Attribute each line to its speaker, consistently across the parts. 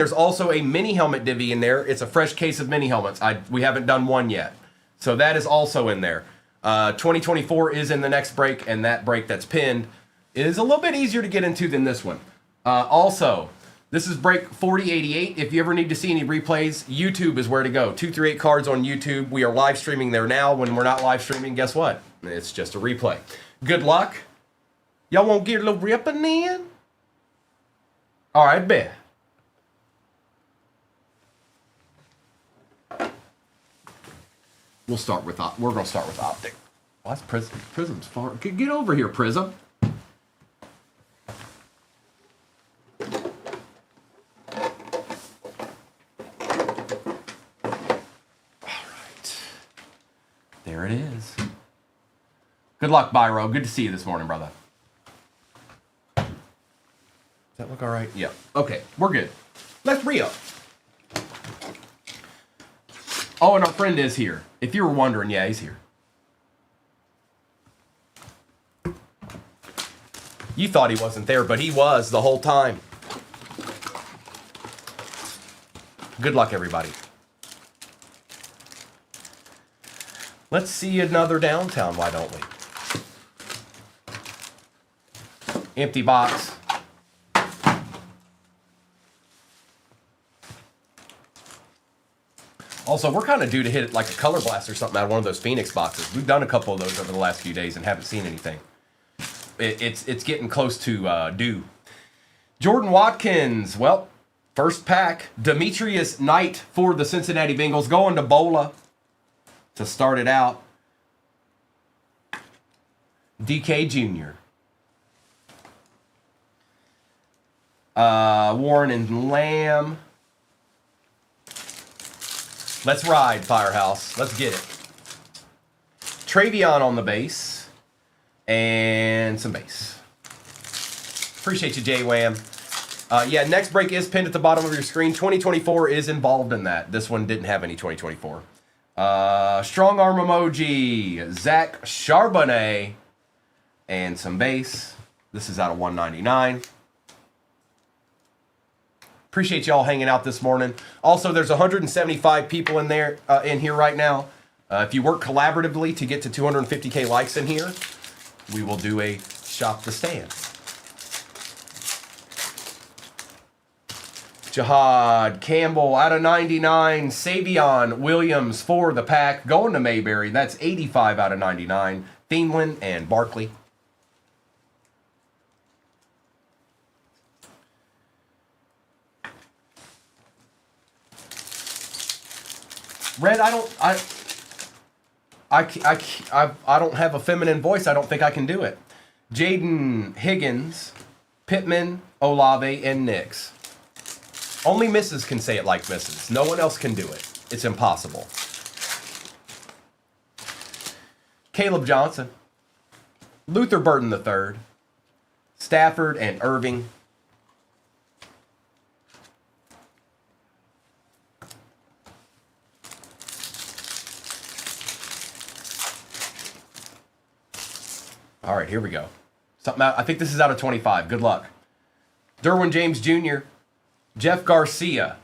Speaker 1: There's also a mini helmet divvy in there. It's a fresh case of mini helmets. We haven't done one yet. So that is also in there. 2024 is in the next break, and that break that's pinned is a little bit easier to get into than this one. Also, this is break 4088. If you ever need to see any replays, YouTube is where to go. 238 cards on YouTube. We are live streaming there now. When we're not live streaming, guess what? It's just a replay. Good luck. Y'all won't get a little ripping in? All right, bet. We're going to start with Optic. Well, that's Prism. Prism's far. Get over here, Prism. All right. There it is. Good luck, Byro. Good to see you this morning, brother. Does that look all right? Yeah. Okay, we're good. Let's re-up. Oh, and our friend is here. If you were wondering, yeah, he's here. You thought he wasn't there, but he was the whole time. Good luck, everybody. Let's see another downtown, why don't we? Empty box. Also, we're kind of due to hit like a color blast or something out of one of those Phoenix boxes. We've done a couple of those over the last few days and haven't seen anything. It's getting close to due. Jordan Watkins, well, first pack. Demetrius Knight for the Cincinnati Bengals going to Bola to start it out. DK Jr. Warren and Lamb. Let's ride, Firehouse. Let's get it. Travion on the base. And some base. Appreciate you, J-Wham. Yeah, next break is pinned at the bottom of your screen. 2024 is involved in that. This one didn't have any 2024. Strong arm emoji. Zach Charbonnet. And some base. This is out of 199. Appreciate y'all hanging out this morning. Also, there's 175 people in there, in here right now. If you work collaboratively to get to 250K likes in here, we will do a shop the stand. Jihad Campbell out of 99. Savion Williams for the pack. Going to Mayberry. That's 85 out of 99. Thielen and Barkley. Red, I don't have a feminine voice. I don't think I can do it. Jaden Higgins, Pittman, Olave, and Nix. Only misses can say it like misses. No one else can do it. It's impossible. Caleb Johnson, Luther Burton III, Stafford, and Irving. All right, here we go. Something out, I think this is out of 25. Good luck. Derwin James Jr., Jeff Garcia,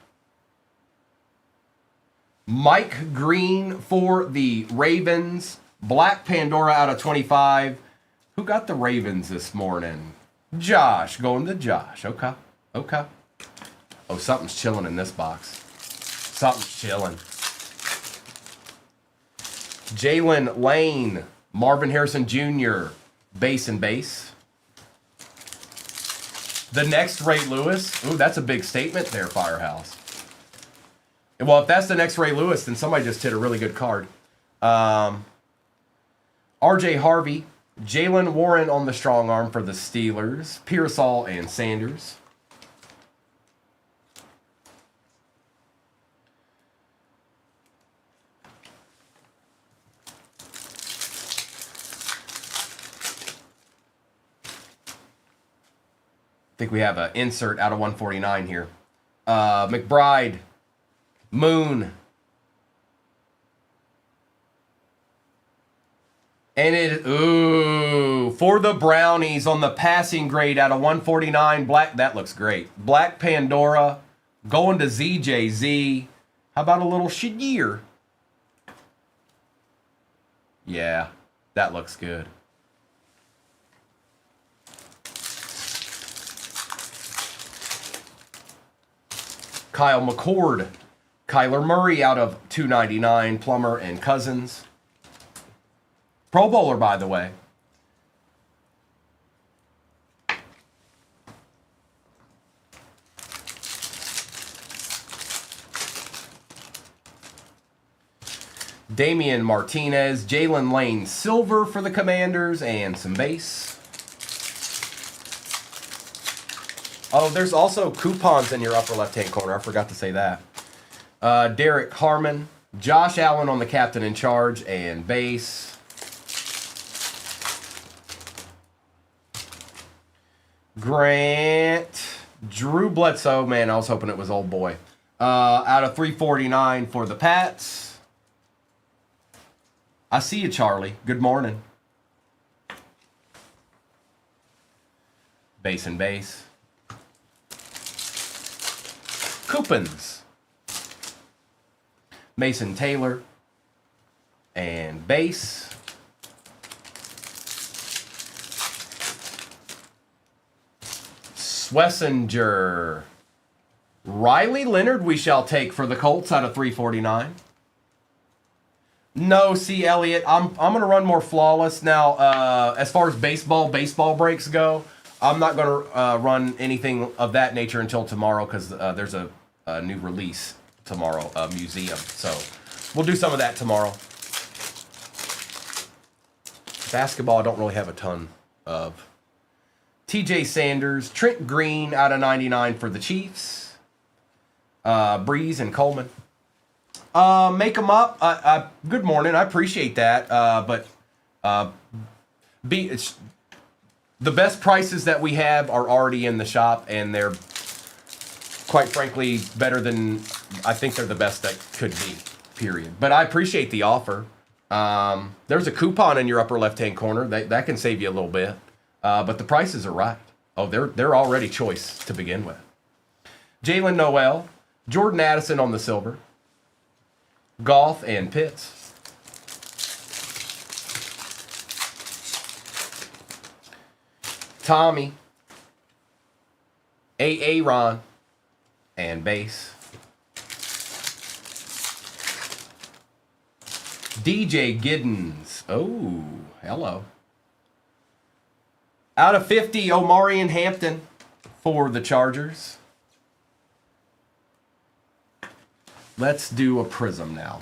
Speaker 1: Mike Green for the Ravens, Black Pandora out of 25. Who got the Ravens this morning? Josh, going to Josh. Okay, okay. Oh, something's chilling in this box. Something's chilling. Jalen Lane, Marvin Harrison Jr., base and base. The next Ray Lewis. Ooh, that's a big statement there, Firehouse. Well, if that's the next Ray Lewis, then somebody just hit a really good card. RJ Harvey. Jalen Warren on the strong arm for the Steelers. Pearsall and Sanders. I think we have an insert out of 149 here. McBride, Moon. And for the Brownies on the passing grade out of 149. Black, that looks great. Black Pandora, Going to ZJZ. How about a little Shadir? Yeah, that looks good. Kyle McCord. Kyler Murray out of 299. Plummer and Cousins. Pro Bowler, by the way. Damian Martinez, Jalen Lane silver for the Commanders, and some base. Oh, there's also coupons in your upper left-hand corner. I forgot to say that. Derek Harmon, Josh Allen on the captain in charge, and base. Grant, Drew Bledsoe. Man, I was hoping it was old boy. Out of 349 for the Pats. I see you, Charlie. Good morning. Base and base. Coupons. Mason Taylor. And base. Swessinger. Riley Leonard we shall take for the Colts out of 349. No, C. Elliott. I'm going to run more flawless now. As far as baseball breaks go, I'm not going to run anything of that nature until tomorrow because there's a new release tomorrow, a museum. So we'll do some of that tomorrow. Basketball, I don't really have a ton of. TJ Sanders, Trent Green out of 99 for the Chiefs. Breeze and Coleman. Make them up. Good morning. I appreciate that. But the best prices that we have are already in the shop, and they're quite frankly better than I think they're the best that could be. Period. But I appreciate the offer. There's a coupon in your upper left-hand corner that can save you a little bit. But the prices are right. Oh, they're already choice to begin with. Jalen Noel, Jordan Addison on the silver. Goff and Pitts. Tommy. Aaron. And base. DJ Giddens. Oh, hello. Out of 50, Omarion Hampton for the Chargers. Let's do a prism now.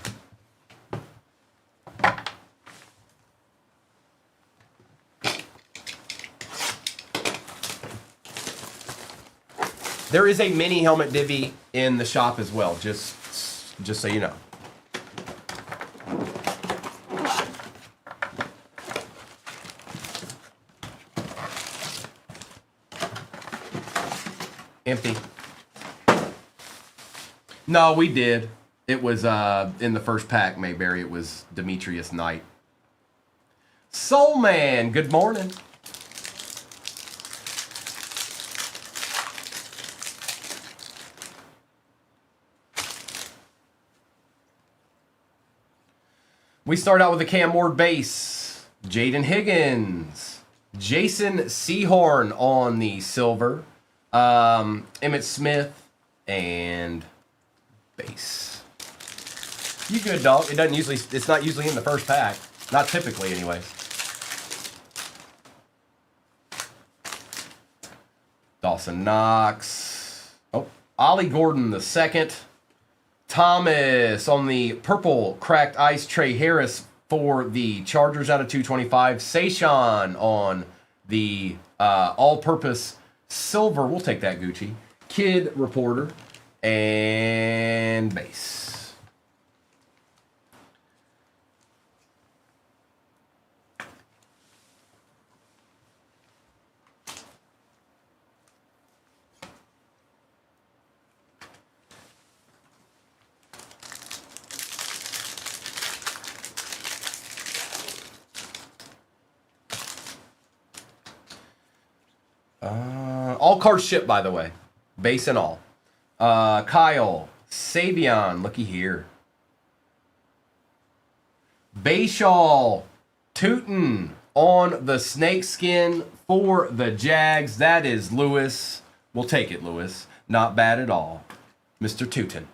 Speaker 1: There is a mini helmet divvy in the shop as well, just so you know. Empty. No, we did. It was in the first pack, Mayberry. It was Demetrius Knight. Soul Man, good morning. We start out with a Cam Ward base. Jaden Higgins. Jason Sehorn on the silver. Emmitt Smith and base. You good, dog? It's not usually in the first pack. Not typically, anyway. Dawson Knox. Oh, Ollie Gordon the second. Thomas on the purple cracked ice. Trey Harris for the Chargers out of 225. Sayshawn on the all-purpose silver. We'll take that, Gucci. Kid Reporter. And base. All cards shipped, by the way. Base and all. Kyle, Savion, looky here. Bayshaw, Tootin on the snakeskin for the Jags. That is Lewis. We'll take it, Lewis. Not bad at all. Mr. Tootin.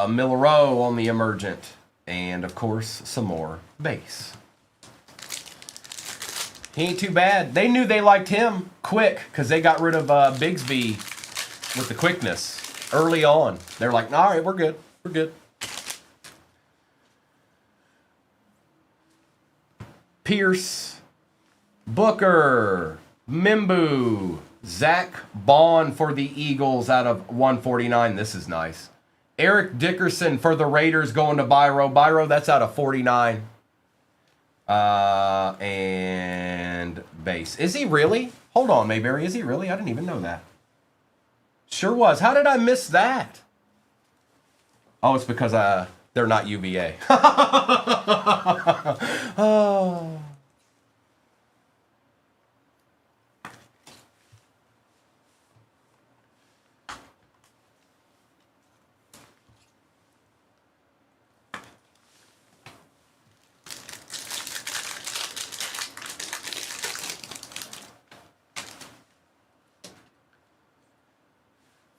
Speaker 1: Millero on the emergent. And, of course, some more base. He ain't too bad. They knew they liked him quick because they got rid of Bigsby with the quickness early on. They're like, all right, we're good. We're good. Pierce, Booker, Mimbu, Zach Bond for the Eagles out of 149. This is nice. Eric Dickerson for the Raiders going to Byro. Byro, that's out of 49. And base. Is he really? Hold on, Mayberry. Is he really? I didn't even know that. Sure was. How did I miss that? Oh, it's because they're not UVA. Oh.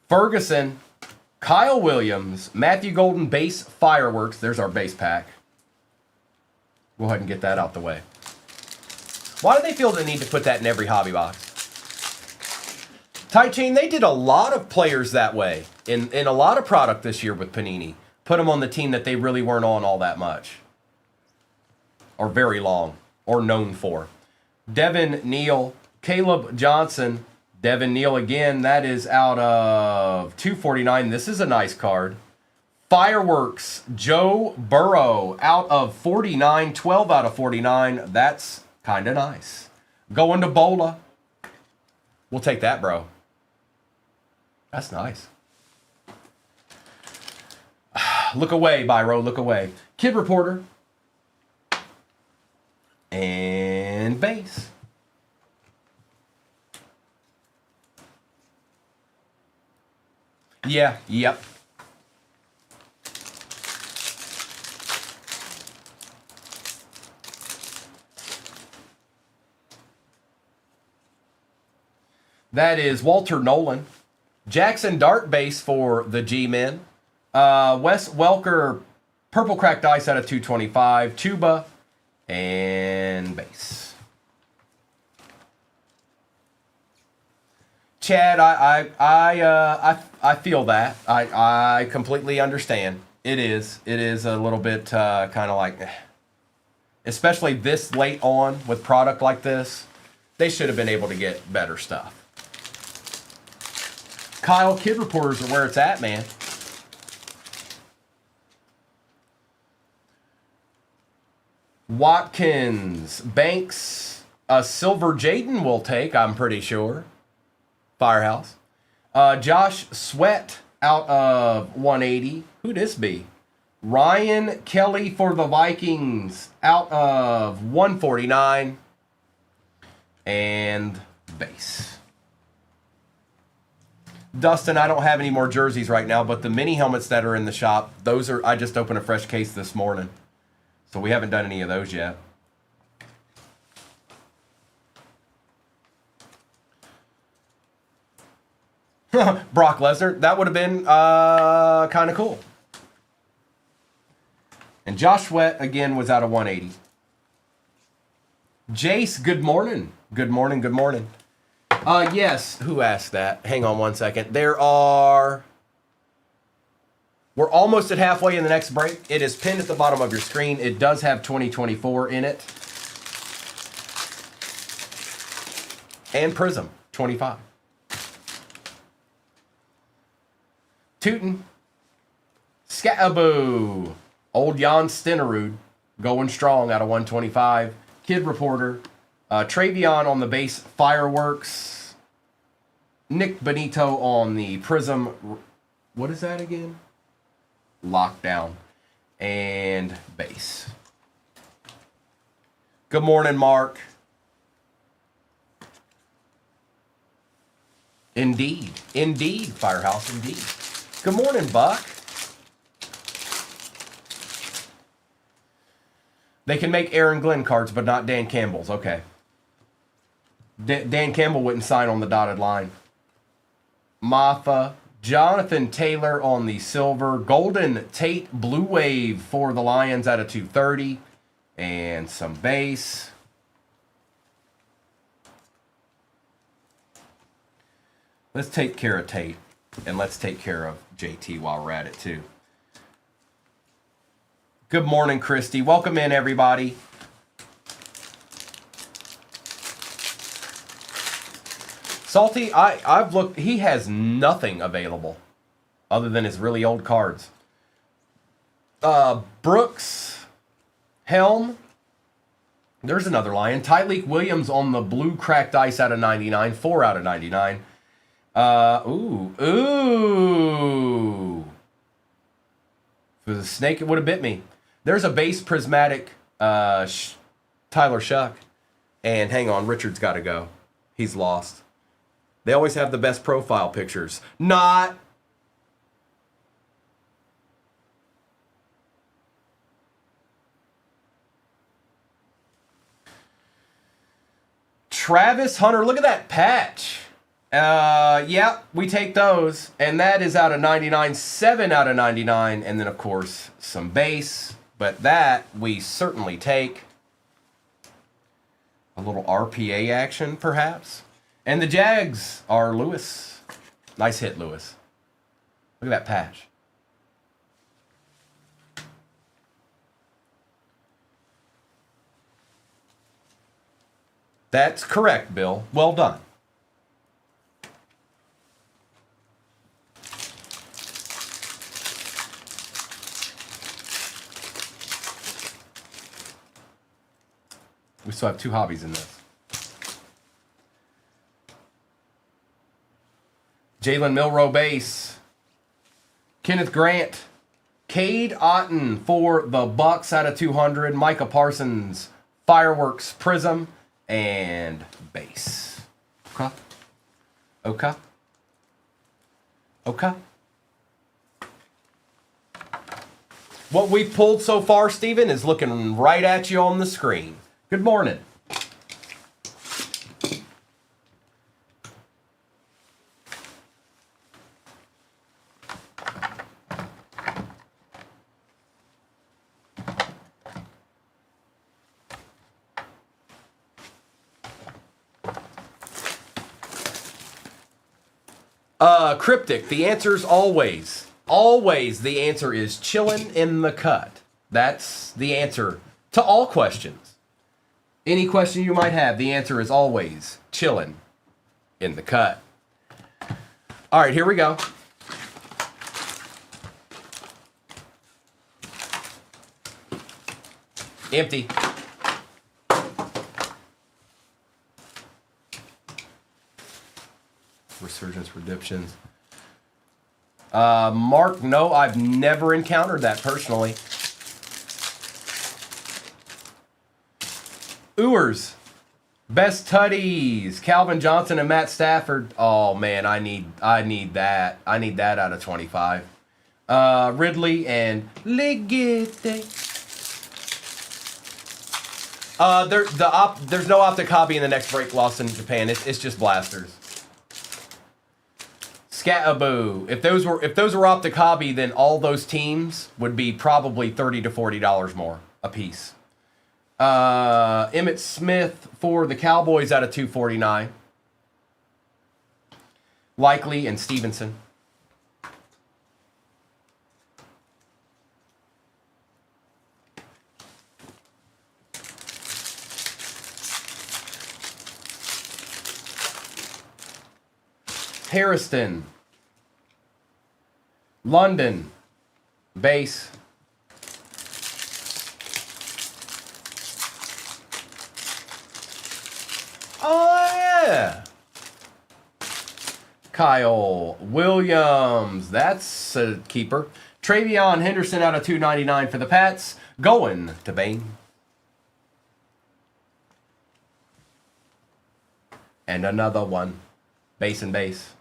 Speaker 1: Ferguson, Kyle Williams, Matthew Golden base fireworks. There's our base pack. Go ahead and get that out the way. Why do they feel the need to put that in every hobby box? Tight Chain, they did a lot of players that way in a lot of product this year with Panini. Put them on the team that they really weren't on all that much. Or very long. Or known for. Devin Neal, Caleb Johnson, Devin Neal again, that is out of 249. This is a nice card. Fireworks, Joe Burrow, out of 49, 12 out of 49. That's kind of nice. Going to Bola. We'll take that, bro. That's nice. Look away, Byro, look away. Kid Reporter. And base. Yeah, yep. That is Walter Nolan. Jackson Dart base for the G-Men. Wes Welker, Purple Cracked Ice out of 225. Tuba and base. Chad, I feel that. I completely understand. It is a little bit kind of like, especially this late on with product like this, they should have been able to get better stuff. Kyle, Kid Reporters are where it's at, man. Watkins, Banks, a Silver Jaden will take, I'm pretty sure. Firehouse. Josh Sweat out of 180. Who'd this be? Ryan Kelly for the Vikings out of 149. And base. Dustin, I don't have any more jerseys right now, but the mini helmets that are in the shop, those are, I just opened a fresh case this morning. So we haven't done any of those yet. Brock Lesnar, that would have been kind of cool. And Josh Sweat, again, was out of 180. Jace, good morning. Good morning, good morning. Yes, who asked that? Hang on one second. We're almost at halfway in the next break. It is pinned at the bottom of your screen. It does have 2024 in it. And Prism, 25. Tootin', Scattaboo, old Jan Stenerud, going strong out of 125. Kid Reporter, Travion on the base, Fireworks. Nick Benito on the Prism. What is that again? Lockdown. And base. Good morning, Mark. Indeed. Indeed, Firehouse, indeed. Good morning, Buck. They can make Aaron Glenn cards, but not Dan Campbell's. Okay. Dan Campbell wouldn't sign on the dotted line. Maffa. Jonathan Taylor on the silver. Golden Tate Blue Wave for the Lions out of 230. And some base. Let's take care of Tate. And let's take care of JT while we're at it, too. Good morning, Christy. Welcome in, everybody. Salty, I've looked. He has nothing available other than his really old cards. Brooks, Helm. There's another Lion. Tyleek Williams on the blue cracked ice out of 99. 4 out of 99. Ooh. If it was a snake, it would have bit me. There's a base prismatic Tyler Shuck. And hang on, Richard's got to go. He's lost. They always have the best profile pictures. Not. Travis Hunter, look at that patch. Yeah, we take those. And that is out of 99, 7 out of 99. And then, of course, some base. But that we certainly take. A little RPA action, perhaps. And the Jags are Lewis. Nice hit, Lewis. Look at that patch. That's correct, Bill. Well done. We still have 2 hobbies in this. Jalen Milroe base. Kenneth Grant. Cade Otton for the Bucks out of 200. Micah Parsons. Fireworks Prism. And base. Okay. Okay. Okay. What we've pulled so far, Steven, is looking right at you on the screen. Good morning. Cryptic, the answer's always the answer is chillin' in the cut. That's the answer to all questions. Any question you might have, the answer is always chillin' in the cut. All right, here we go. Empty. Resurgence Redemptions. Mark, no, I've never encountered that personally. Ewers. Best Tutties. Calvin Johnson and Matt Stafford. Oh man, I need that. I need that out of 25. Ridley and Ligete. There's no optic copy in the next break lost in Japan. It's just blasters. Scataboo. If those were optic hobby, then all those teams would be probably $30 to $40 more a piece. Emmitt Smith for the Cowboys out of 249. Likely and Stevenson. Harrison. London. Base. Oh, yeah. Kyle Williams. That's a keeper. Travion Henderson out of 299 for the Pats. Going to Bain. And another one. Base and base.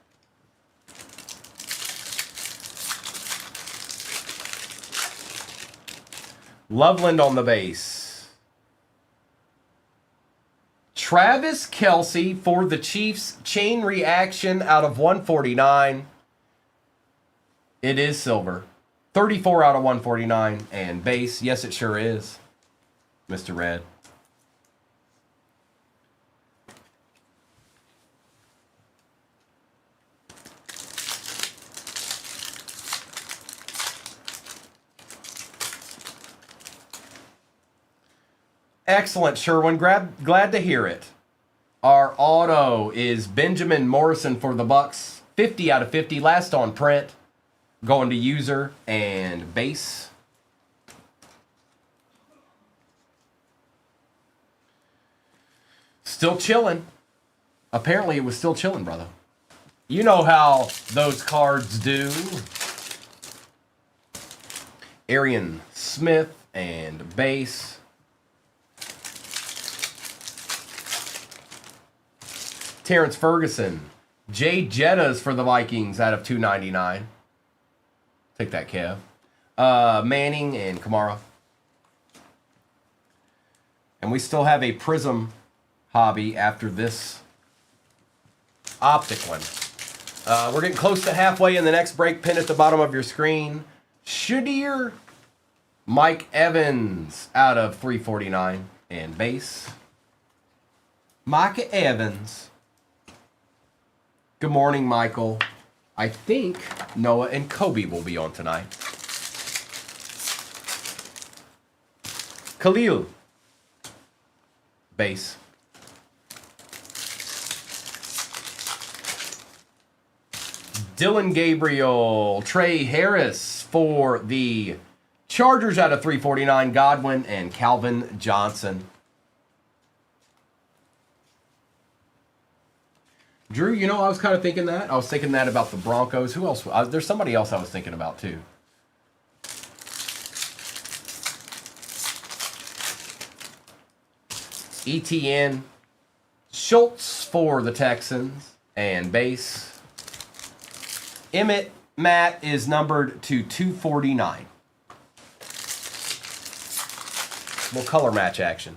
Speaker 1: Loveland on the base. Travis Kelce for the Chiefs. Chain reaction out of 149. It is silver. 34 out of 149. And base. Yes, it sure is, Mr. Red. Excellent, Sherwin. Glad to hear it. Our auto is Benjamin Morrison for the Bucks. 50 out of 50. Last on print. Going to user and base. Still chilling. Apparently it was still chilling, brother. You know how those cards do. Arian Smith and base. Terrence Ferguson. Jay Jettas for the Vikings out of 299. Take that, Kev. Manning and Kamara. And we still have a Prism hobby after this optic one. We're getting close to halfway in the next break. Pin at the bottom of your screen. Shadir Mike Evans out of 349 and base. Mike Evans. Good morning, Michael. I think Noah and Kobe will be on tonight. Khalil. Base. Dylan Gabriel. Trey Harris for the Chargers out of 349. Godwin and Calvin Johnson. Drew, you know, I was kind of thinking that. I was thinking that about the Broncos. Who else? There's somebody else I was thinking about, too. ETN. Schultz for the Texans and base. Emmett Matt is numbered to 249. Little color match action.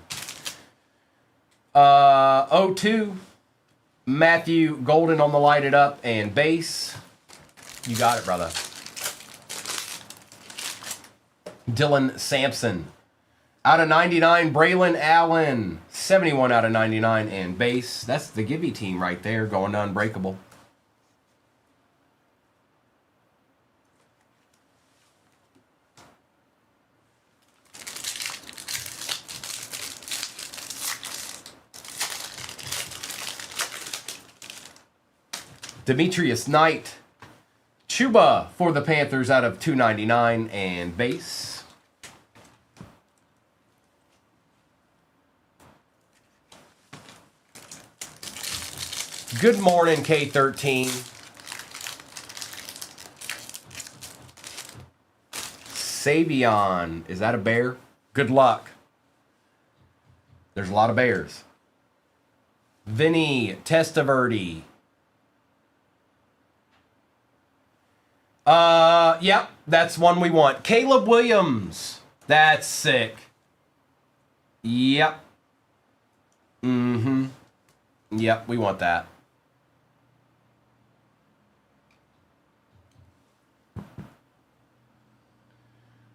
Speaker 1: 02. Matthew Golden on the lighted up and base. You got it, brother. Dylan Sampson. Out of 99, Braylon Allen. 71 out of 99 and base. That's the Gibby team right there going to Unbreakable. Demetrius Knight. Chuba for the Panthers out of 299 and base. Good morning, K13. Savion. Is that a bear? Good luck. There's a lot of bears. Vinny Testaverde. Yep, that's one we want. Caleb Williams. That's sick. Yep. Yep, we want that.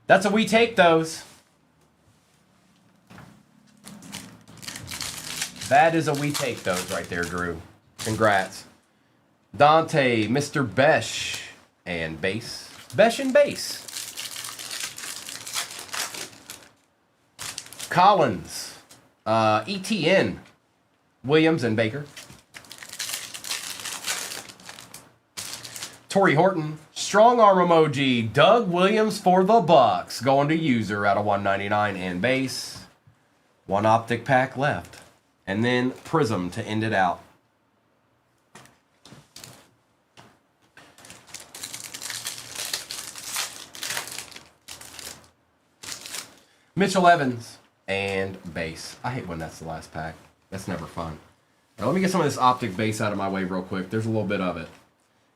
Speaker 1: That's a we take those. That is a we take those right there, Drew. Congrats. Dante, Mr. Besh. And base. Besh and base. Collins. ETN. Williams and Baker. Torrey Horton. Strong arm emoji. Doug Williams for the Bucks. Going to user out of 199 and base. One optic pack left. And then Prism to end it out. Mitchell Evans and base. I hate when that's the last pack. That's never fun. Now let me get some of this optic base out of my way real quick. There's a little bit of it.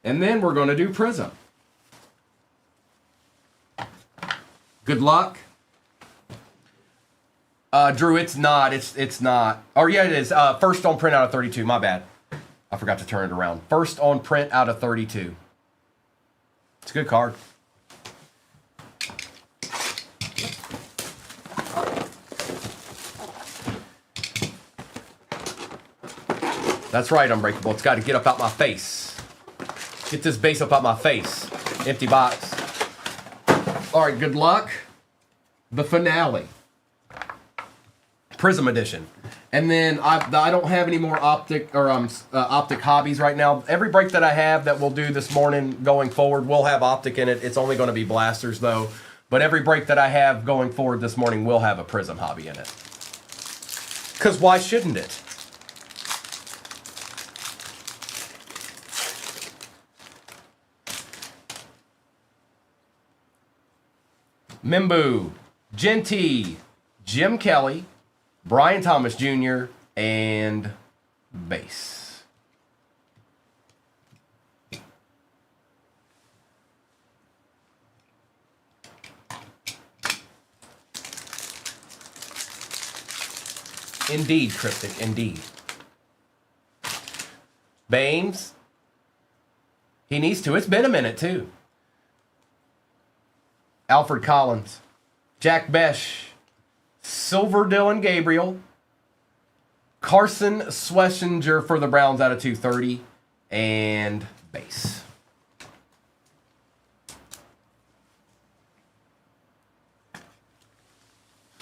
Speaker 1: And then we're going to do Prism. Good luck. Drew, it's not. It's not. Or yeah, it is. First on print out of 32. My bad. I forgot to turn it around. First on print out of 32. It's a good card. That's right, Unbreakable. It's got to get up out my face. Get this base up out my face. Empty box. All right, good luck. The finale. Prism edition. And then I don't have any more optic hobbies right now. Every break that I have that we'll do this morning going forward will have optic in it. It's only going to be blasters though. But every break that I have going forward this morning will have a prism hobby in it. Because why shouldn't it? Mimbu, Genty, Jim Kelly, Brian Thomas Jr., and base. Indeed, Cryptic, indeed. Baines. He needs to. It's been a minute, too. Alfred Collins, Jack Besh, Silver Dylan Gabriel, Carson Schlesinger for the Browns out of 230, and base.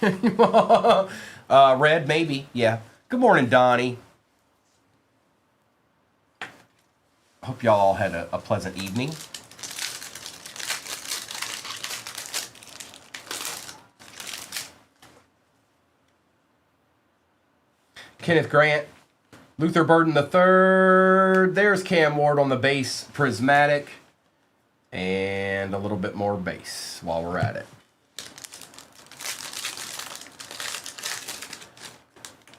Speaker 1: Red, maybe, yeah. Good morning, Donnie. Hope y'all all had a pleasant evening. Kenneth Grant, Luther Burden III. There's Cam Ward on the base, prismatic, and a little bit more base while we're at it.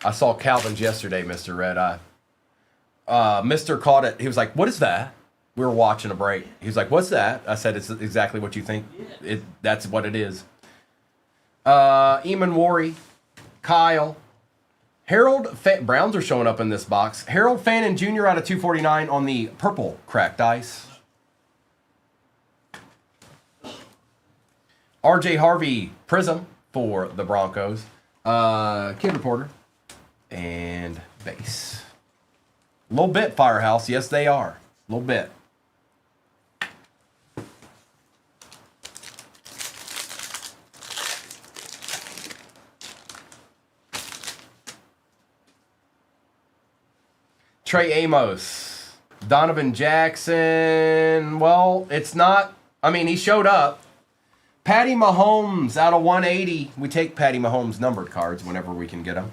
Speaker 1: I saw Calvin's yesterday, Mr. Red Eye. Mr. caught it. He was like, "What is that?" We were watching a break. He was like, "What's that?" I said, "It's exactly what you think. That's what it is." Eamon Worry, Kyle. Harold Browns are showing up in this box. Harold Fannin Jr. out of 249 on the purple cracked ice. RJ Harvey Prism for the Broncos. Kid Reporter. And base. A little bit, Firehouse. Yes, they are. A little bit. Trey Amos, Donovan Jackson. Well, it's not. I mean, he showed up. Patty Mahomes out of 180. We take Patty Mahomes numbered cards whenever we can get them.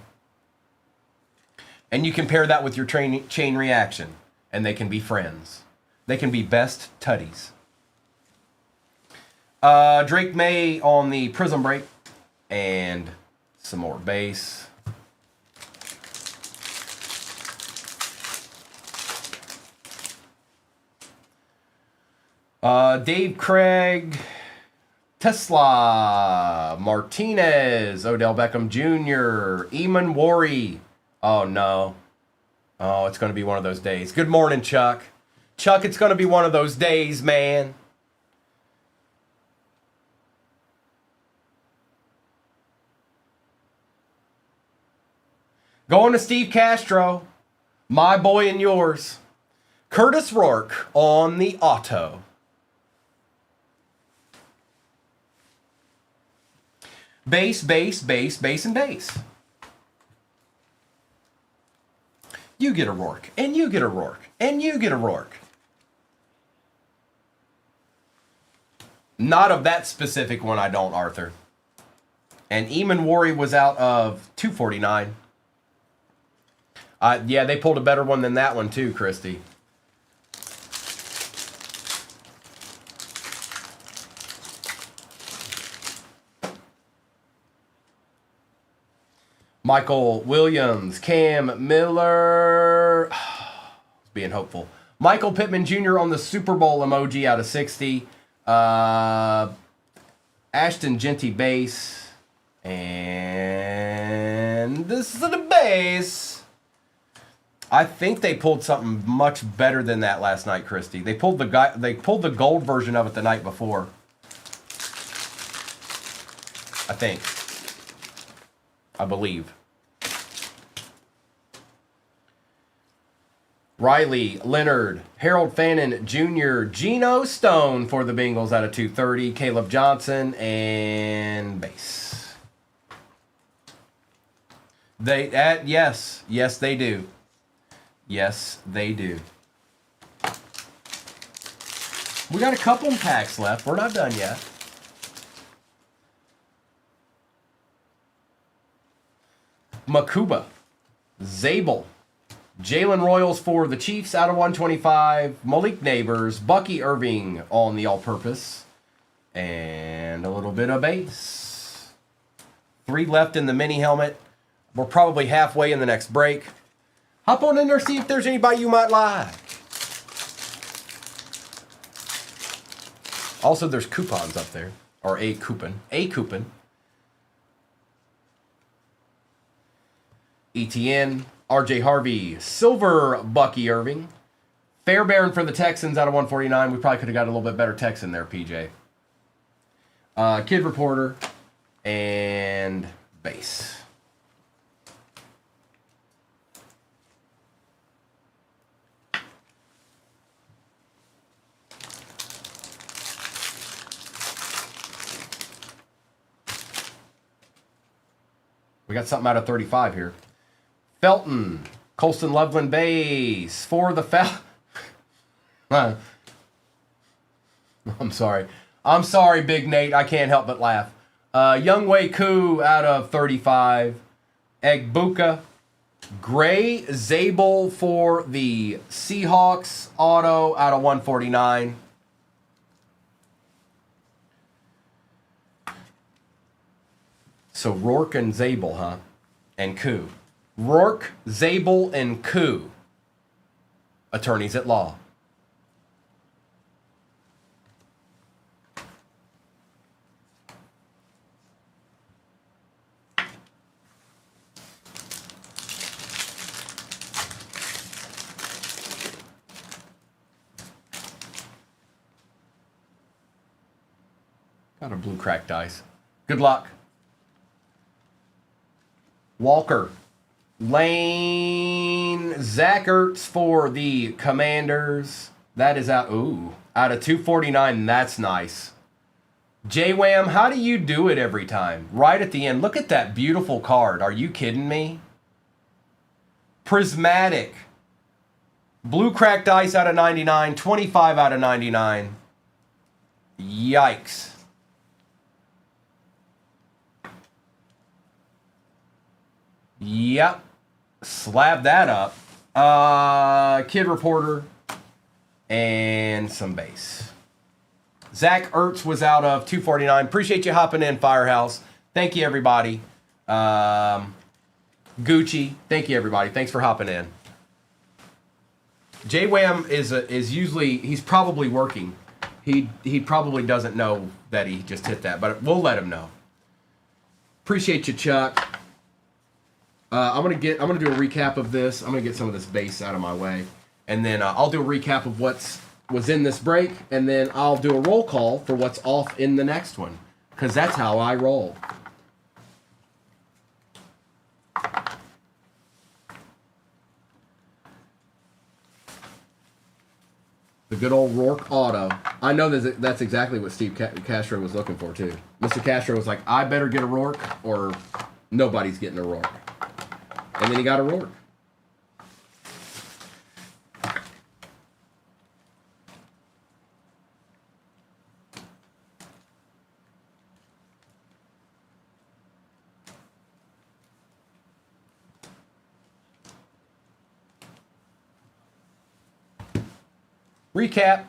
Speaker 1: And you can pair that with your chain reaction. And they can be friends. They can be best tutties. Drake May on the Prism Break. And some more base. Dave Craig, Tesla, Martinez, Odell Beckham Jr., Eamon Worry. Oh, no. Oh, it's going to be one of those days. Good morning, Chuck. Chuck, it's going to be one of those days, man. Going to Steve Castro, my boy and yours. Curtis Rourke on the auto. Base, base, base, base, and base. You get a Rourke, and you get a Rourke, and you get a Rourke. Not of that specific one, I don't, Arthur. And Eamon Worry was out of 249. Yeah, they pulled a better one than that one too, Christy. Michael Williams, Cam Miller, being hopeful. Michael Pittman Jr. on the Super Bowl emoji out of 60. Ashton Genty base. And this is the base. I think they pulled something much better than that last night, Christy. They pulled the gold version of it the night before. I think. I believe. Riley, Leonard, Harold Fannin Jr., Geno Stone for the Bengals out of 230, Caleb Johnson, and base. Yes, they do. Yes, they do. We got a couple packs left. We're not done yet. Makuba, Zabel, Jalen Royals for the Chiefs out of 125. Malik Neighbors, Bucky Irving on the all-purpose. And a little bit of base. 3 left in the mini helmet. We're probably halfway in the next break. Hop on in there, see if there's anybody you might like. Also, there's coupons up there. Or a coupon. A coupon. ETN, RJ Harvey, Silver Bucky Irving, Fairbairn for the Texans out of 149. We probably could have got a little bit better Texan there, PJ. Kid Reporter, and base. We got something out of 35 here. Felton, Colston Loveland base for the I'm sorry. I'm sorry, Big Nate. I can't help but laugh. Youngwei Koo out of 35. Egbuka. Gray Zabel for the Seahawks auto out of 149. So Rourke and Zabel, huh? And Koo. Rourke, Zabel, and Koo. Attorneys at law. Got a blue cracked dice. Good luck. Walker. Lane, Zach Ertz for the Commanders. That is out. Ooh, out of 249. That's nice. J-Wham, how do you do it every time? Right at the end. Look at that beautiful card. Are you kidding me? Prismatic. Blue cracked ice out of 99. 25 out of 99. Yikes. Yep. Slab that up. Kid Reporter. And some base. Zach Ertz was out of 249. Appreciate you hopping in, Firehouse. Thank you, everybody. Gucci. Thank you, everybody. Thanks for hopping in. J-Wham is usually, he's probably working. He probably doesn't know that he just hit that, but we'll let him know. Appreciate you, Chuck. I'm gonna do a recap of this. I'm gonna get some of this base out of my way, and then I'll do a recap of was in this break, and then I'll do a roll call for what's off in the next one, because that's how I roll. The good old Rourke auto. I know that's exactly what Steve Castro was looking for too. Mr. Castro was like, I better get a Rourke or nobody's getting a Rourke. And then he got a Rourke. Recap.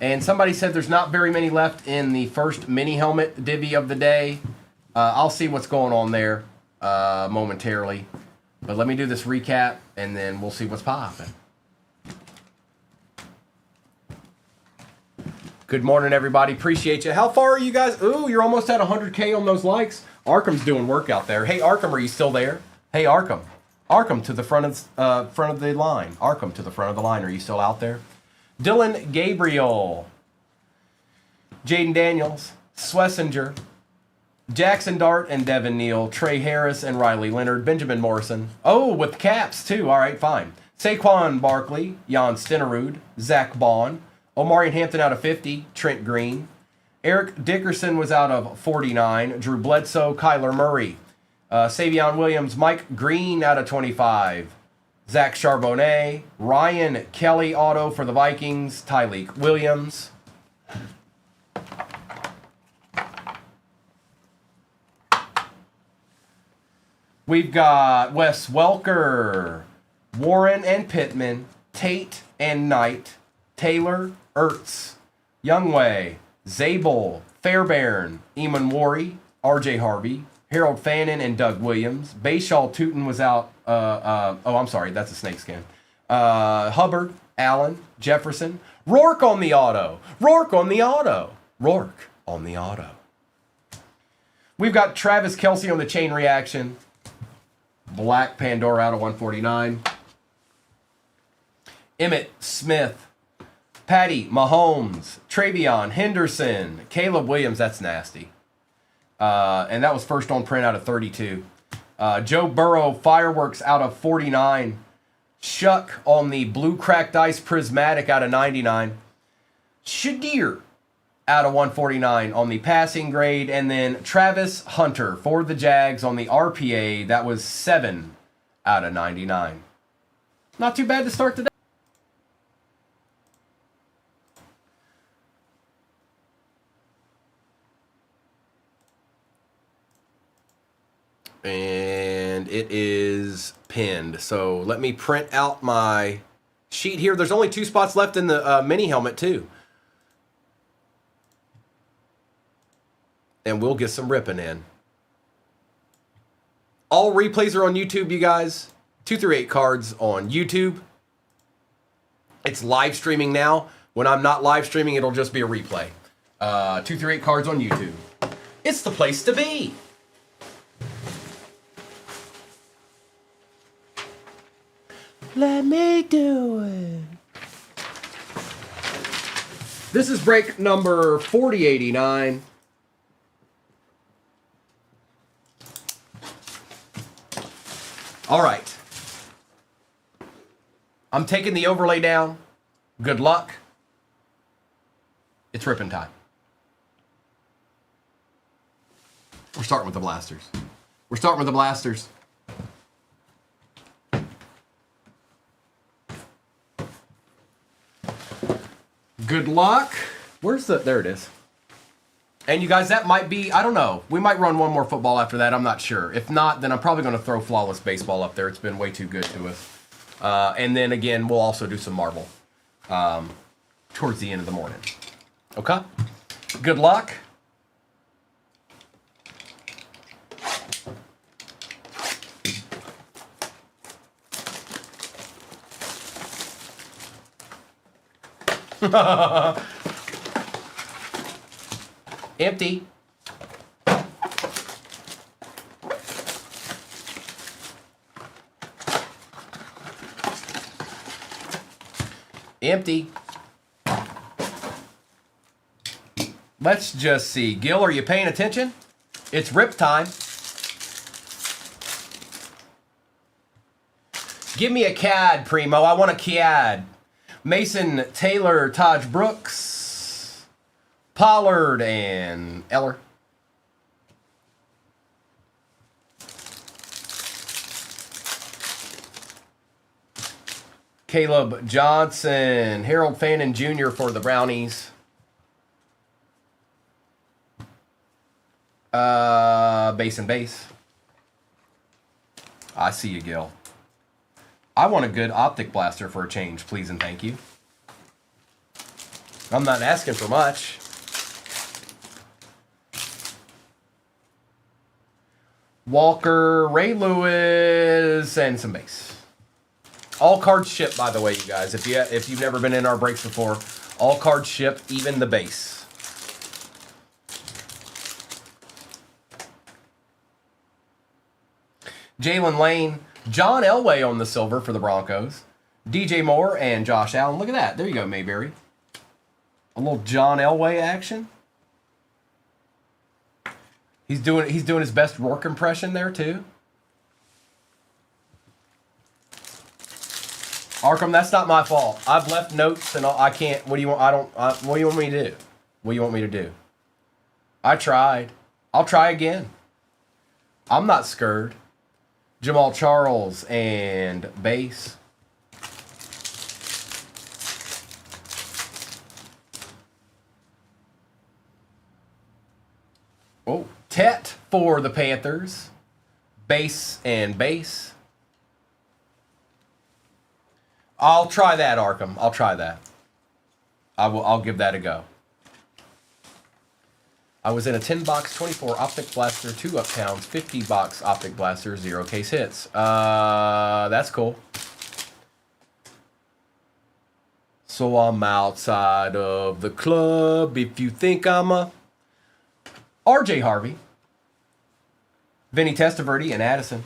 Speaker 1: And somebody said there's not very many left in the first mini helmet divvy of the day. I'll see what's going on there momentarily. But let me do this recap, and then we'll see what's popping. Good morning, everybody. Appreciate you. How far are you guys? Ooh, you're almost at 100K on those likes. Arkham's doing work out there. Hey, Arkham, are you still there? Hey, Arkham. Arkham to the front of the line. Arkham to the front of the line. Are you still out there? Dylan Gabriel. Jaden Daniels. Swessinger. Jackson Dart and Devin Neal. Trey Harris and Riley Leonard. Benjamin Morrison. Oh, with caps, too. All right, fine. Saquon Barkley. Jan Stenerud. Zach Bond. Omarion Hampton out of 50. Trent Green. Eric Dickerson was out of 49. Drew Bledsoe. Kyler Murray. Savion Williams. Mike Green out of 25. Zach Charbonnet. Ryan Kelly auto for the Vikings. Tyleek Williams. We've got Wes Welker. Warren and Pittman. Tate and Knight. Taylor, Ertz, Youngway, Zabel, Fairbairn, Eamon Worry, R.J. Harvey, Harold Fannin, and Doug Williams. Bayshaw Tootin was out. I'm sorry, that's a snakeskin. Hubbard, Allen, Jefferson. Rourke on the auto. Rourke on the auto. Rourke on the auto. We've got Travis Kelce on the chain reaction. Black Pandora out of 149. Emmett Smith. Patty Mahomes, Travion Henderson, Caleb Williams, that's nasty. And that was first on print out of 32. Joe Burrow, Fireworks out of 49. Shuck on the Blue Cracked Ice Prismatic out of 99. Shadir out of 149 on the passing grade. And then Travis Hunter for the Jags on the RPA. That was 7 out of 99. Not too bad to start the day. And it is pinned. So let me print out my sheet here. There's only 2 spots left in the mini helmet too. And we'll get some ripping in. All replays are on YouTube, you guys. 2 through 8 cards on YouTube. It's live streaming now. When I'm not live streaming, it'll just be a replay. 2 through 8 cards on YouTube. It's the place to be. Let me do it. This is break number 4089. All right. I'm taking the overlay down. Good luck. It's ripping time. We're starting with the blasters. We're starting with the blasters. Good luck. Where's the... There it is. And you guys, that might be... I don't know. We might run one more football after that. I'm not sure. If not, then I'm probably going to throw Flawless Baseball up there. It's been way too good to us. And then, again, we'll also do some Marble towards the end of the morning. Okay? Good luck. Empty. Empty. Let's just see. Gil, are you paying attention? It's rip time. Give me a CAD, Primo. I want a CAD. Mason Taylor, Taj Brooks, Pollard, and Eller. Caleb Johnson, Harold Fannin Jr. for the Brownies. Base and base. I see you, Gil. I want a good optic blaster for a change, please and thank you. I'm not asking for much. Walker, Ray Lewis, and some base. All cards shipped, by the way, you guys. If you've never been in our breaks before, All cards ship, even the base. Jalen Lane, John Elway on the silver for the Broncos. DJ Moore and Josh Allen. Look at that. There you go, Mayberry. A little John Elway action. He's doing his best Rourke impression there too. Arkham, that's not my fault. I've left notes and I can't. What do you want? What do you want me to do? What do you want me to do? I tried. I'll try again. I'm not scared. Jamal Charles and base. Oh, Tet for the Panthers. Base and base. I'll try that, Arkham. I'll try that. I'll give that a go. I was in a 10-box 24 Optic Blaster, 2 Uptowns, 50-box Optic Blaster, 0 case hits. That's cool. So I'm outside of the club if you think I'm a... RJ Harvey, Vinny Testaverde, and Addison.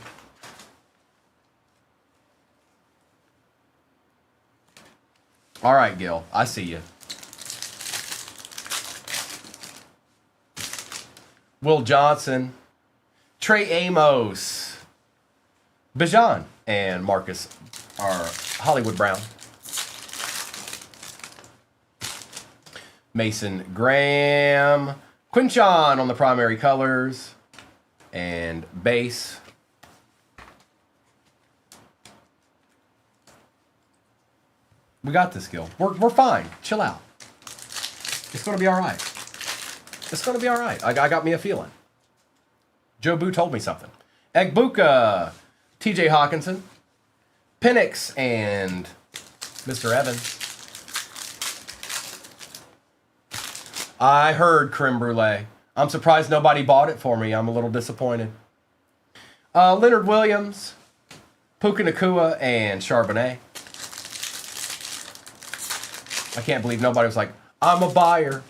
Speaker 1: All right, Gil, I see you. Will Johnson, Trey Amos, Bijan, and Marcus are Hollywood Brown. Mason Graham, Quinchon on the primary colors, and base. We got this, Gil. We're fine. Chill out. It's going to be all right. It's going to be all right. I got me a feeling. Joe Boo told me something. Egbuka, TJ Hawkinson, Penix, and Mr. Evans. I heard creme brulee. I'm surprised nobody bought it for me. I'm a little disappointed. Leonard Williams, Puka Nacua, and Charbonnet. I can't believe nobody was like, I'm a buyer.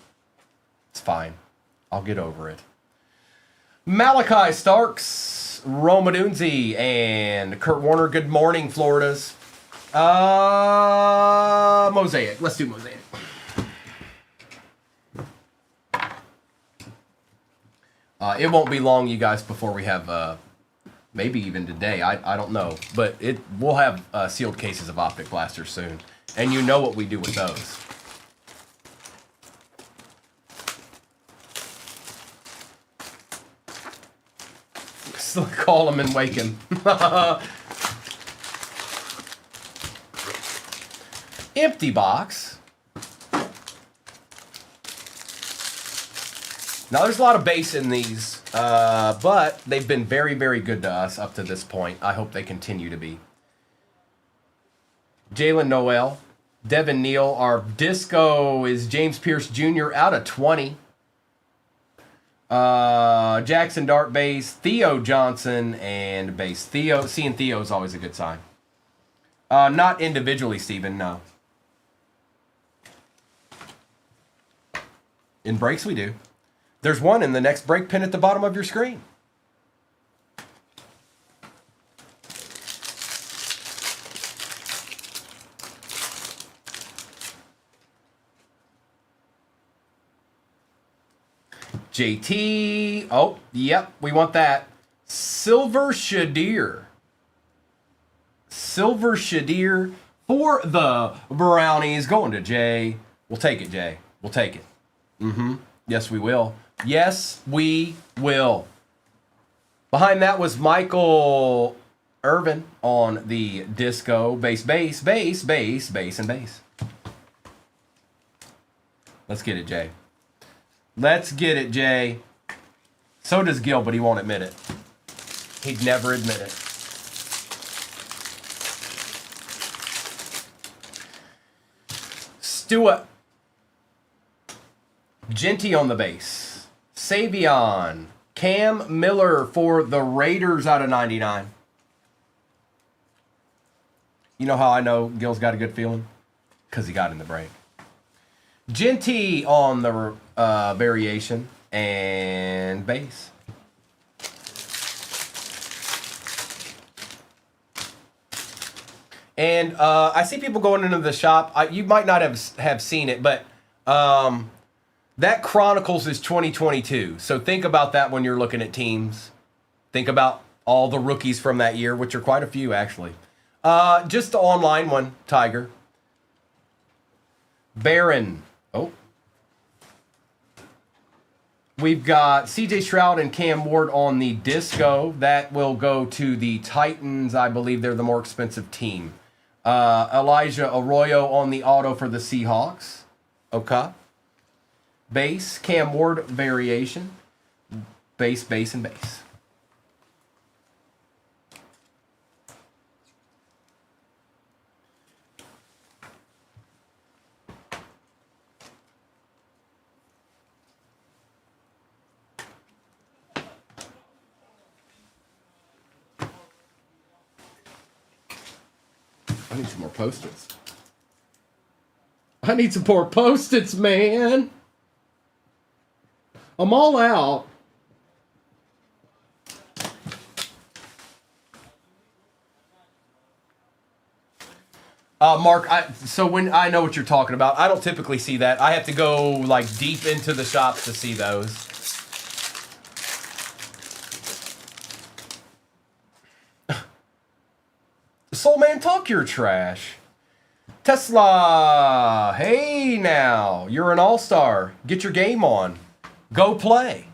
Speaker 1: It's fine. I'll get over it. Malachi Starks, Roma Dunzi, and Kurt Warner. Good morning, Floridas. Mosaic. Let's do Mosaic. It won't be long, you guys, before we have, maybe even today. I don't know. But we'll have sealed cases of Optic Blasters soon. And you know what we do with those. Still call him and wake him. Empty box. Now, there's a lot of base in these, but they've been very, very good to us up to this point. I hope they continue to be. Jalen Noel, Devin Neal. Our disco is James Pierce Jr. out of 20. Jackson Dart base, Theo Johnson, and base. Seeing Theo is always a good sign. Not individually, Steven, no. In breaks, we do. There's one in the next break pin at the bottom of your screen. JT. Oh, yep, we want that. Silver Shadir. Silver Shadir for the Brownies. Going to Jay. We'll take it, Jay. We'll take it. Mm-hmm. Yes, we will. Yes, we will. Behind that was Michael Irvin on the disco. Base, base, base, base, base, and base. Let's get it, Jay. Let's get it, Jay. So does Gil, but he won't admit it. He'd never admit it. Stewart. Genty on the base. Savion. Cam Miller for the Raiders out of 99. You know how I know Gil's got a good feeling? Because he got in the break. Genty on the variation and base. And I see people going into the shop. You might not have seen it, but that Chronicles is 2022. So think about that when you're looking at teams. Think about all the rookies from that year, which are quite a few, actually. Just the online one, Tiger. Baron. Oh. We've got CJ Stroud and Cam Ward on the disco. That will go to the Titans. I believe they're the more expensive team. Elijah Arroyo on the auto for the Seahawks. Okay. Base, Cam Ward variation. Base, base, and base. I need some more Post-its. I need some more Post-its, man. I'm all out. Mark, so when I know what you're talking about, I don't typically see that. I have to go like deep into the shops to see those. Soul Man, talk your trash. Tesla, hey now, you're an all-star. Get your game on. Go play.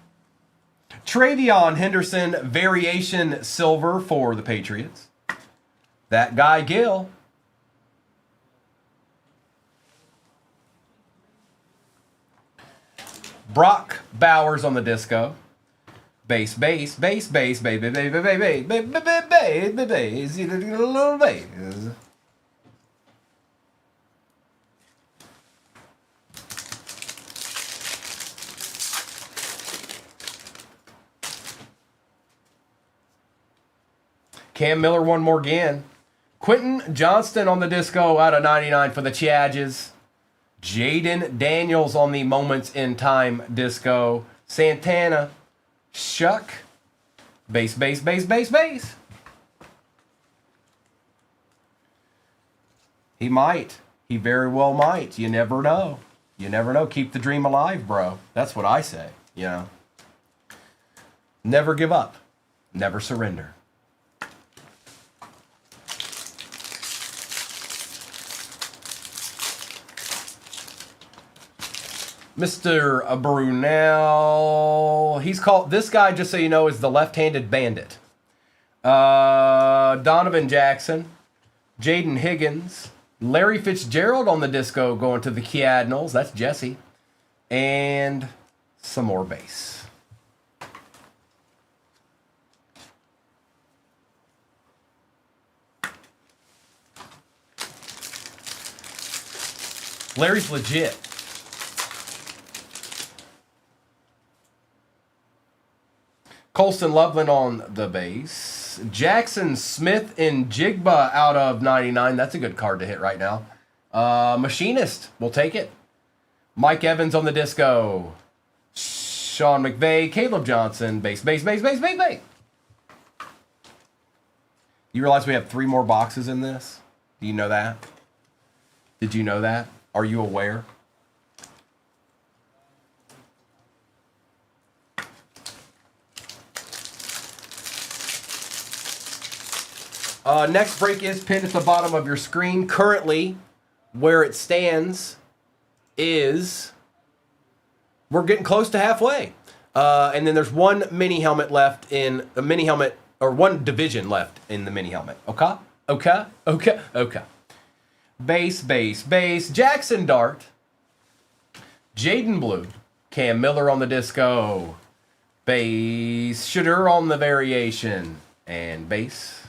Speaker 1: Travion Henderson, variation silver for the Patriots. That guy Gill. Brock Bowers on the disco. Base, base, base, base, base, base, base, base, base, base, base, base, little base. Cam Miller one more again. Quentin Johnston on the disco out of 99 for the Chargers. Jaden Daniels on the Moments in Time disco. Santana. Shuck. Base, base, base, base, base. He might. He very well might. You never know. You never know. Keep the dream alive, bro. That's what I say. You know. Never give up. Never surrender. Mr. Brunel, he's called, this guy, just so you know, is the left-handed bandit. Donovan Jackson, Jaden Higgins, Larry Fitzgerald on the disco going to the Cardinals. That's Jesse. And some more base. Larry's legit. Colston Loveland on the base. Jackson Smith and Jigba out of 99. That's a good card to hit right now. Machinist, we'll take it. Mike Evans on the disco. Sean McVay, Caleb Johnson, base, base, base, base, base, base. You realize we have 3 more boxes in this? Do you know that? Did you know that? Are you aware? Next break is pinned at the bottom of your screen. Currently, where it stands is we're getting close to halfway. And then there's one mini helmet left in a mini helmet, or one division left in the mini helmet. Okay? Okay? Okay? Okay. Base, base, base. Jackson Dart. Jaden Blue. Cam Miller on the disco. Base. Shadur on the variation. And base.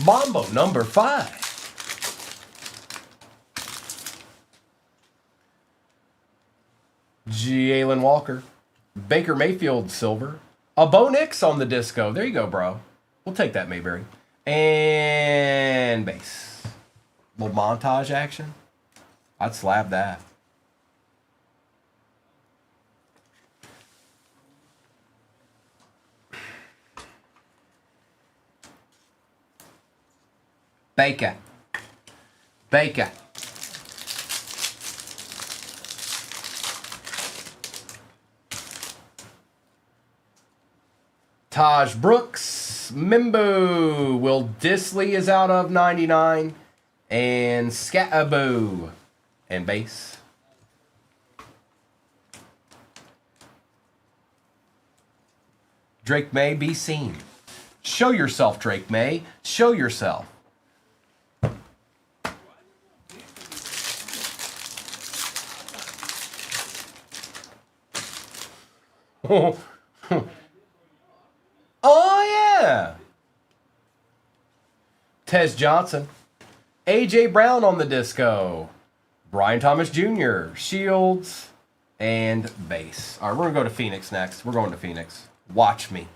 Speaker 1: Mambo number 5. Jalen Walker. Baker Mayfield silver. A Bo Nix on the disco. There you go, bro. We'll take that, Mayberry. And base. Little montage action. I'd slab that. Baker. Baker. Taj Brooks. Mimbo. Will Disley is out of 99. And Scattaboo. And base. Drake May be seen. Show yourself, Drake May. Show yourself. Oh, yeah. Tez Johnson. A.J. Brown on the disco. Brian Thomas Jr. Shields. And base. All right, we're going to go to Phoenix next. We're going to Phoenix. Watch me.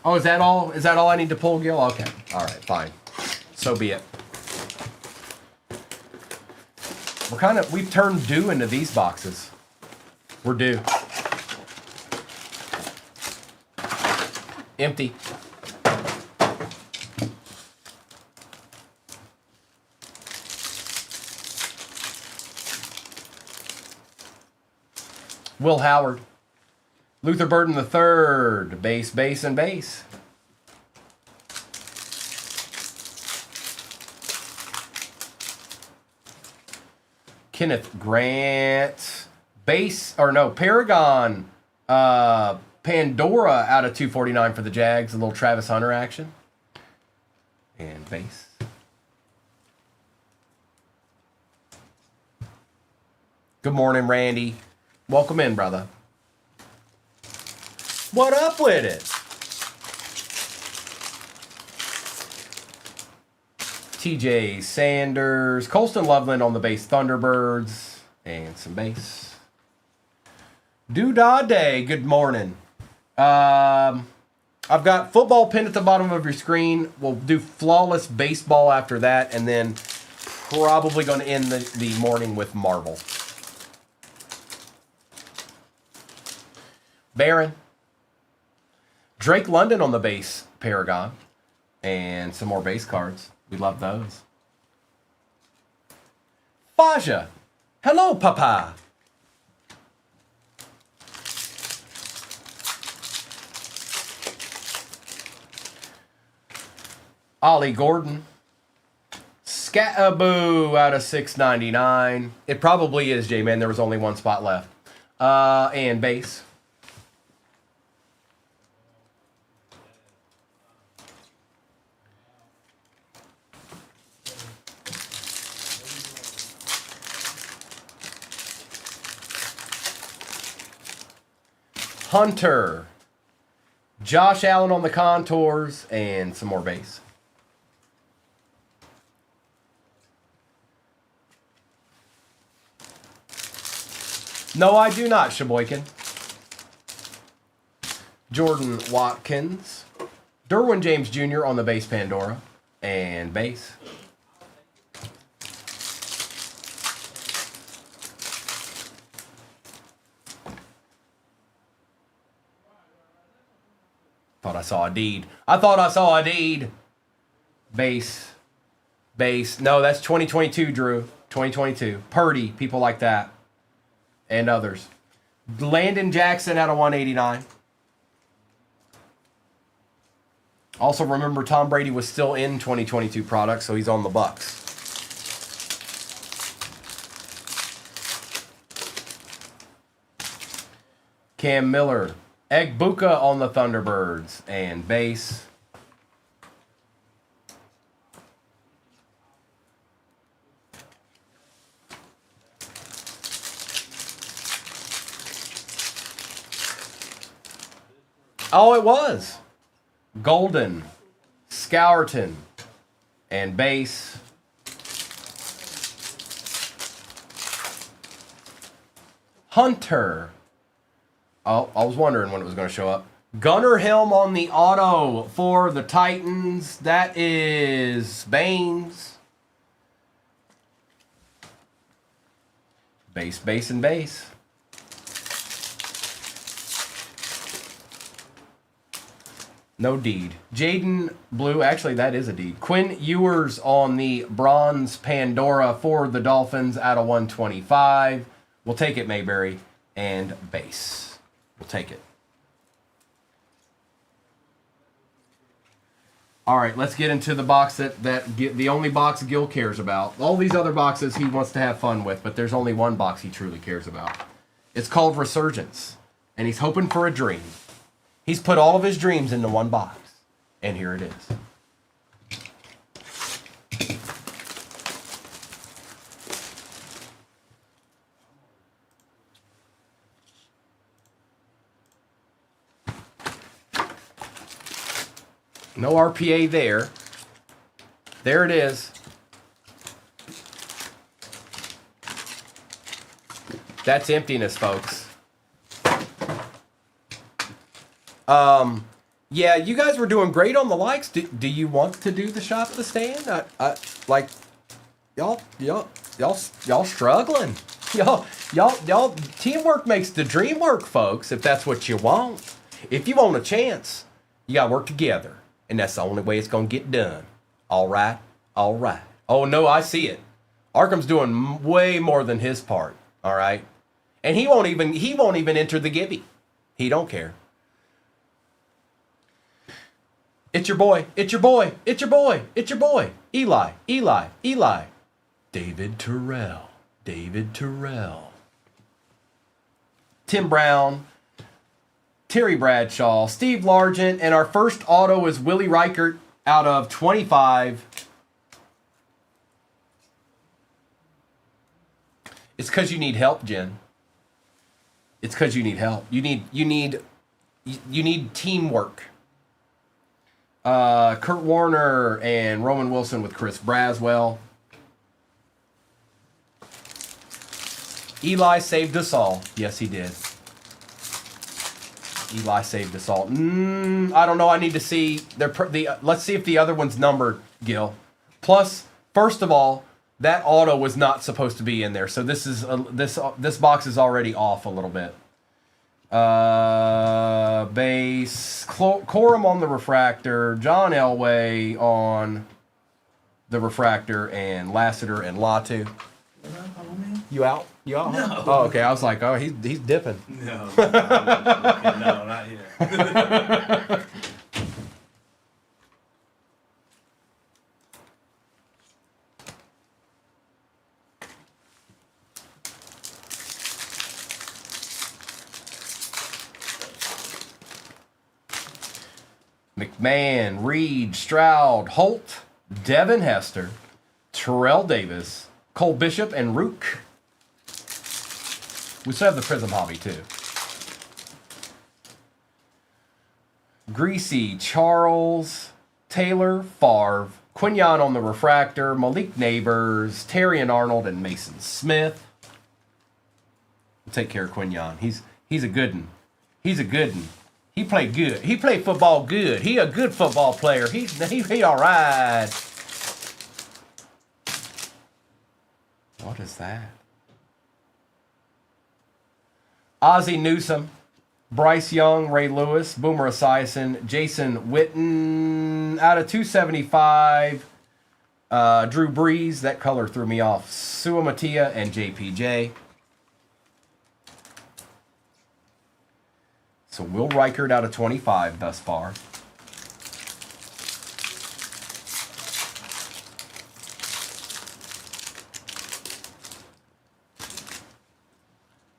Speaker 1: Oh, is that all? Is that all I need to pull, Gil? Okay. All right, fine. So be it. We've turned due into these boxes. We're due. Empty. Will Howard. Luther Burden III. Base, base, and base. Kenneth Grant. Base, or no, Paragon. Pandora out of 249 for the Jags. A little Travis Hunter action. And base. Good morning, Randy. Welcome in, brother. What up with it? TJ Sanders. Colston Loveland on the base. Thunderbirds. And some base. Doodah Day. Good morning. I've got football pinned at the bottom of your screen. We'll do flawless baseball after that. And then probably going to end the morning with Marvel. Barron. Drake London on the base, Paragon. And some more base cards. We love those. Faja. Hello, Papa. Ollie Gordon. Scattaboo out of 699. It probably is, J-Man. There was only one spot left. And base. Hunter. Josh Allen on the contours and some more base. No, I do not, Sheboygan. Jordan Watkins. Derwin James Jr. on the base, Pandora. And base. Thought I saw a deed. I thought I saw a deed. Base. Base. No, that's 2022, Drew. 2022. Purdy, people like that. And others. Landon Jackson out of 189. Also remember Tom Brady was still in 2022 products, so he's on the Bucks. Cam Miller. Egbuka on the Thunderbirds and base. Oh, it was. Golden, Scourton, and base. Hunter. Oh, I was wondering when it was going to show up. Gunnar Helm on the auto for the Titans. That is Baines. Base, base, and base. No deed. Jaden Blue. Actually, that is a deed. Quinn Ewers on the bronze Pandora for the Dolphins out of 125. We'll take it, Mayberry. And base. We'll take it. All right, let's get into the box the only box Gil cares about. All these other boxes he wants to have fun with, but there's only one box he truly cares about. It's called Resurgence, and he's hoping for a dream. He's put all of his dreams into one box, and here it is. No RPA there. There it is. That's emptiness, folks. Yeah, you guys were doing great on the likes. Do you want to do the shop the stand? Like y'all struggling. Y'all teamwork makes the dream work, folks, if that's what you want. If you want a chance, you gotta work together. And that's the only way it's going to get done. All right. All right. Oh, no, I see it. Arkham's doing way more than his part. All right. And he won't even enter the Gibby. He don't care. It's your boy. It's your boy. It's your boy. It's your boy. Eli. Eli. Eli. David Terrell. David Terrell. Tim Brown. Terry Bradshaw, Steve Largent, and our first auto is Willie Reichert out of 25. It's because you need help, Jen. It's because you need help. You need teamwork. Kurt Warner and Roman Wilson with Chris Braswell. Eli saved us all. Yes, he did. Eli saved us all. I don't know. I need to see let's see if the other one's numbered, Gil. Plus, first of all, that auto was not supposed to be in there, so this box is already off a little bit. Base Corum on the refractor, John Elway on the refractor, and Lassiter and Latu. You out? You out?
Speaker 2: No.
Speaker 1: Oh, okay. I was like, oh, he's dipping.
Speaker 2: No, no, not yet.
Speaker 1: McMahon, Reed, Stroud, Holt, Devin Hester, Terrell Davis, Cole Bishop, and Rook. We still have the Prism Hobby, too. Greasy, Charles, Taylor, Favre, Quinyon on the refractor, Malik Neighbors, Terry and Arnold, and Mason Smith. We'll take care of Quinyon. He's a good one. He's a good one. He played good. He played football good. He a good football player. He all right. What is that? Ozzie Newsome, Bryce Young, Ray Lewis, Boomer Esiason, Jason Witten out of 275. Drew Brees, that color threw me off. Sua Matia and JPJ. So Will Reichert out of 25 thus far.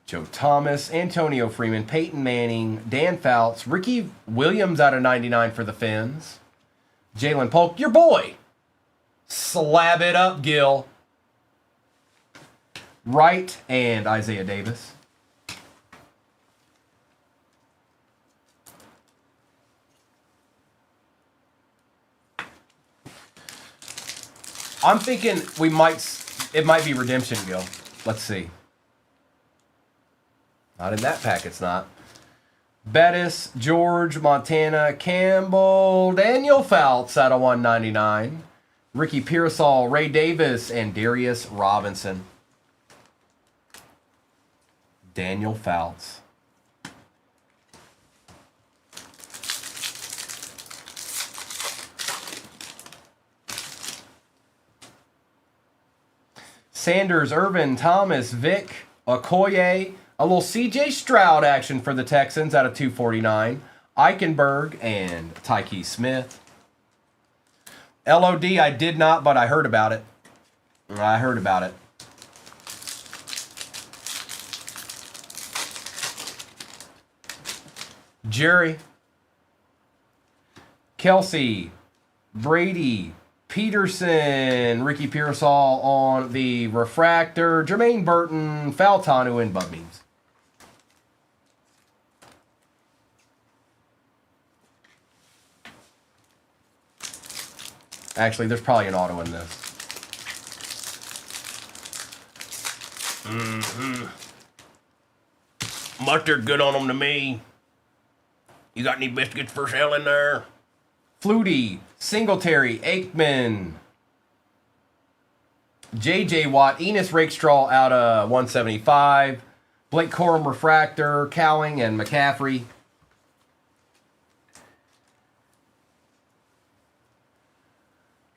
Speaker 1: Joe Thomas, Antonio Freeman, Peyton Manning, Dan Fouts, Ricky Williams out of 99 for the Fins. Jalen Polk, your boy. Slab it up, Gil. Wright and Isaiah Davis. I'm thinking it might be Redemption, Gil. Let's see. Not in that pack, it's not. Bettis, George, Montana, Campbell, Daniel Fouts out of 199. Ricky Pearsall, Ray Davis, and Darius Robinson. Daniel Fouts. Sanders, Irvin, Thomas, Vic, Okoye, a little CJ Stroud action for the Texans out of 249. Eichenberg and Tyke Smith. LOD, I did not, but I heard about it. Jerry, Kelsey, Brady, Peterson, Ricky Pearsall on the refractor, Jermaine Burton, Faltanu, and Bug Memes. Actually, there's probably an auto in this. Mustard good on them to me. You got any biscuits for sale in there? Flutie, Singletary, Aikman, J.J. Watt, Enos Rakestraw out of 175, Blake Corum refractor, Cowing, and McCaffrey.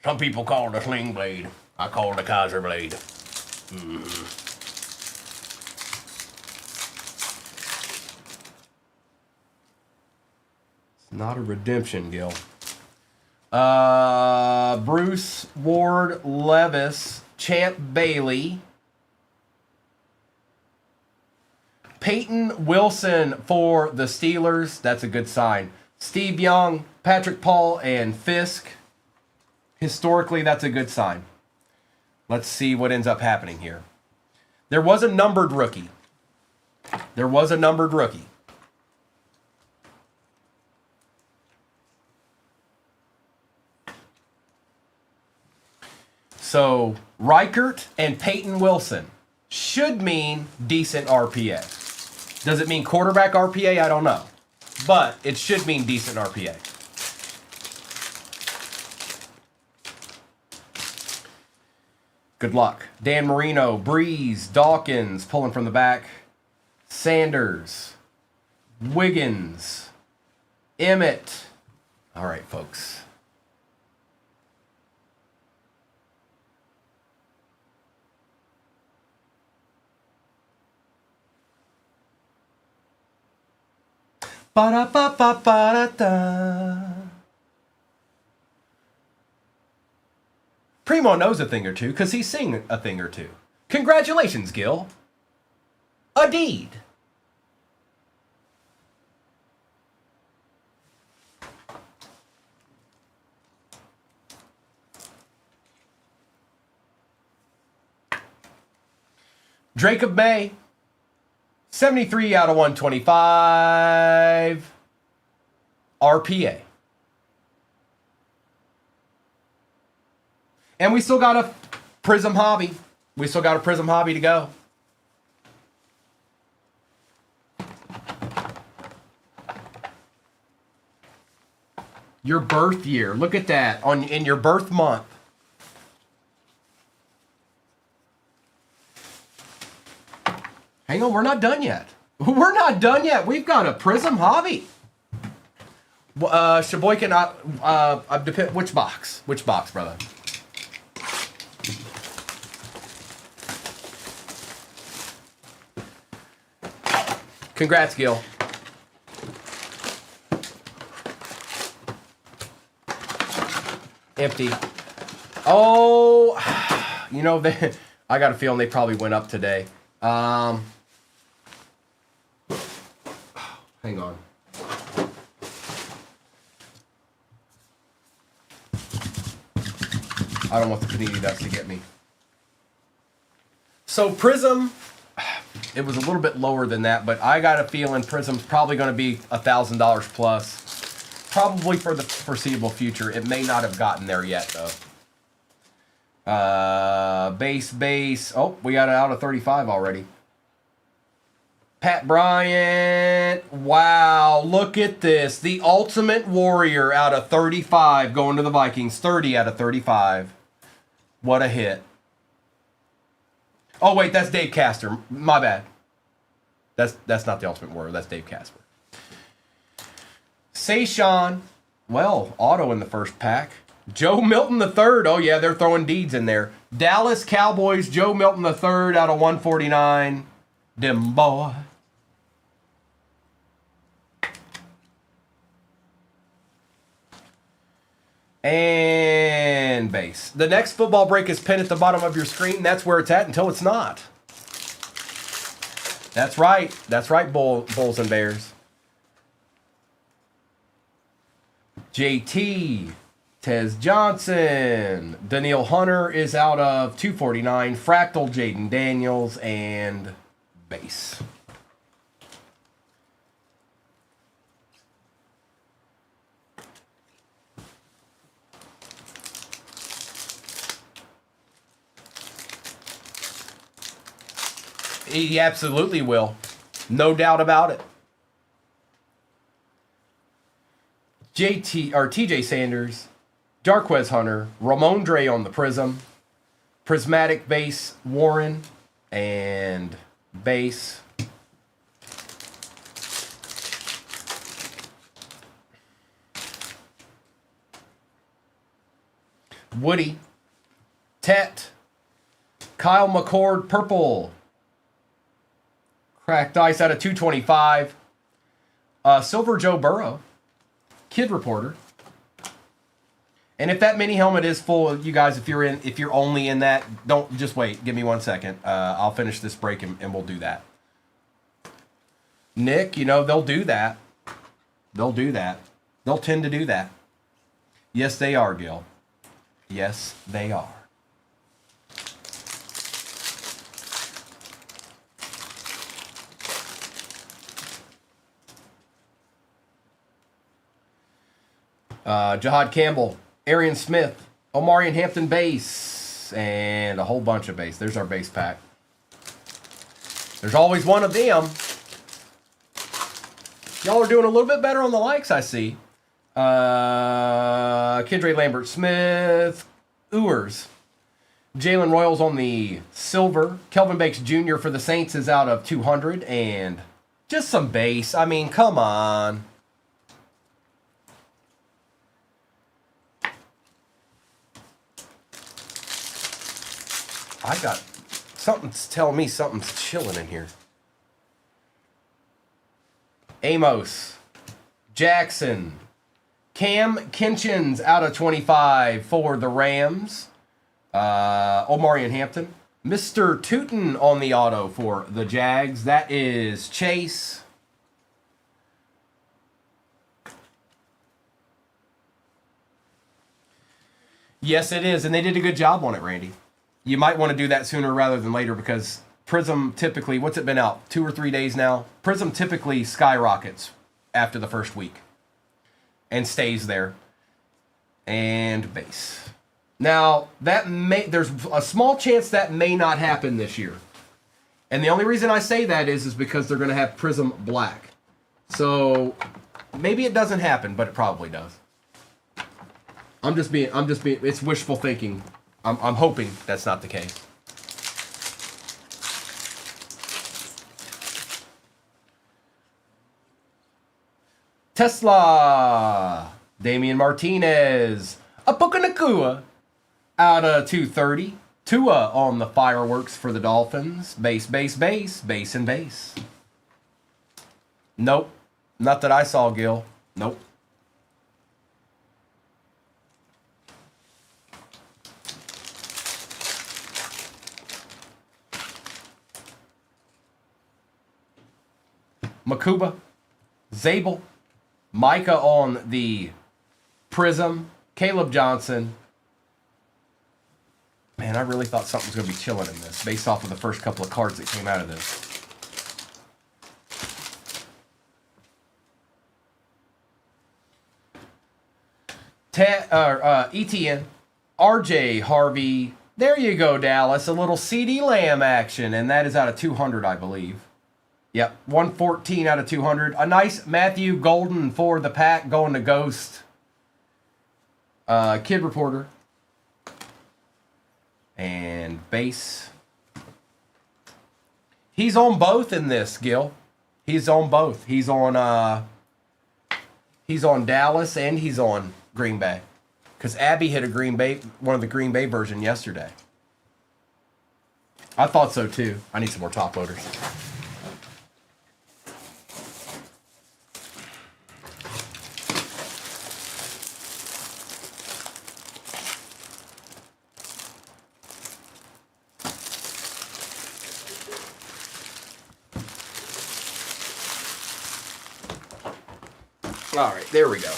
Speaker 1: Some people call it a sling blade. I call it a Kaiser blade. It's not a redemption, Gil. Bruce, Ward, Levis, Champ Bailey, Peyton Wilson for the Steelers. That's a good sign. Steve Young, Patrick Paul, and Fisk. Historically, that's a good sign. Let's see what ends up happening here. There was a numbered rookie. So, Reichert and Peyton Wilson should mean decent RPA. Does it mean quarterback RPA? I don't know. But it should mean decent RPA. Good luck. Dan Marino, Breeze, Dawkins, pulling from the back. Sanders, Wiggins, Emmett. All right, folks. Ba-da-ba-ba-ba-da-da. Primo knows a thing or two because he's seen a thing or two. Congratulations, Gil. A deed. Jacob May, 73 out of 125. RPA. And we still got a Prism Hobby. To go. Your birth year. Look at that. In your birth month. Hang on, we're not done yet. We've got a Prism Hobby. Sheboygan, which box? Which box, brother? Congrats, Gil. Empty. Oh, you know, I got a feeling they probably went up today. Hang on. I don't want the Panini Dust to get me. So Prism, it was a little bit lower than that, but I got a feeling Prism's probably going to be $1,000 plus. Probably for the foreseeable future. It may not have gotten there yet, though. Base. Oh, we got it out of 35 already. Pat Bryant. Wow, look at this. The Ultimate Warrior out of 35 going to the Vikings. 30 out of 35. What a hit. Oh, wait, that's Dave Castor. My bad. That's not the Ultimate Warrior. That's Dave Casper. Sayshawn. Well, auto in the first pack. Joe Milton III. Oh, yeah, they're throwing deeds in there. Dallas Cowboys, Joe Milton III out of 149. Dem boy. And base. The next football break is pinned at the bottom of your screen. That's where it's at until it's not. That's right. That's right, Bulls and Bears. JT. Tez Johnson. Daniil Hunter is out of 249. Fractal, Jaden Daniels, and base. He absolutely will. No doubt about it. TJ Sanders, Jarquez Hunter, Ramondre on the Prism, Prismatic base Warren, and base. Woody, Tet, Kyle McCord, purple. Cracked ice out of 225. Silver Joe Burrow, Kid Reporter. And if that mini helmet is full, you guys, if you're only in that, don't just wait. Give me 1 second. I'll finish this break and we'll do that. Nick, they'll do that. They'll do that. They'll tend to do that. Yes, they are, Gil. Yes, they are. Jahad Campbell, Arian Smith, Omarion Hampton base, and a whole bunch of base. There's our base pack. There's always one of them. Y'all are doing a little bit better on the likes, I see. Kendra Lambert Smith, Ewers. Jalen Royals on the silver. Kelvin Bakes Jr. for the Saints is out of 200. And just some base. I mean, come on. I got something's telling me something's chilling in here. Amos, Jackson, Cam Kinchins out of 25 for the Rams. Omarion Hampton. Mr. Tootin on the auto for the Jags. That is Chase. Yes, it is. And they did a good job on it, Randy. You might want to do that sooner rather than later because Prism typically, what's it been out? 2 or 3 days now? Prism typically skyrockets after the first week and stays there. And base. Now, there's a small chance that may not happen this year. And the only reason I say that is because they're going to have Prism Black. So maybe it doesn't happen, but it probably does. I'm just being, it's wishful thinking. I'm hoping that's not the case. Tesla, Damian Martinez, Apokanakua out of 230. Tua on the fireworks for the Dolphins. Base, and base. Nope. Not that I saw, Gil. Nope. Makuba, Zabel, Micah on the Prism, Caleb Johnson. Man, I really thought something was going to be chilling in this based off of the first couple of cards that came out of this. ETN, RJ Harvey, There you go, Dallas. A little CD Lamb action, and that is out of 200, I believe. Yep, 114 out of 200. A nice Matthew Golden for the pack going to Ghost. Kid Reporter. And base. He's on both in this, Gil. He's on both. He's on Dallas and he's on Green Bay. Because Abby hit a Green Bay, one of the Green Bay version yesterday. I thought so too. I need some more top loaders. All right, there we go.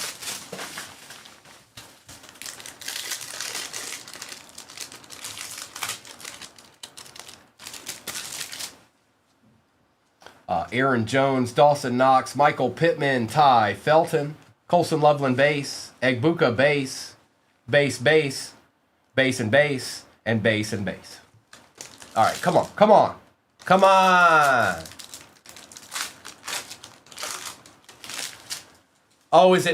Speaker 1: Aaron Jones, Dawson Knox, Michael Pittman, Ty Felton, Colson Loveland base, Egbuka base, base, and base, and base, and base. All right, come on, come on, come on. Oh, is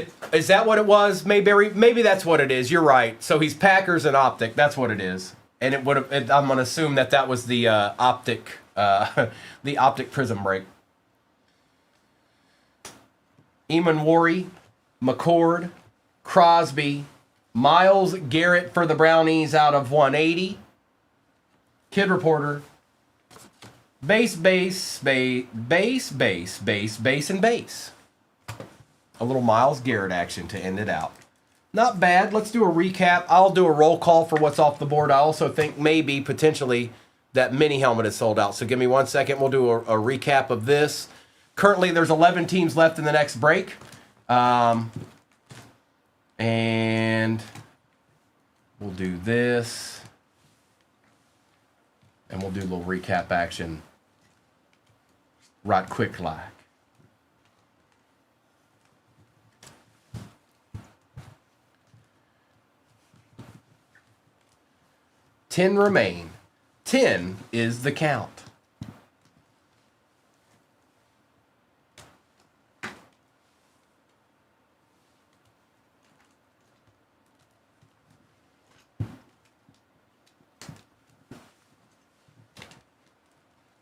Speaker 1: that what it was? Maybe that's what it is. You're right. So he's Packers and Optic. That's what it is. And it would have. I'm gonna assume that was the Optic, the Optic Prism break. Eamon Worry, McCord, Crosby, Miles Garrett for the Brownies out of 180. Kid Reporter. Base, and base. A little Miles Garrett action to end it out. Not bad. Let's do a recap. I'll do a roll call for what's off the board. I also think maybe, potentially, that mini helmet is sold out. So give me 1 second. We'll do a recap of this. Currently, there's 11 teams left in the next break. And we'll do this. And we'll do a little recap action right quick like. Ten remain. 10 is the count.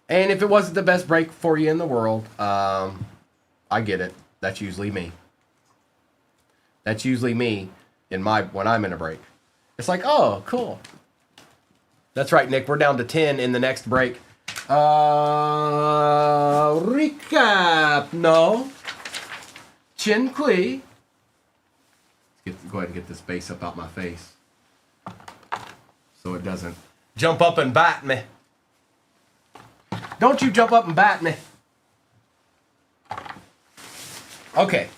Speaker 1: And if it wasn't the best break for you in the world, I get it. That's usually me. That's usually me when I'm in a break. It's like, oh, cool. That's right, Nick. We're down to 10 in the next break. Recap. No. Chinqui. Go ahead and get this base up out my face. So it doesn't jump up and bite me. Don't you jump up and bite me. Okay.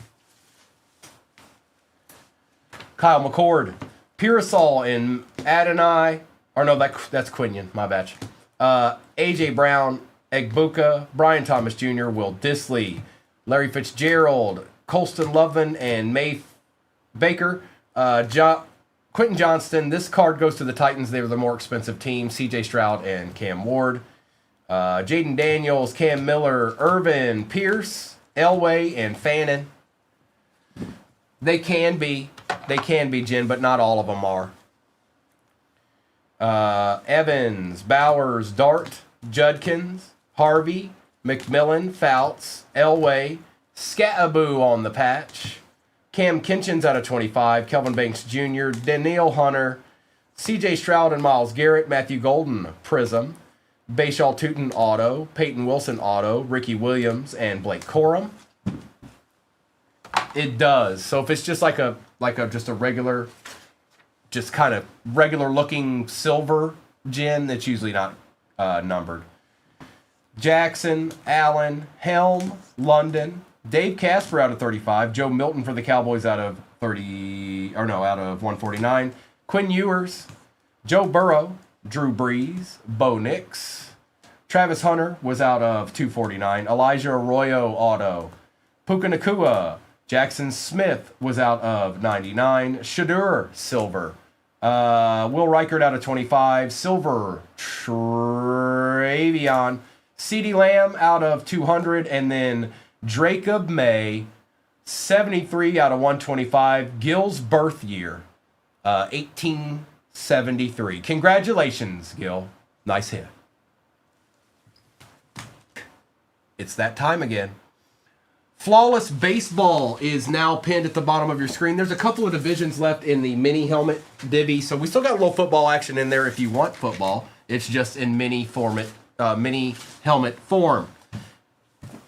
Speaker 1: Kyle McCord. Purasol and Adonai. Or no, that's Quinion, my batch. A.J. Brown, Egbuka, Brian Thomas Jr., Will Disley, Larry Fitzgerald, Colston Loveland, and May Baker. Quentin Johnston. This card goes to the Titans. They were the more expensive team. C.J. Stroud and Cam Ward. Jaden Daniels, Cam Miller, Irvin, Pierce, Elway, and Fannin. They can be, Jen, but not all of them are. Evans, Bowers, Dart, Judkins, Harvey, McMillan, Fouts, Elway, Scataboo on the patch, Cam Kinchins out of 25, Kelvin Banks Jr., Daniil Hunter, C.J. Stroud and Miles Garrett, Matthew Golden, Prism, Bashal Tootin auto, Peyton Wilson auto, Ricky Williams, and Blake Corum. It does. So if it's just like a regular, just kind of regular looking silver gin, that's usually not numbered. Jackson, Allen, Helm, London, Dave Casper out of 35, Joe Milton for the Cowboys out of 149, Quinn Ewers, Joe Burrow, Drew Brees, Bo Nix, Travis Hunter was out of 249, Elijah Arroyo auto, Puka Nakua, Jackson Smith was out of 99, Shadur silver, Will Reichert out of 25. Silver, Travion. CeeDee Lamb out of 200. And then Jacob May, 73 out of 125. Gil's birth year, 1873. Congratulations, Gil. Nice hit. It's that time again. Flawless Baseball is now pinned at the bottom of your screen. There's a couple of divisions left in the mini helmet divvy, so we still got a little football action in there if you want football. It's just in mini helmet form.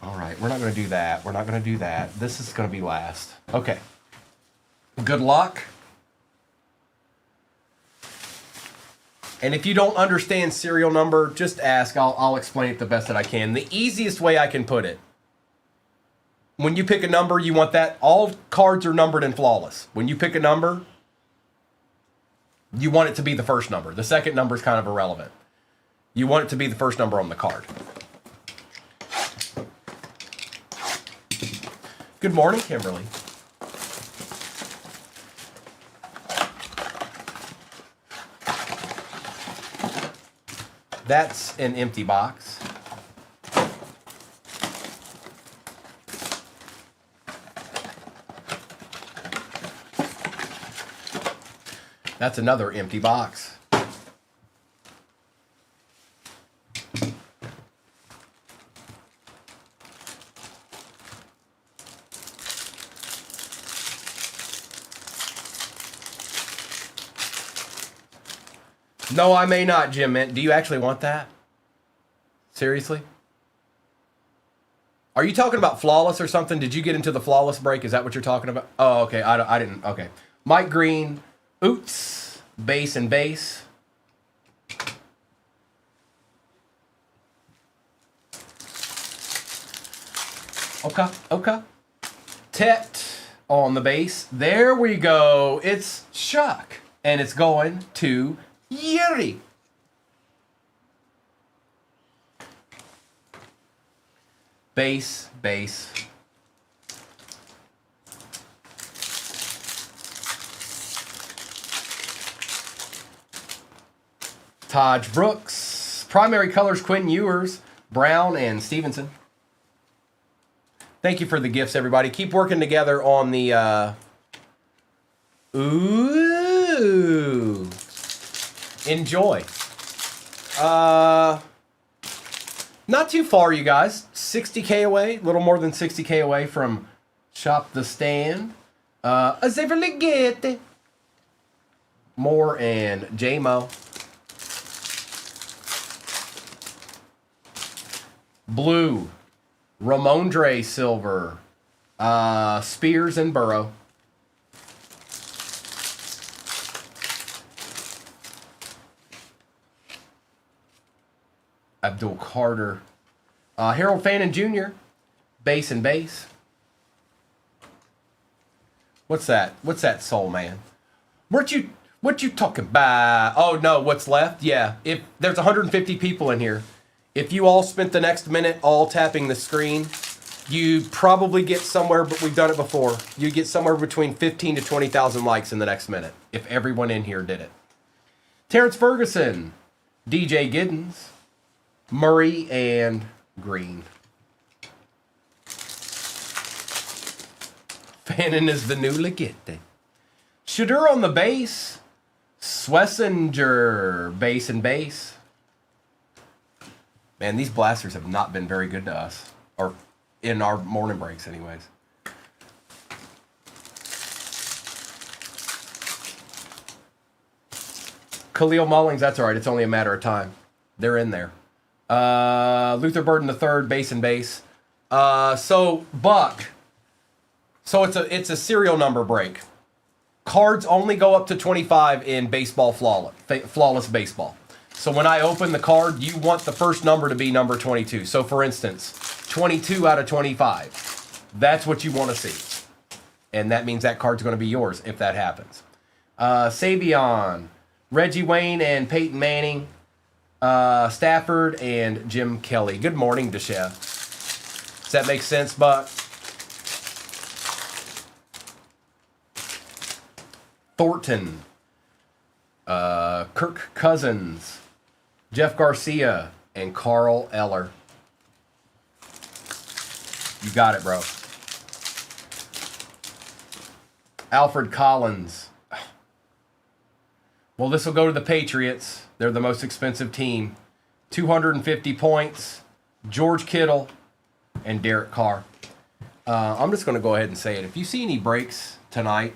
Speaker 1: All right, we're not going to do that. We're not going to do that. This is going to be last. Okay. Good luck. And if you don't understand serial number, just ask. I'll explain it the best that I can. The easiest way I can put it. When you pick a number, you want that. All cards are numbered in Flawless. When you pick a number, you want it to be the first number. The second number is kind of irrelevant. You want it to be the first number on the card. Good morning, Kimberly. That's an empty box. That's another empty box. No, I may not, Jim. Do you actually want that? Seriously? Are you talking about Flawless or something? Did you get into the Flawless break? Is that what you're talking about? Oh, okay. I didn't. Okay. Mike Green. Oots. Base and base. Okay. Tet on the base. There we go. It's Chuck. And it's going to Yuri. Base. Taj Brooks. Primary colors, Quinn Ewers, Brown, and Stevenson. Thank you for the gifts, everybody. Keep working together on the... Ooh. Enjoy. Not too far, you guys. 60K away. A little more than 60K away from Shop the Stand. Azeverligete. Moore and J-Mo. Blue. Ramondre Silver. Spears and Burrow. Abdul Carter. Harold Fannin Jr. Base and base. What's that? What's that, Soul Man? What you talking about? Oh, no, what's left? Yeah, if there's 150 people in here. If you all spent the next minute all tapping the screen, you probably get somewhere, but we've done it before. You get somewhere between 15 to 20,000 likes in the next minute, if everyone in here did it. Terrence Ferguson, DJ Giddens, Murray, and Green. Fannin is the new Ligette. Shadur on the base. Swessinger, base and base. Man, these blasters have not been very good to us. Or in our morning breaks, anyways. Khalil Mullings, that's all right. It's only a matter of time. They're in there. Luther Burden III, base and base. So Buck. So it's a serial number break. Cards only go up to 25 in baseball flawless baseball. So when I open the card, you want the first number to be number 22. So for instance, 22 out of 25. That's what you want to see. And that means that card's going to be yours if that happens. Savion, Reggie Wayne and Peyton Manning, Stafford and Jim Kelly. Good morning, Deshev. Does that make sense, Buck? Thornton, Kirk Cousins, Jeff Garcia, and Carl Eller. You got it, bro. Alfred Collins. Well, this will go to the Patriots. They're the most expensive team. 250 points. George Kittle and Derek Carr. I'm just going to go ahead and say it. If you see any breaks tonight,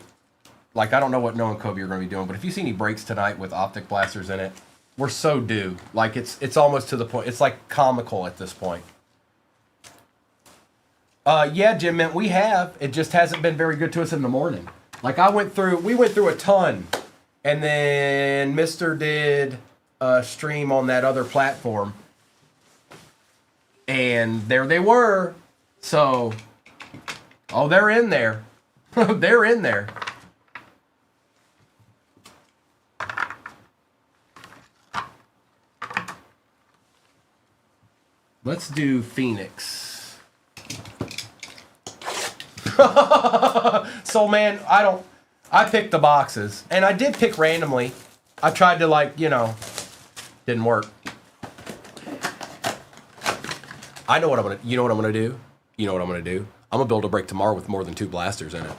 Speaker 1: like I don't know what Noah and Kobe are going to be doing, but if you see any breaks tonight with optic blasters in it, we're so due. Like it's almost to the point. It's like comical at this point. Yeah, Jim, man, we have. It just hasn't been very good to us in the morning. Like we went through a ton, and then Mister did a stream on that other platform, and there they were. So, oh, they're in there. They're in there. Let's do Phoenix. So, man, I picked the boxes, and I did pick randomly. I tried to, didn't work. I know what you know what I'm gonna do? You know what I'm gonna do? I'm gonna build a break tomorrow with more than 2 blasters in it.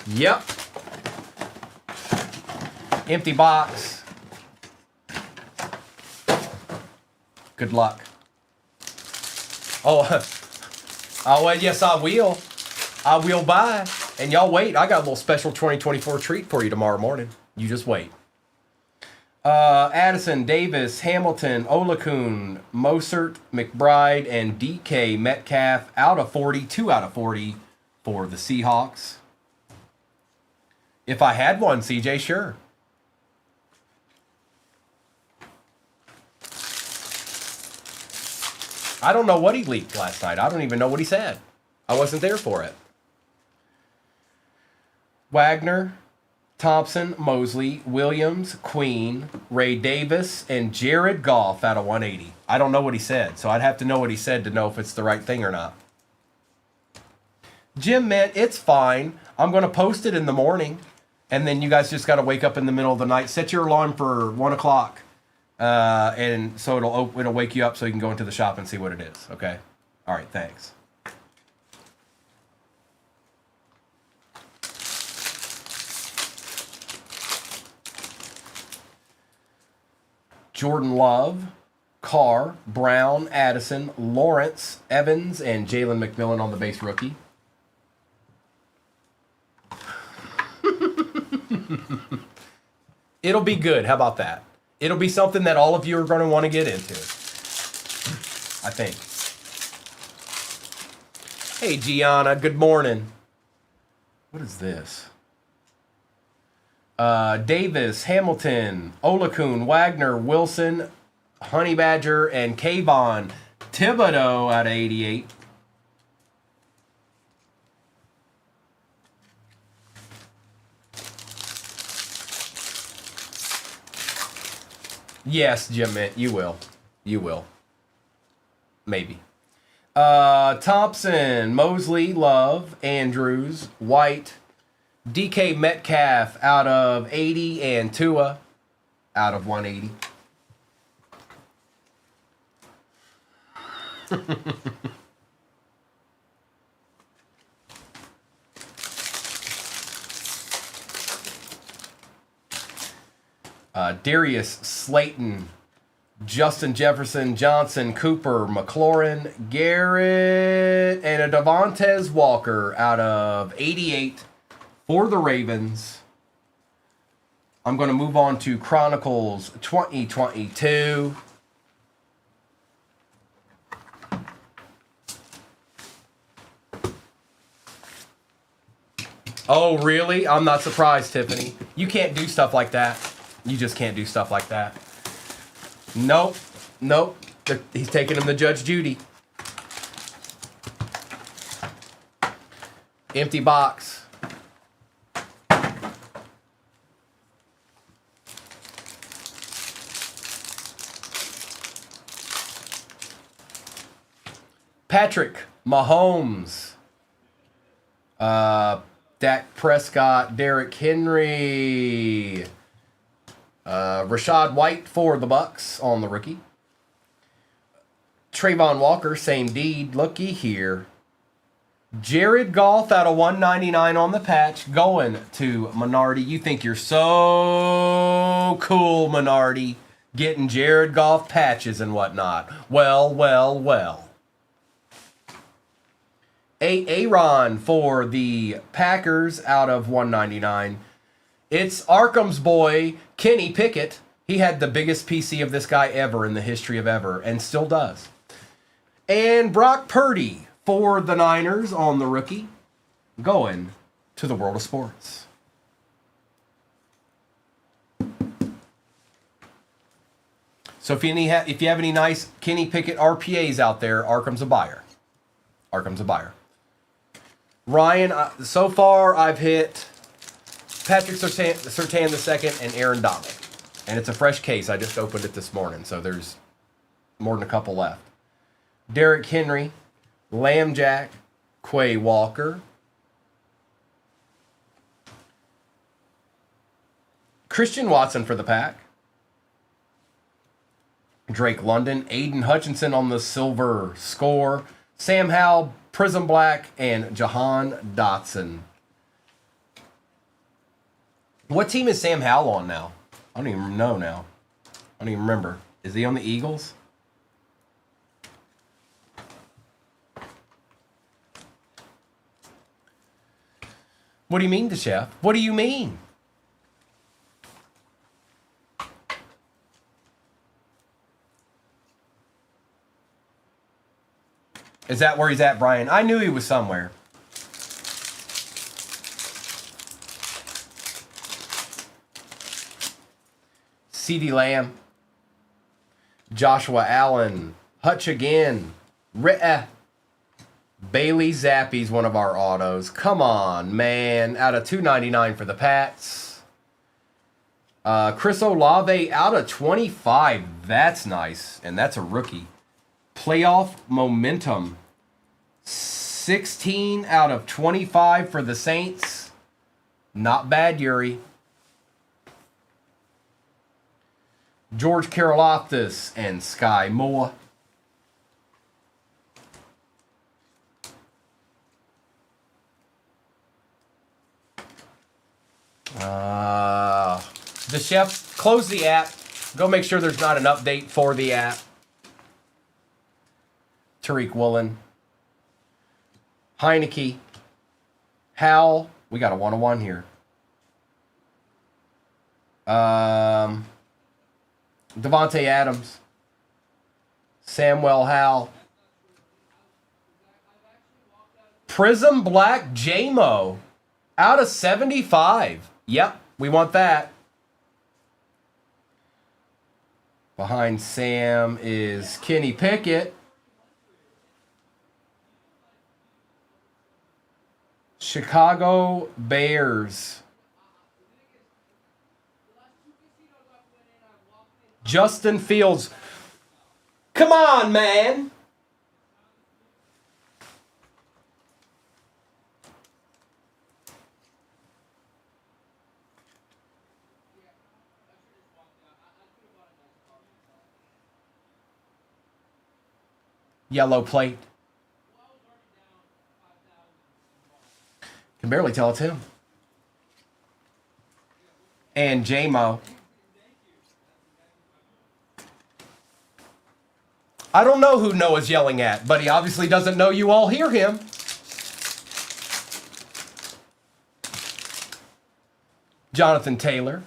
Speaker 1: Yep. Empty box. Good luck. Oh, well, yes, I will. I will buy. And y'all wait. I got a little special 2024 treat for you tomorrow morning. You just wait. Addison, Davis, Hamilton, Olakun, Mosert, McBride, and DK Metcalf out of 40, 2 out of 40 for the Seahawks. If I had one, CJ, sure. I don't know what he leaked last night. I don't even know what he said. I wasn't there for it. Wagner, Thompson, Mosley, Williams, Queen, Ray Davis, and Jared Goff out of 180. I don't know what he said, so I'd have to know what he said to know if it's the right thing or not. Jim, man, it's fine. I'm going to post it in the morning, and then you guys just got to wake up in the middle of the night. Set your alarm for 1 o'clock, and so it'll wake you up so you can go into the shop and see what it is, okay? All right, thanks. Jordan Love, Carr, Brown, Addison, Lawrence, Evans, and Jalen McMillan on the base rookie. It'll be good. How about that? It'll be something that all of you are going to want to get into, I think. Hey, Gianna. Good morning. What is this? Davis, Hamilton, Olakun, Wagner, Wilson, Honey Badger, and Kayvon Thibodeau out of 88. Yes, Jim, you will. You will. Maybe. Thompson, Mosley, Love, Andrews, White, DK Metcalf out of 80, and Tua out of 180. Darius Slayton, Justin Jefferson, Johnson, Cooper, McLaurin, Garrett, and a Devontae Walker out of 88 for the Ravens. I'm going to move on to Chronicles 2022. Oh, really? I'm not surprised, Tiffany. You can't do stuff like that. You just can't do stuff like that. Nope. Nope. He's taking him to Judge Judy. Empty box. Patrick Mahomes. Dak Prescott, Derrick Henry, Rashad White for the Bucks on the rookie. Trayvon Walker, same deed. Looky here. Jared Goff out of 199 on the patch, going to Minardi. You think you're so cool, Minardi, getting Jared Goff patches and whatnot. Well, well, well. Aaron for the Packers out of 199. It's Arkham's boy, Kenny Pickett. He had the biggest PC of this guy ever in the history of ever, and still does. And Brock Purdy for the Niners on the rookie, going to the World of Sports. So if you have any nice Kenny Pickett RPAs out there, Arkham's a buyer. Arkham's a buyer. Ryan, so far I've hit Patrick Surtain II and Aaron Donald. And it's a fresh case. I just opened it this morning, so there's more than a couple left. Derrick Henry, Lamb Jack, Quay Walker, Christian Watson for the Pack, Drake London, Aiden Hutchinson on the silver score, Sam Howell, Prism Black, and Jahan Dotson. What team is Sam Howell on now? I don't even know now. I don't even remember. Is he on the Eagles? What do you mean, the chef? What do you mean? Is that where he's at, Brian? I knew he was somewhere. CeeDee Lamb, Joshua Allen, Hutch again, Bailey Zappi's one of our autos. Come on, man. Out of 299 for the Pats. Chris Olave out of 25. That's nice. And that's a rookie. Playoff momentum. 16 out of 25 for the Saints. Not bad, Yuri. George Karlaftis and Sky Moore. The chef, close the app. Go make sure there's not an update for the app. Tariq Woolen. Heineke. Howell. We got a one-on-one here. Devontae Adams. Samuel Howell. Prism Black J-Mo. Out of 75. Yep, we want that. Behind Sam is Kenny Pickett. Chicago Bears. Justin Fields. Come on, man. Yellow plate. Can barely tell it's him. And J-Mo. I don't know who Noah's yelling at, but he obviously doesn't know you all hear him. Jonathan Taylor.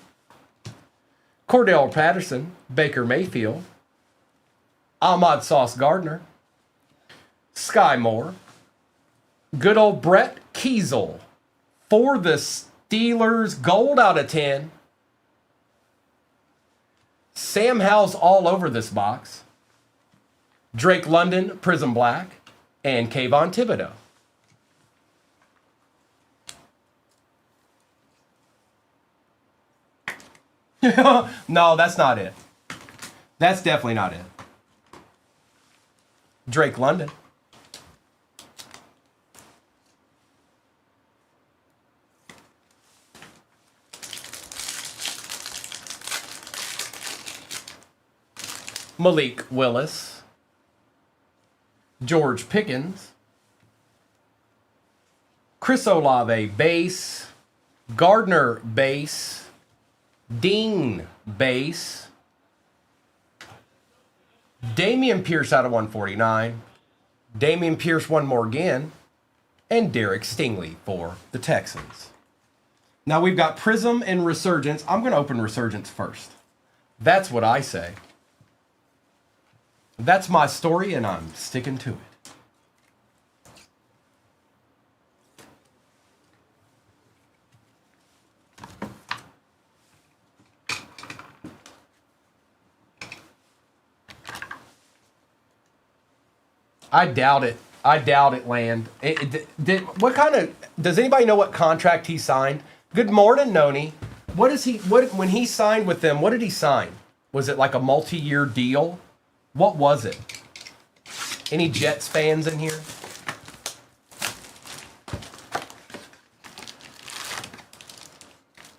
Speaker 1: Cordell Patterson. Baker Mayfield. Ahmad Sauce Gardner. Sky Moore. Good old Brett Kiesel for the Steelers. Gold out of 10. Sam Howell's all over this box. Drake London, Prism Black, and Kayvon Thibodeau. No, that's not it. That's definitely not it. Drake London. Malik Willis, George Pickens, Chris Olave, base, Gardner, base, Dean, base, Damian Pierce out of 149, Damian Pierce one more again, and Derek Stingley for the Texans. Now we've got Prism and Resurgence. I'm going to open Resurgence first. That's what I say. That's my story, and I'm sticking to it. I doubt it. I doubt it, Land. What kind of... Does anybody know what contract he signed? Good morning, Noni. When he signed with them, what did he sign? Was it like a multi-year deal? What was it? Any Jets fans in here?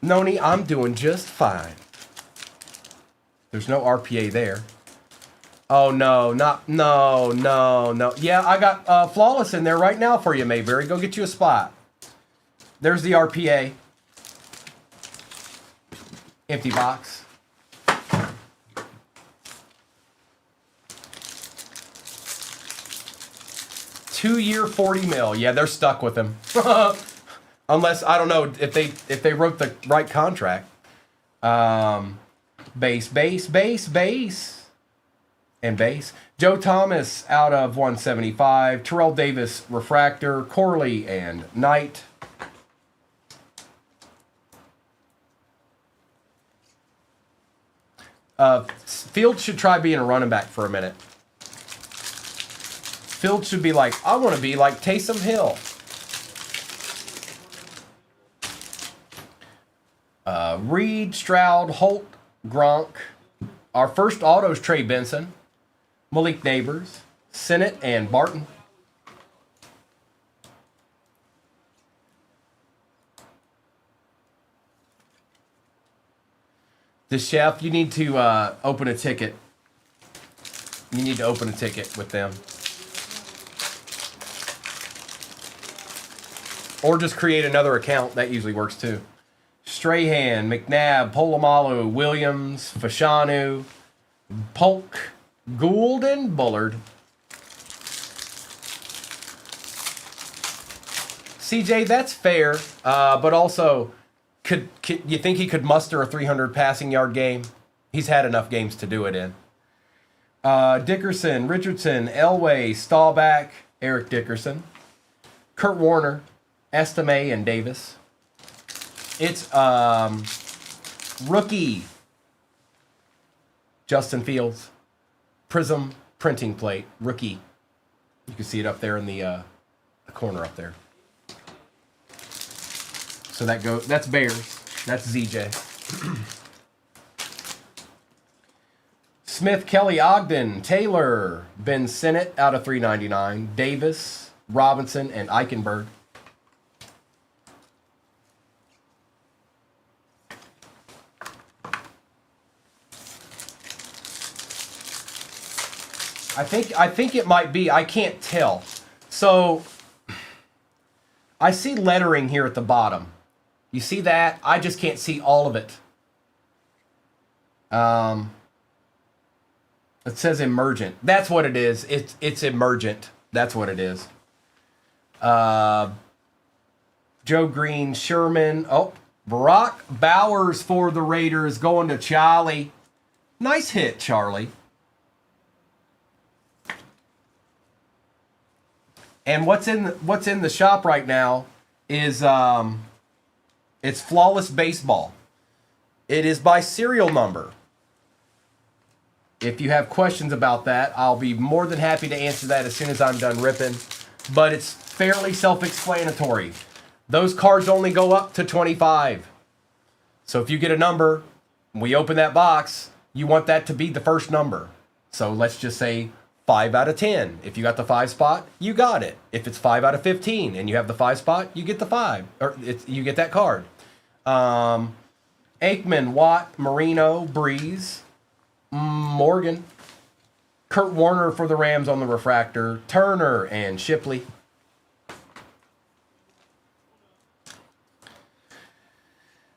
Speaker 1: Noni, I'm doing just fine. There's no RPA there. Oh, no, no. Yeah, I got Flawless in there right now for you, Mayberry. Go get you a spot. There's the RPA. Empty box. Two-year, $40 million. Yeah, they're stuck with him. Unless, I don't know, if they wrote the right contract. Base. And base. Joe Thomas out of 175. Terrell Davis, refractor. Corley and Knight. Fields should try being a running back for a minute. Fields should be like, I want to be like Taysom Hill. Reed, Stroud, Holt, Gronk. Our first autos, Trey Benson. Malik Neighbors, Sennett, and Barton. The chef, you need to open a ticket. You need to open a ticket with them. Or just create another account. That usually works too. Strahan, McNabb, Polamalu, Williams, Fashanu, Polk, Gould, and Bullard. CJ, that's fair, but also, could you think he could muster a 300 passing yard game? He's had enough games to do it in. Dickerson, Richardson, Elway, Staubach, Eric Dickerson, Kurt Warner, Estime, and Davis. It's rookie Justin Fields. Prism printing plate, rookie. You can see it up there in the corner up there. So that's Bears. That's ZJ. Smith, Kelly, Ogden, Taylor, Ben Sennett out of 399, Davis, Robinson, and Eichenberg. I think it might be. I can't tell. So I see lettering here at the bottom. You see that? I just can't see all of it. It says emergent. That's what it is. It's emergent. That's what it is. Joe Green, Sherman. Oh, Brock Bowers for the Raiders going to Charlie. Nice hit, Charlie. And what's in the shop right now is it's Flawless Baseball. It is by serial number. If you have questions about that, I'll be more than happy to answer that as soon as I'm done ripping. But it's fairly self-explanatory. Those cards only go up to 25. So if you get a number, we open that box, you want that to be the first number. So let's just say 5 out of 10. If you got the 5 spot, you got it. If it's 5 out of 15 and you have the 5 spot, you get the 5. Or you get that card. Aikman, Watt, Marino, Breeze, Morgan, Kurt Warner for the Rams on the refractor. Turner and Shipley.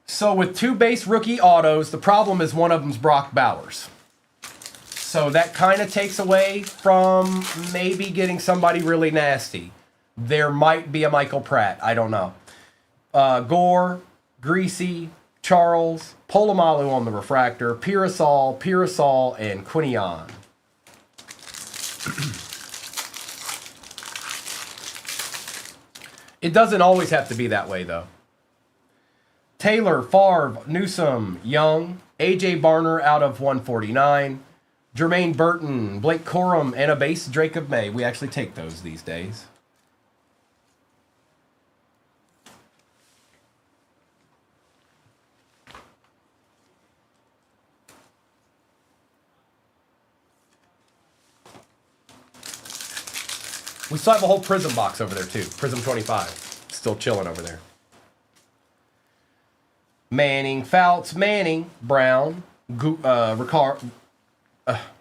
Speaker 1: So with 2 base rookie autos, the problem is one of them's Brock Bowers. So that kind of takes away from maybe getting somebody really nasty. There might be a Michael Pratt. I don't know. Gore, Greasy, Charles, Polamalu on the refractor, Pirasol, and Quinion. It doesn't always have to be that way, though. Taylor, Favre, Newsome, Young, A.J. Barner out of 149, Jermaine Burton, Blake Corum, and a base Jacob May. We actually take those these days. We still have a whole Prism box over there, too. Prism 25. Still chilling over there. Manning, Fouts, Manning, Brown,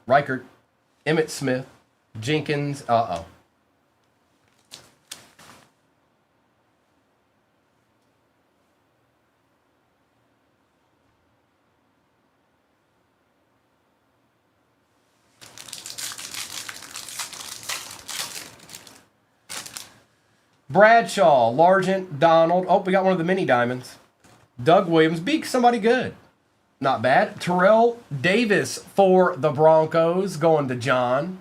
Speaker 1: Reichert, Emmitt Smith, Jenkins, Bradshaw, Largent, Donald. Oh, we got one of the mini diamonds. Doug Williams, beat somebody good. Not bad. Terrell Davis for the Broncos, going to John.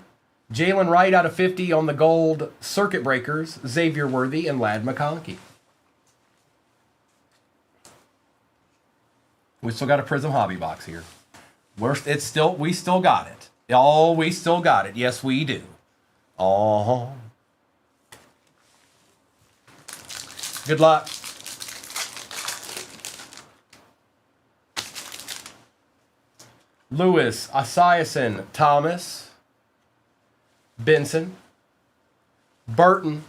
Speaker 1: Jalen Wright out of 50 on the gold circuit breakers. Xavier Worthy and Lad McConkey. We still got a Prism hobby box here. We still got it. Oh, we still got it. Yes, we do. Oh. Good luck. Lewis, Asiason, Thomas, Benson, Burton,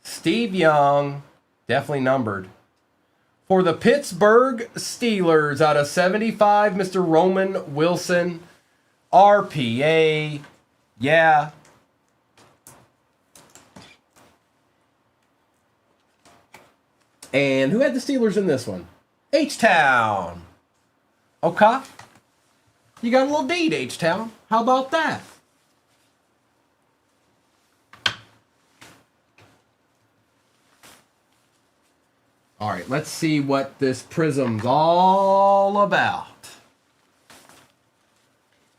Speaker 1: Steve Young, definitely numbered. For the Pittsburgh Steelers, out of 75, Mr. Roman Wilson, RPA, yeah. And who had the Steelers in this one? H-Town. Okay. You got a little deed, H-Town. How about that? All right, let's see what this Prism's all about.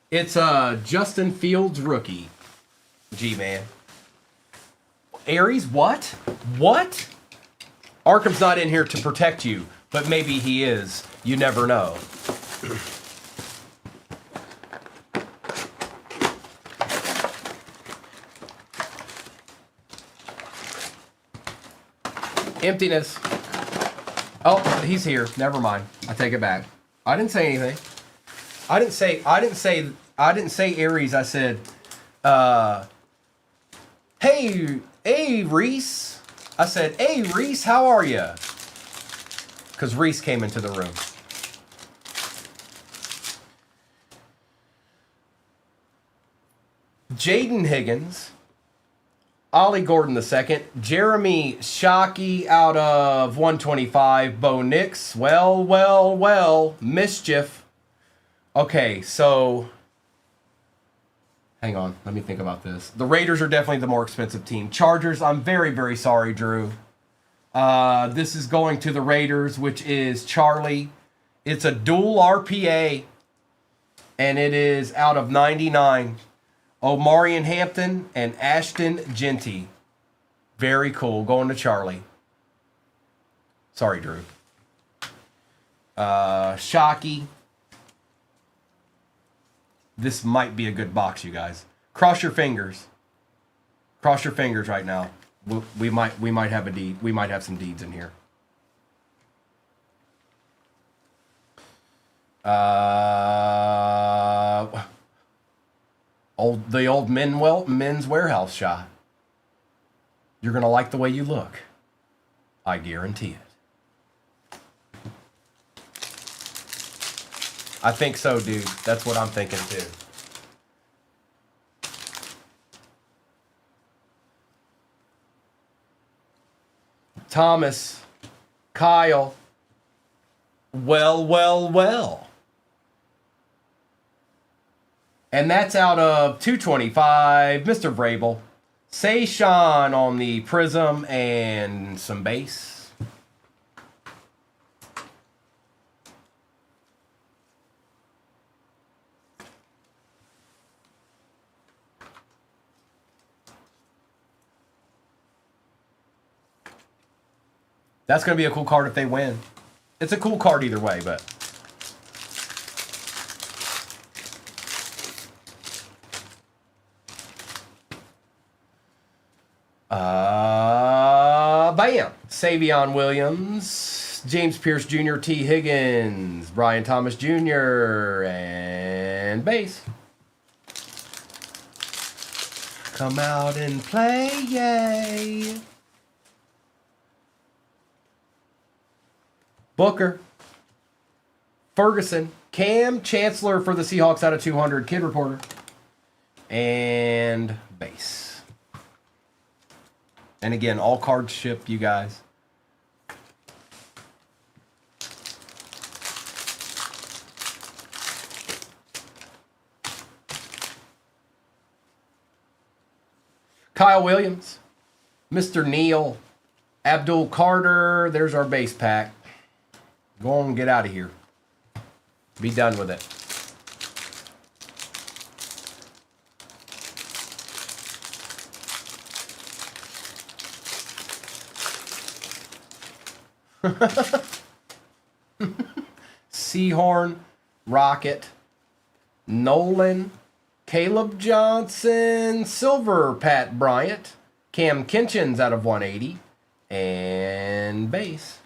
Speaker 1: It's a Justin Fields rookie. G-Man. Aries, what? What? Arkham's not in here to protect you, but maybe he is. You never know. Emptiness. Oh, he's here. Never mind. I take it back. I didn't say anything. I didn't say Aries. I said, hey, Reese. I said, hey, Reese, how are you? Because Reese came into the room. Jaden Higgins. Ollie Gordon II, Jeremy Shockey out of 125, Bo Nix, well, Mischief. Okay, so, hang on, let me think about this. The Raiders are definitely the more expensive team. Chargers, I'm very, very sorry, Drew. This is going to the Raiders, which is Charlie. It's a dual RPA, and it is out of 99. Omarion Hampton and Ashton Genty. Very cool. Going to Charlie. Sorry, Drew. Shockey. This might be a good box, you guys. Cross your fingers. Cross your fingers right now. We might have a deed. We might have some deeds in here. The old men's warehouse shot. You're going to like the way you look. I guarantee it. I think so, dude. That's what I'm thinking too. Thomas, Kyle. Well. And that's out of 225, Mr. Vrabel. Say Sean on the Prism and some base. That's going to be a cool card if they win. It's a cool card either way, but... Bam! Savion Williams, James Pierce Jr., T. Higgins, Brian Thomas Jr., and base. Come out and play, yay! Booker, Ferguson, Cam Chancellor for the Seahawks out of 200, Kid Reporter, and base. And again, all cards ship, you guys. Kyle Williams, Mr. Neal, Abdul Carter. There's our base pack. Go on and get out of here. Be done with it. Seahorn, Rocket, Nolan, Caleb Johnson, Silver, Pat Bryant, Cam Kinchins out of 180, and base.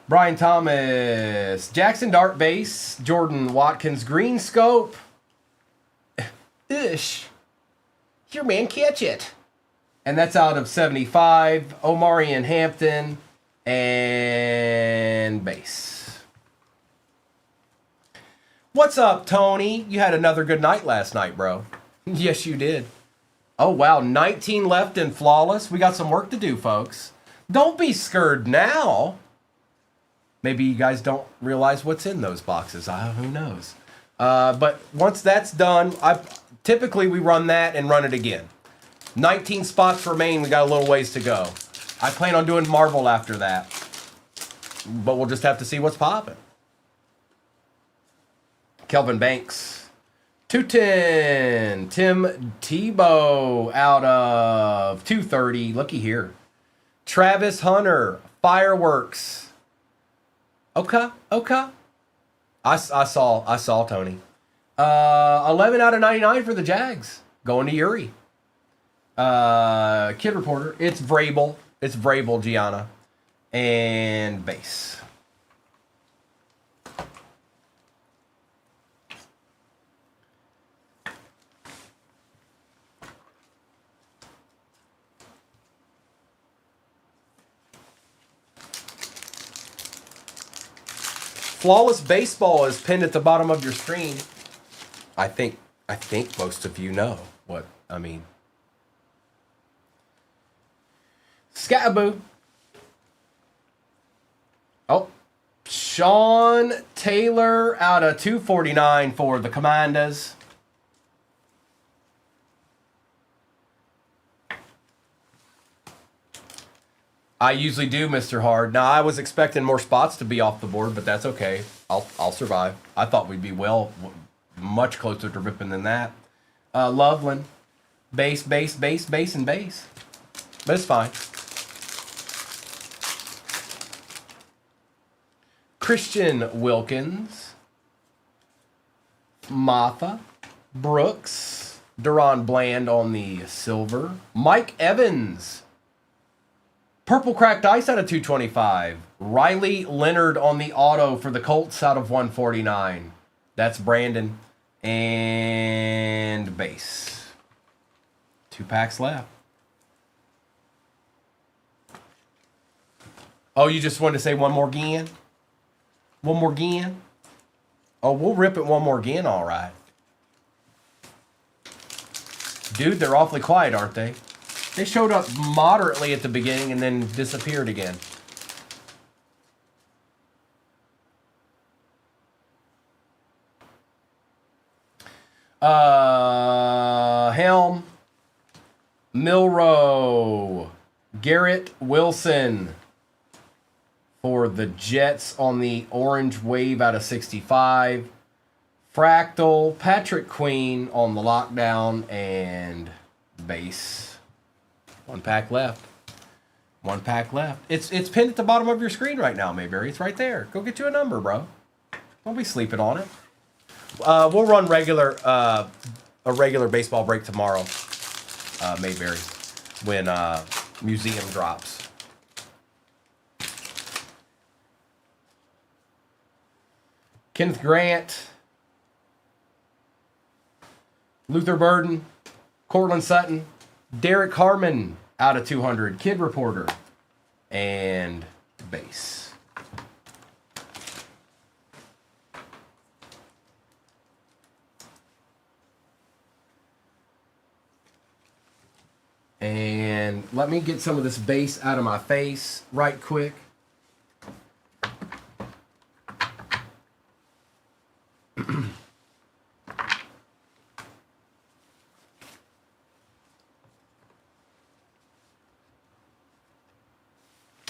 Speaker 1: Brian Thomas, Jackson Dart base, Jordan Watkins green scope. Ish. Your man catch it. And that's out of 75. Omarion Hampton and base. What's up, Tony? You had another good night last night, bro. Yes, you did. Oh, wow. 19 left in Flawless. We got some work to do, folks. Don't be scared now. Maybe you guys don't realize what's in those boxes. Who knows? But once that's done, typically we run that and run it again. 19 spots remain. We got a little ways to go. I plan on doing Marvel after that. But we'll just have to see what's popping. Kelvin Banks. 210. Tim Tebow out of 230. Looky here. Travis Hunter. Fireworks. Okay. I saw Tony. 11 out of 99 for the Jags. Going to Yuri. Kid Reporter. It's Vrabel, Gianna. And base. Flawless Baseball is pinned at the bottom of your screen. I think most of you know what I mean. Scattaboo. Oh, Sean Taylor out of 249 for the Commanders. I usually do, Mr. Hard. Now, I was expecting more spots to be off the board, but that's okay. I'll survive. I thought we'd be much closer to ripping than that. Loveland. Base, and base. But it's fine. Christian Wilkins. Matha. Brooks. Deron Bland on the silver. Mike Evans. Purple Cracked Ice out of 225. Riley Leonard on the auto for the Colts out of 149. That's Brandon. And base. 2 packs left. Oh, you just wanted to say one more again? One more again? Oh, we'll rip it one more again, all right. Dude, they're awfully quiet, aren't they? They showed up moderately at the beginning and then disappeared again. Helm, Milrow, Garrett Wilson for the Jets on the orange wave out of 65. Fractal, Patrick Queen on the lockdown, and base. 1 pack left. 1 pack left. It's pinned at the bottom of your screen right now, Mayberry. It's right there. Go get you a number, bro. Don't be sleeping on it. We'll run a regular baseball break tomorrow, Mayberry, when Museum drops. Kenneth Grant, Luther Burden, Cortland Sutton, Derek Harmon out of 200, Kid Reporter, and base. And let me get some of this base out of my face right quick.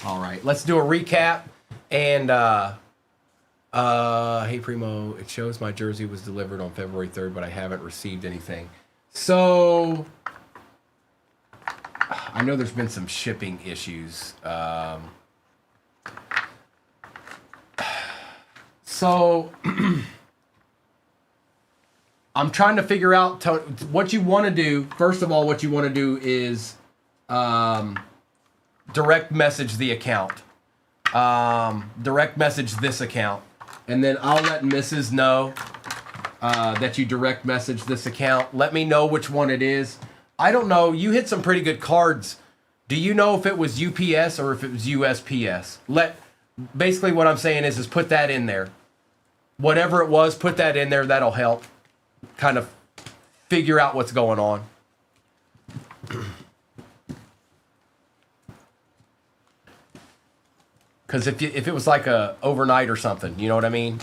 Speaker 1: All right, let's do a recap. And hey Primo, it shows my jersey was delivered on February 3rd, but I haven't received anything. So I know there's been some shipping issues. So I'm trying to figure out what you want to do. First of all, what you want to do is direct message the account. Direct message this account. And then I'll let Mrs. know that you direct message this account. Let me know which one it is. I don't know. You hit some pretty good cards. Do you know if it was UPS or if it was USPS? Basically what I'm saying is put that in there. Whatever it was, put that in there. That'll help kind of figure out what's going on. Because if it was like a overnight or something, you know what I mean?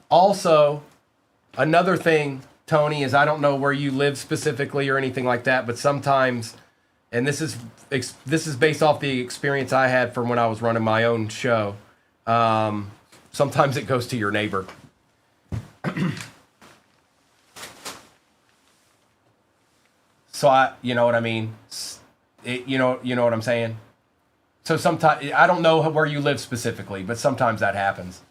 Speaker 1: Also, another thing, Tony, is I don't know where you live specifically or anything like that, but sometimes, and this is based off the experience I had from when I was running my own show, sometimes it goes to your neighbor. So you know what I mean? You know what I'm saying? So sometimes, I don't know where you live specifically, but sometimes that happens.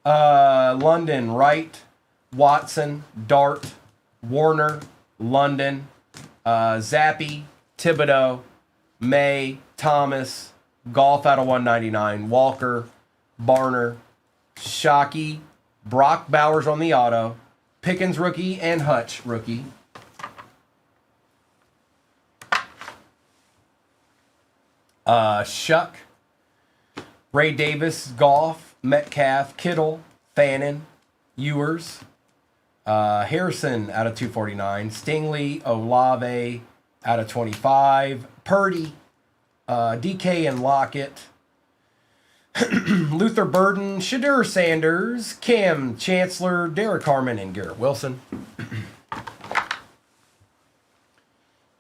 Speaker 1: London, Wright, Watson, Dart, Warner, London, Zappy, Thibodeau, May, Thomas, Golf out of 199, Walker, Barner, Shockey, Brock Bowers on the auto, Pickens rookie, and Hutch rookie. Shuck, Ray Davis, Goff, Metcalf, Kittle, Fannin, Ewers, Harrison out of 249, Stingley, Olave out of 25, Purdy, DK and Lockett, Luther Burden, Shadur Sanders, Cam Chancellor, Derek Harmon, and Garrett Wilson.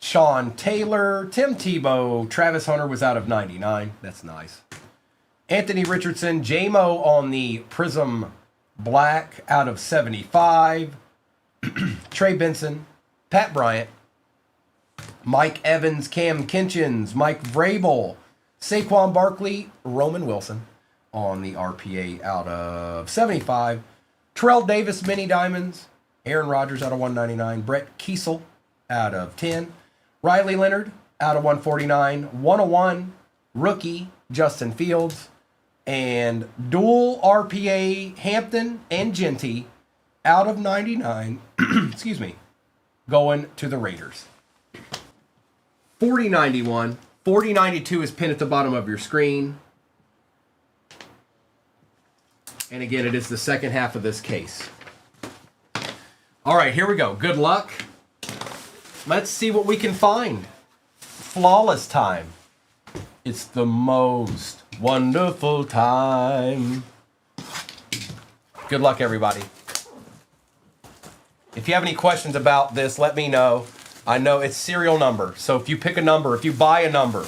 Speaker 1: Sean Taylor, Tim Tebow, Travis Hunter was out of 99. That's nice. Anthony Richardson, J-Mo on the Prism Black out of 75. Trey Benson, Pat Bryant, Mike Evans, Cam Kinchins, Mike Vrabel, Saquon Barkley, Roman Wilson on the RPA out of 75. Terrell Davis, Mini Diamonds, Aaron Rodgers out of 199. Brett Kiesel out of 10. Riley Leonard out of 149. 101, rookie, Justin Fields. And dual RPA Hampton and Genty out of 99, excuse me, going to the Raiders. 4091. 4092 is pinned at the bottom of your screen. And again, it is the second half of this case. All right, here we go. Good luck. Let's see what we can find. Flawless time. It's the most wonderful time. Good luck, everybody. If you have any questions about this, let me know. I know it's serial number. So if you pick a number, if you buy a number,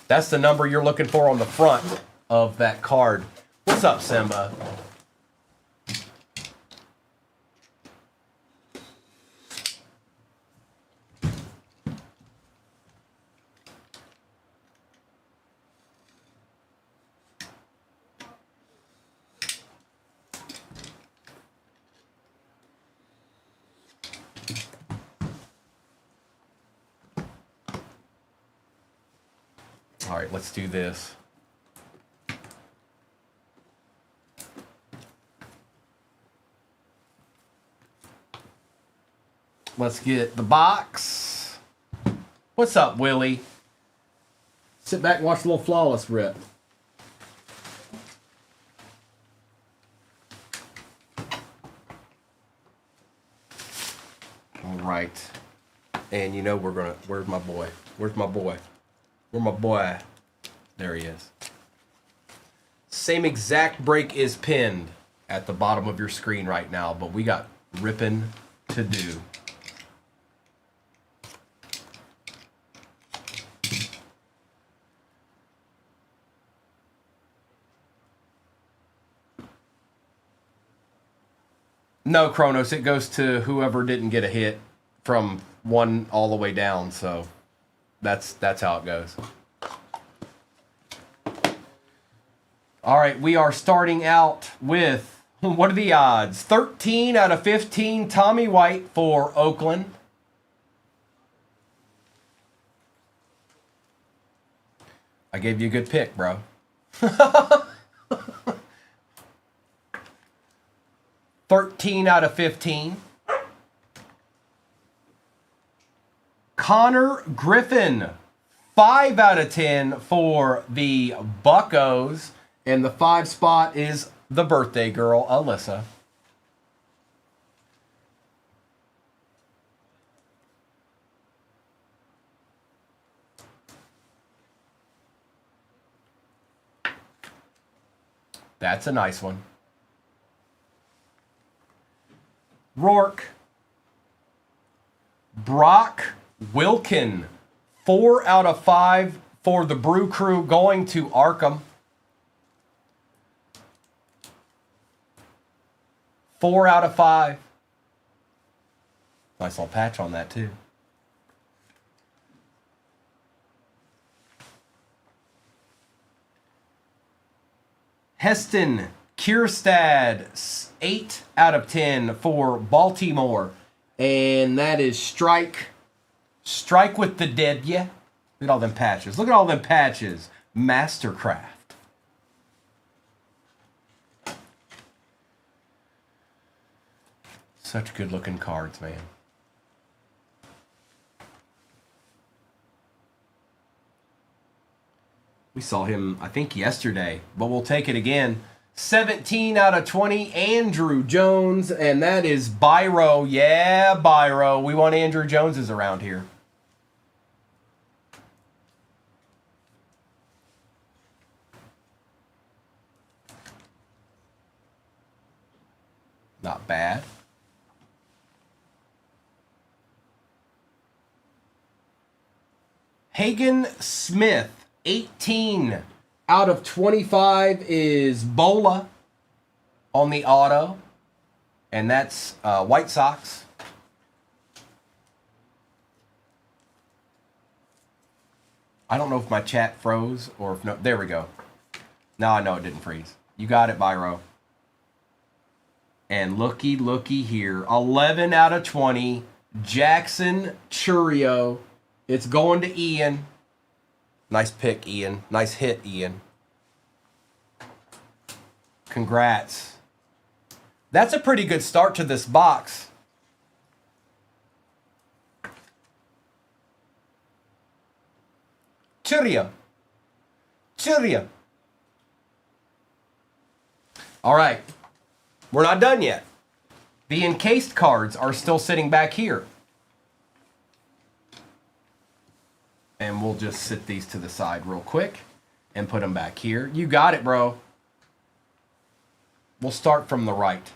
Speaker 1: that's the number you're looking for on the front of that card. What's up, Simba? All right, let's do this. Let's get the box. What's up, Willie? Sit back and watch a little flawless rip. All right. And you know we're gonna, where's my boy? Where's my boy? Where's my boy? There he is. Same exact break is pinned at the bottom of your screen right now, but we got ripping to do. No, Kronos, it goes to whoever didn't get a hit from one all the way down, so that's how it goes. All right, we are starting out with, what are the odds? 13 out of 15, Tommy White for Oakland. I gave you a good pick, bro. 13 out of 15. Connor Griffin, 5 out of 10 for the Buccos. And the 5 spot is the birthday girl, Alyssa. That's a nice one. Rourke. Brock Wilkin, 4 out of 5 for the Brew Crew, going to Arkham. 4 out of 5. Nice little patch on that too. Heston Kierstad, 8 out of 10 for Baltimore. And that is Strike with the W. Look at all them patches. Look at all them patches. Mastercraft. Such good looking cards, man. We saw him, I think, yesterday, but we'll take it again. 17 out of 20, Andrew Jones, and that is Byro. Yeah, Byro. We want Andrew Joneses around here. Not bad. Hagen Smith, 18 out of 25 is Bola on the auto. And that's White Sox. I don't know if my chat froze or if no. There we go. Now I know it didn't freeze. You got it, Byro. And looky here. 11 out of 20. Jackson Churio. It's going to Ian. Nice pick, Ian. Nice hit, Ian. Congrats. That's a pretty good start to this box. Cheerio. Cheerio. All right. We're not done yet. The encased cards are still sitting back here. And we'll just sit these to the side real quick and put them back here. You got it, bro. We'll start from the right.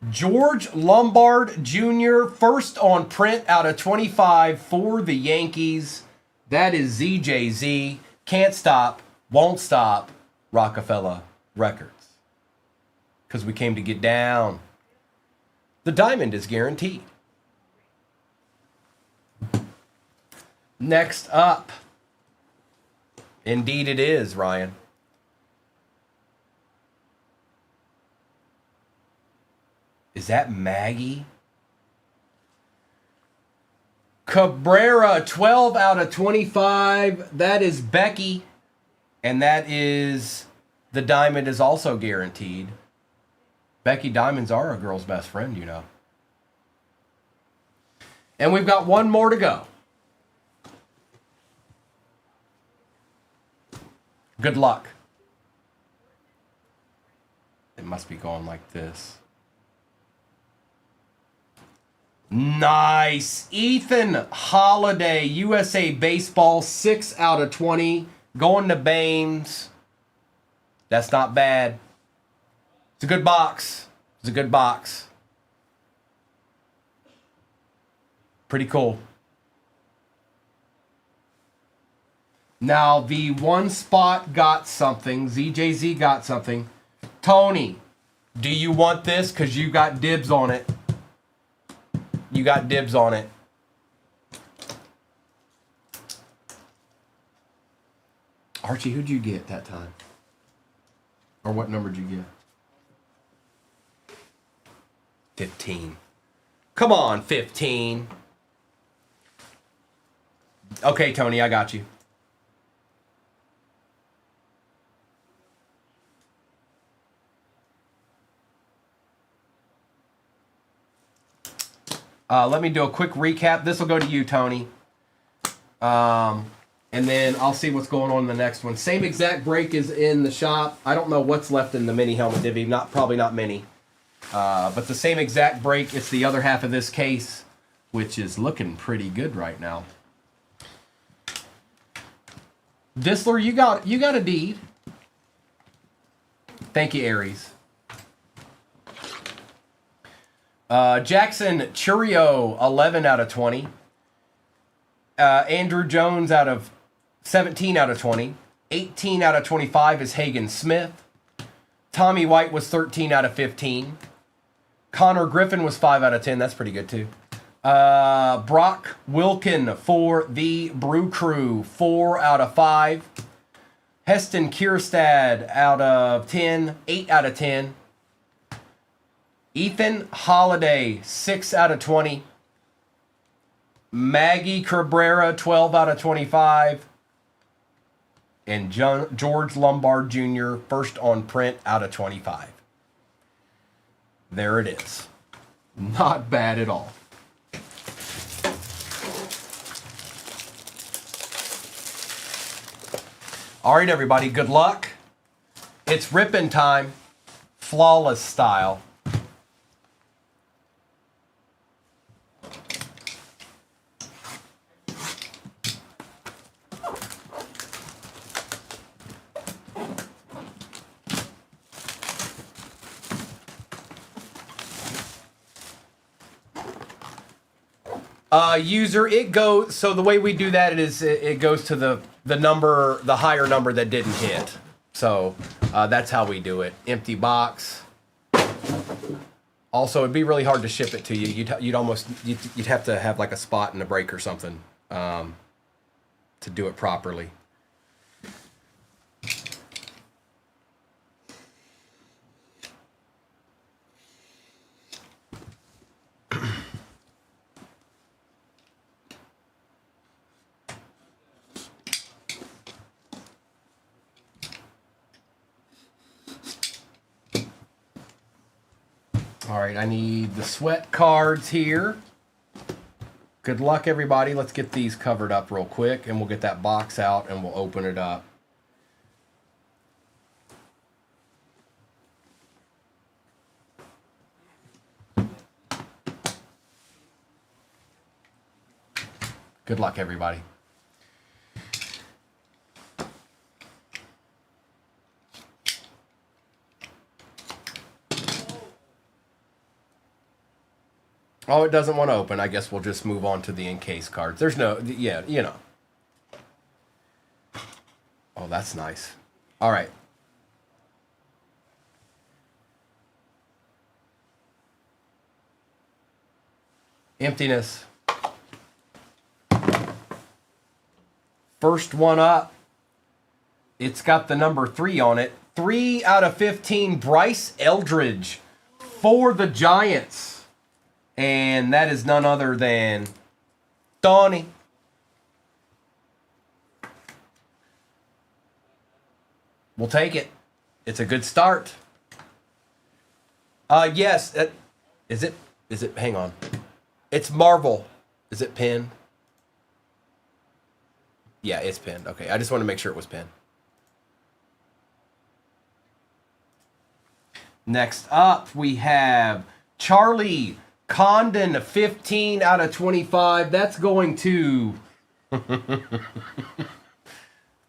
Speaker 1: George Lombard Jr., first on print out of 25 for the Yankees. That is ZJZ. Can't stop, won't stop, Rockefeller Records. Because we came to get down. The diamond is guaranteed. Next up. Indeed it is, Ryan. Is that Maggie? Cabrera, 12 out of 25. That is Becky. And that is, the diamond is also guaranteed. Becky, diamonds are a girl's best friend, you know. And we've got one more to go. Good luck. It must be going like this. Nice. Ethan Holiday, USA Baseball, 6 out of 20. Going to Baines. That's not bad. It's a good box. It's a good box. Pretty cool. Now, the one spot got something. ZJZ got something. Tony, do you want this? Because you got dibs on it. You got dibs on it. Archie, who'd you get that time? Or what number did you get? 15. Come on, 15. Okay, Tony, I got you. Let me do a quick recap. This will go to you, Tony. And then I'll see what's going on in the next one. Same exact break is in the shop. I don't know what's left in the mini helmet divvy. Probably not many. But the same exact break. It's the other half of this case, which is looking pretty good right now. Disler, you got a deed. Thank you, Aries. Jackson Churio, 11 out of 20. Andrew Jones out of 17 out of 20. 18 out of 25 is Hagen Smith. Tommy White was 13 out of 15. Connor Griffin was 5 out of 10. That's pretty good, too. Brock Wilkin for the Brew Crew, 4 out of 5. Heston Kierstad out of 10, 8 out of 10. Ethan Holiday, 6 out of 20. Maggie Cabrera, 12 out of 25. And George Lombard Jr., first on print out of 25. There it is. Not bad at all. All right, everybody, good luck. It's ripping time. Flawless style. User, it goes, so the way we do that is it goes to the number, the higher number that didn't hit. So that's how we do it. Empty box. Also, it'd be really hard to ship it to you. You'd have to have like a spot in the break or something to do it properly. All right, I need the sweat cards here. Good luck, everybody. Let's get these covered up real quick, and we'll get that box out, and we'll open it up. Good luck, everybody. Oh, it doesn't want to open. I guess we'll just move on to the encase cards. There's no, yeah, you know. Oh, that's nice. All right. Emptiness. First one up. It's got the number 3 on it. 3 out of 15, Bryce Eldridge for the Giants. And that is none other than Donnie. We'll take it. It's a good start. Yes. Is it? Hang on. It's Marvel. Is it pinned? Yeah, it's pinned. Okay, I just want to make sure it was pinned. Next up, we have Charlie Condon, 15 out of 25. That's going to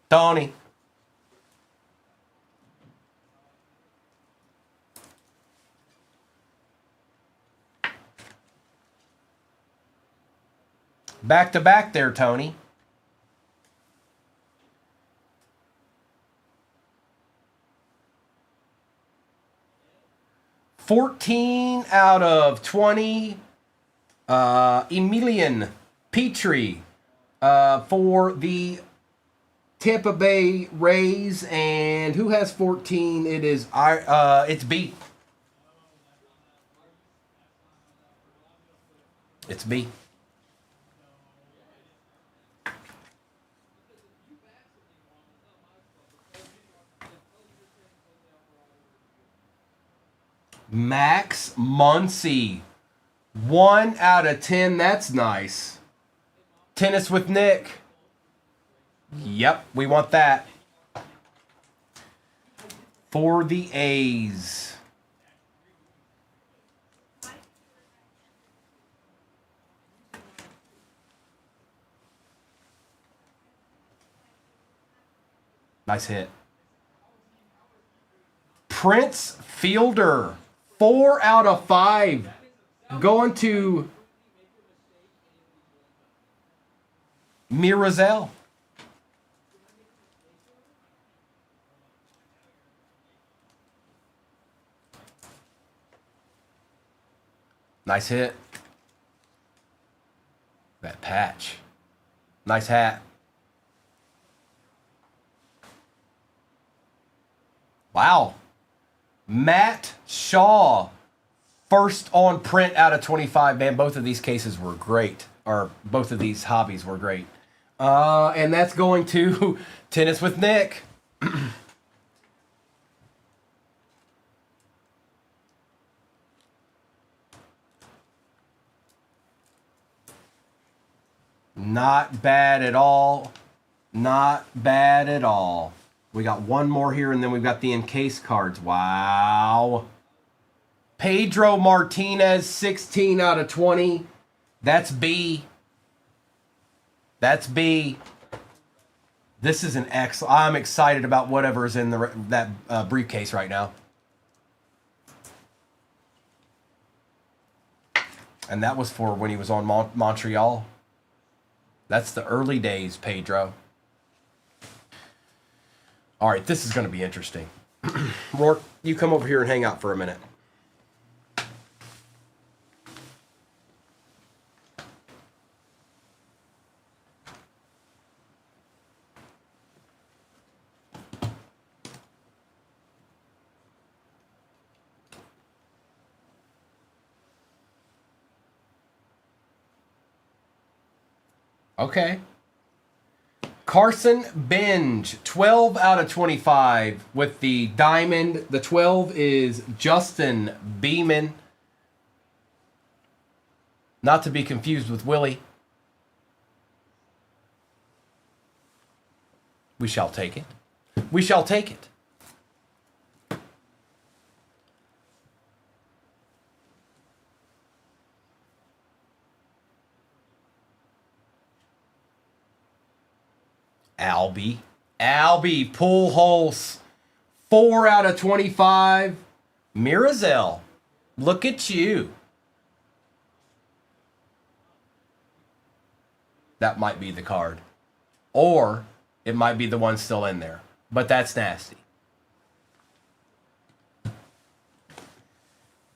Speaker 1: Donnie. Back to back there, Tony. $14 out of 20. Emilian Petrie for the Tampa Bay Rays. And who has 14? It is it's B. It's B. Max Muncy. 1 out of 10. That's nice. Tennis with Nick. Yep, we want that. For the A's. Nice hit. Prince Fielder. 4 out of 5. Going to Mirazel. Nice hit. That patch. Nice hat. Wow. Matt Shaw, first on print out of 25. Man, both of these cases were great. Or both of these hobbies were great. And that's going to Tennis with Nick. Not bad at all. Not bad at all. We got one more here, and then we've got the encase cards. Wow. Pedro Martinez, 16 out of 20. That's B. That's B. This is an X. I'm excited about whatever is in that briefcase right now. And that was for when he was on Montreal. That's the early days, Pedro. All right, this is going to be interesting. Rourke, you come over here and hang out for a minute. Okay. Carson Benj, 12 out of 25 with the diamond. The 12 is Justin Beeman. Not to be confused with Willie. We shall take it. We shall take it. Albie, Pujols, 4 out of 25. Mirazel, look at you. That might be the card. Or it might be the one still in there. But that's nasty.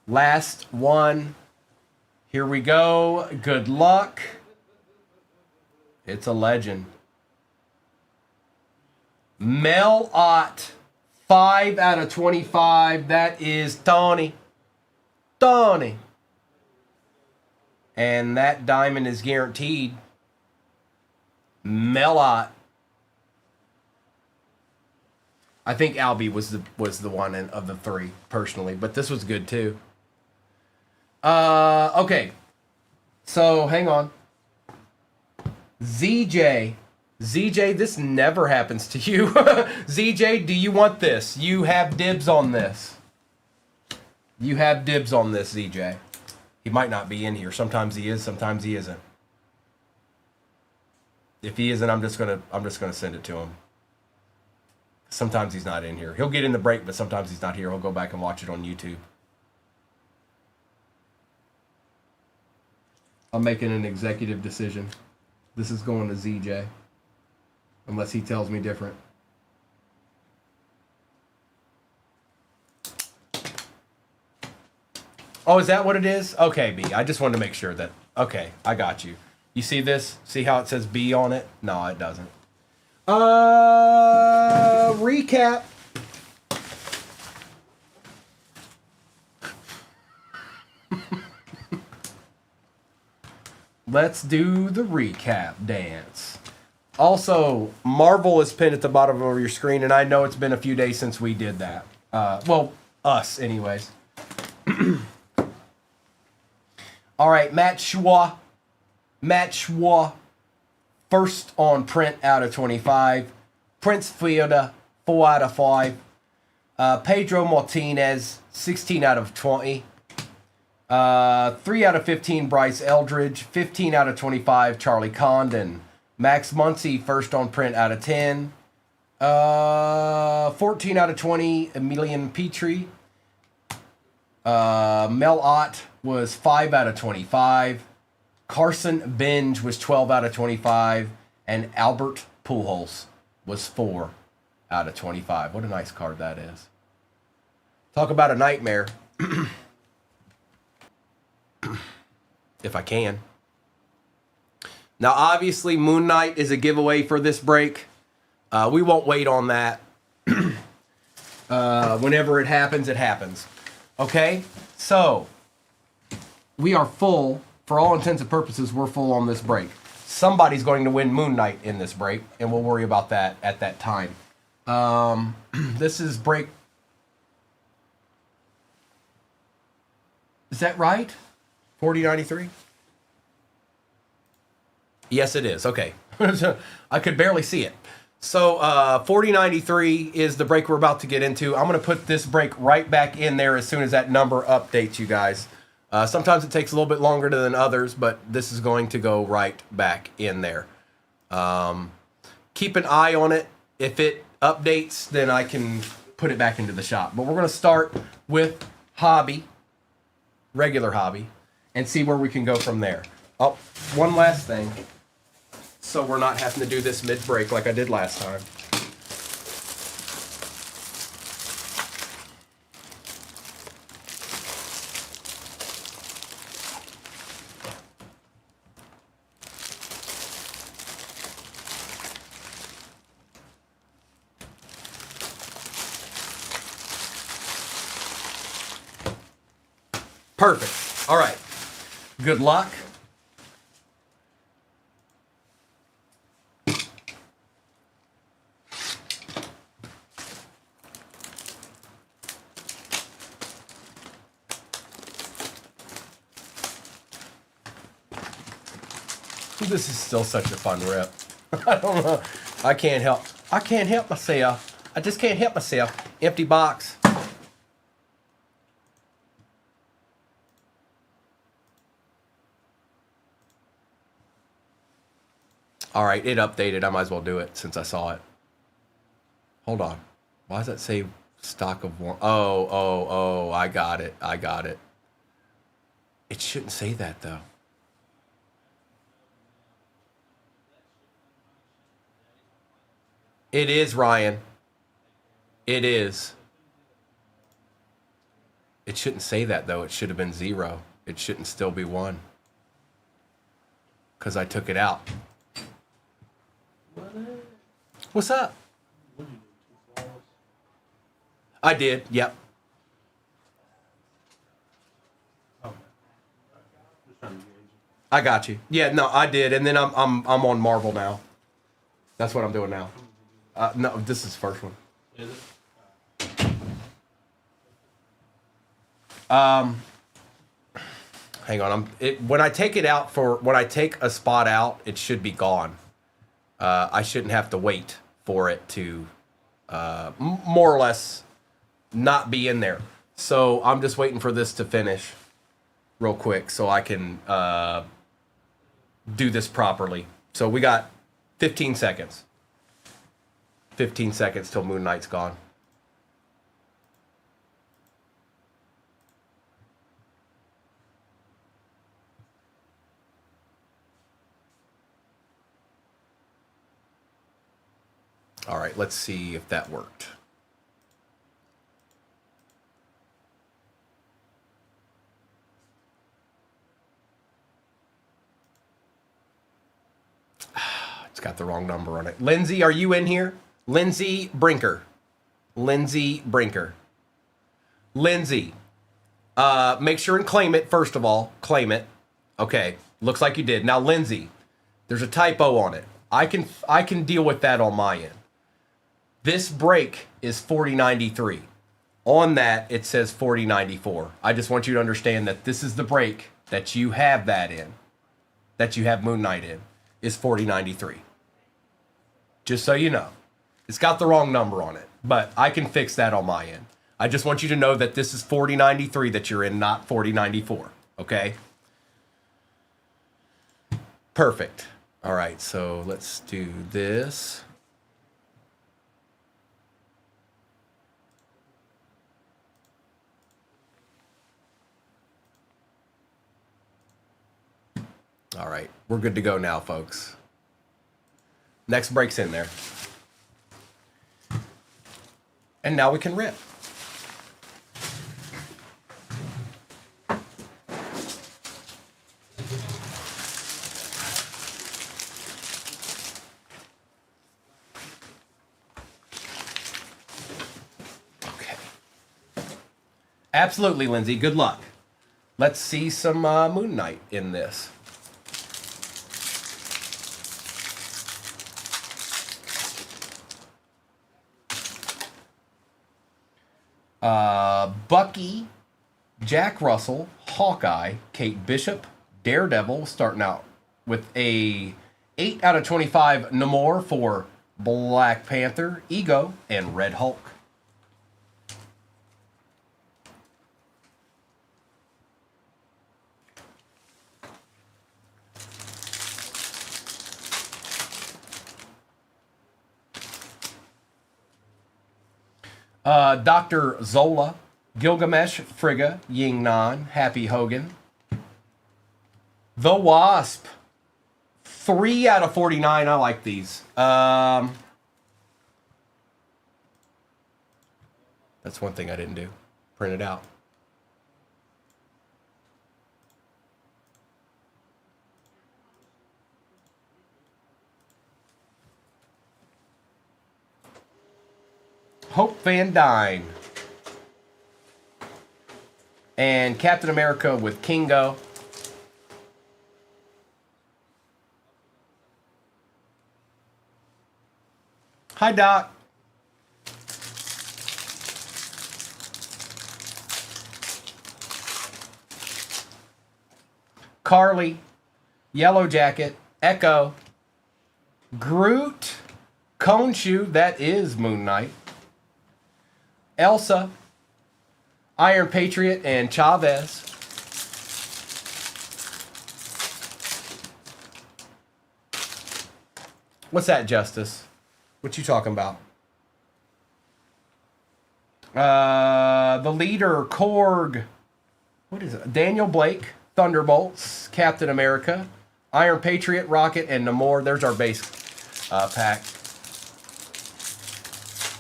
Speaker 1: Last one. Here we go. Good luck. It's a legend. Mel Ott, 5 out of 25. That is Tony. Tony. And that diamond is guaranteed. Mel Ott. I think Albie was the one of the three, personally. But this was good, too. Okay. So, hang on. ZJ, this never happens to you. ZJ, do you want this? You have dibs on this. You have dibs on this, ZJ. He might not be in here. Sometimes he is, sometimes he isn't. If he isn't, I'm just gonna send it to him. Sometimes he's not in here. He'll get in the break, but sometimes he's not here. He'll go back and watch it on YouTube. I'm making an executive decision. This is going to ZJ. Unless he tells me different. Oh, is that what it is? Okay, B. I just wanted to make sure that... Okay, I got you. You see this? See how it says B on it? No, it doesn't. Recap. Let's do the recap dance. Also, Marvel is pinned at the bottom of your screen, and I know it's been a few days since we did that. Well, us, anyways. All right, Matt Schwa. First on print out of 25. Prince Fielder, 4 out of 5. Pedro Martinez, 16 out of 20. 3 out of 15, Bryce Eldridge. 15 out of 25, Charlie Condon. Max Muncy, first on print out of 10. 14 out of 20, Emilian Petrie. Mel Ott was 5 out of 25. Carson Benj was 12 out of 25. And Albert Pujols was 4 out of 25. What a nice card that is. Talk about a nightmare. If I can. Now, obviously, Moon Knight is a giveaway for this break. We won't wait on that. Whenever it happens, it happens. Okay? So, we are full. For all intents and purposes, we're full on this break. Somebody's going to win Moon Knight in this break, and we'll worry about that at that time. This is break... Is that right? 4093? Yes, it is. Okay. I could barely see it. So, 4093 is the break we're about to get into. I'm going to put this break right back in there as soon as that number updates, you guys. Sometimes it takes a little bit longer than others, but this is going to go right back in there. Keep an eye on it. If it updates, then I can put it back into the shop. But we're going to start with Hobby, regular Hobby, and see where we can go from there. Oh, one last thing. So we're not having to do this mid-break like I did last time. Perfect. All right. Good luck. This is still such a fun rip. I don't know. I can't help myself. I just can't help myself. Empty box. All right, it updated. I might as well do it since I saw it. Hold on. Why does that say stock of one? Oh, I got it. It shouldn't say that though. It is, Ryan. It is. It shouldn't say that though. It should have been 0. It shouldn't still be 1. Because I took it out. What's up? I did. Yep. I got you. Yeah, no, I did, and then I'm on Marvel now. That's what I'm doing now. No, this is the first one.
Speaker 2: Is it?
Speaker 1: Hang on. When I take it out when I take a spot out, it should be gone. I shouldn't have to wait for it to more or less not be in there. So I'm just waiting for this to finish real quick so I can do this properly. So we got 15 seconds. 15 seconds till Moon Knight's gone. All right, let's see if that worked. It's got the wrong number on it. Lindsay, are you in here? Lindsay Brinker. Lindsay Brinker. Lindsay, make sure and claim it, first of all. Claim it. Okay, looks like you did. Now, Lindsay, there's a typo on it. I can deal with that on my end. This break is 4093. On that, it says 4094. I just want you to understand that this is the break that you have that in, that you have Moon Knight in, is 4093. Just so you know. It's got the wrong number on it, but I can fix that on my end. I just want you to know that this is 4093 that you're in, not 4094. Okay? Perfect. All right, so let's do this. All right, we're good to go now, folks. Next break's in there. And now we can rip. Okay. Absolutely, Lindsay. Good luck. Let's see some Moon Knight in this. Bucky, Jack Russell, Hawkeye, Kate Bishop, Daredevil, starting out with a 8 out of 25 Namor for Black Panther, Ego, and Red Hulk. Dr. Zola, Gilgamesh, Frigga, Ying Nan, Happy Hogan. The Wasp, 3 out of 49. I like these. That's one thing I didn't do. Print it out. Hope Van Dyne. And Captain America with Kingo. Hi, Doc. Carly, Yellow Jacket, Echo, Groot, Khonshu, that is Moon Knight, Elsa, Iron Patriot, and Chavez. What's that, Justice? What you talking about? The leader, Korg. What is it? Daniel Blake, Thunderbolts, Captain America, Iron Patriot, Rocket, and Namor. There's our base pack.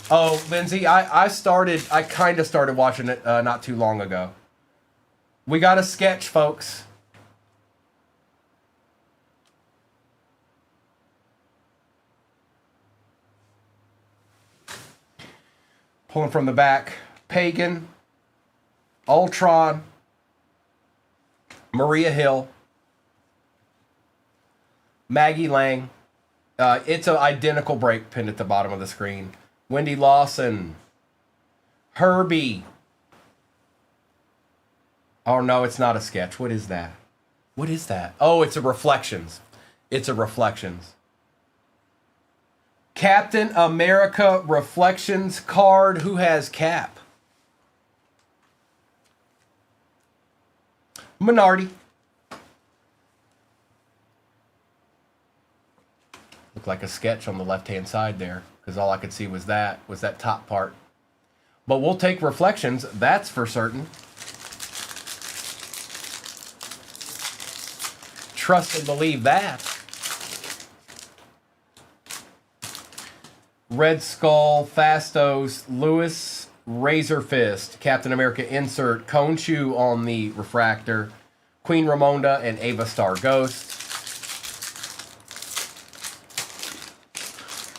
Speaker 1: Oh, Lindsay, I kind of started watching it not too long ago. We got a sketch, folks. Pulling from the back, Pagan, Ultron, Maria Hill, Maggie Lang. It's an identical break pinned at the bottom of the screen. Wendy Lawson, Herbie. Oh no, it's not a sketch. What is that? What is that? Oh, it's a Reflections. It's a Reflections. Captain America Reflections card. Who has Cap? Minardi. Looked like a sketch on the left-hand side there, because all I could see was that top part. But we'll take Reflections, that's for certain. Trust and believe that. Red Skull, Fastos, Lewis, Razor Fist, Captain America insert, Khonshu on the refractor, Queen Ramonda, and Ava Star Ghost.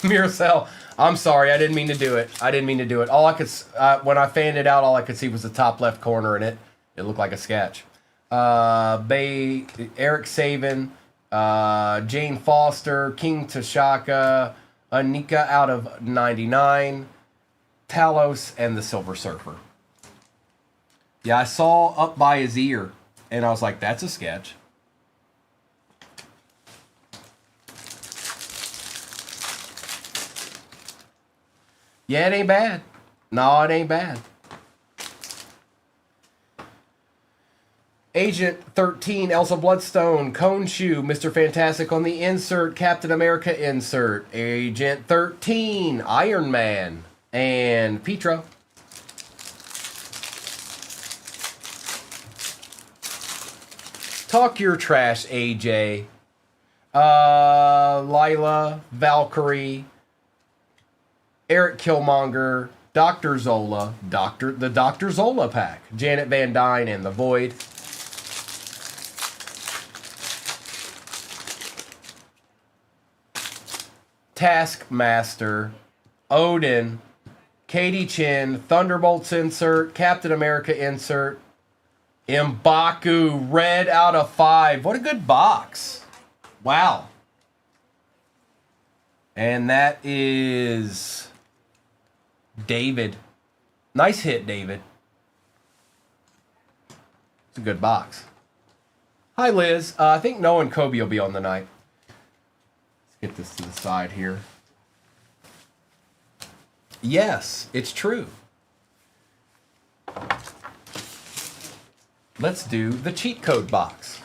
Speaker 1: Miracell, I'm sorry, I didn't mean to do it. All I could, when I fanned it out, all I could see was the top left corner, and it looked like a sketch. Eric Saban, Jane Foster, King Tashaka, Anika out of 99, Talos, and the Silver Surfer. Yeah, I saw up by his ear, and I was like, that's a sketch. Yeah, it ain't bad. No, it ain't bad. Agent 13, Elsa Bloodstone, Khonshu, Mr. Fantastic on the insert, Captain America insert, Agent 13, Iron Man, and Pietro. Talk your trash, AJ. Lila, Valkyrie, Eric Killmonger, Dr. Zola, the Dr. Zola pack, Janet Van Dyne, and the Void. Taskmaster, Odin, Katie Chin, Thunderbolts insert, Captain America insert, M'Baku, red out of 5. What a good box. Wow. And that is David. Nice hit, David. It's a good box. Hi, Liz. I think Noah and Kobe will be on the night. Get this to the side here. Yes, it's true. Let's do the cheat code box.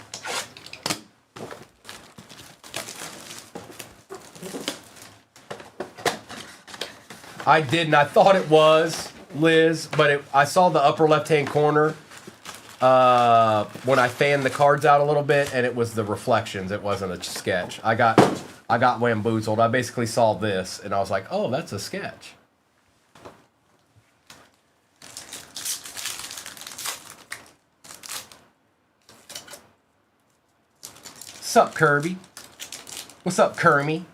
Speaker 1: I didn't. I thought it was, Liz, but I saw the upper left-hand corner when I fanned the cards out a little bit, and it was the Reflections. It wasn't a sketch. I got wamboozled. I basically saw this, and I was like, oh, that's a sketch. Sup, Kirby? What's up, Kermie?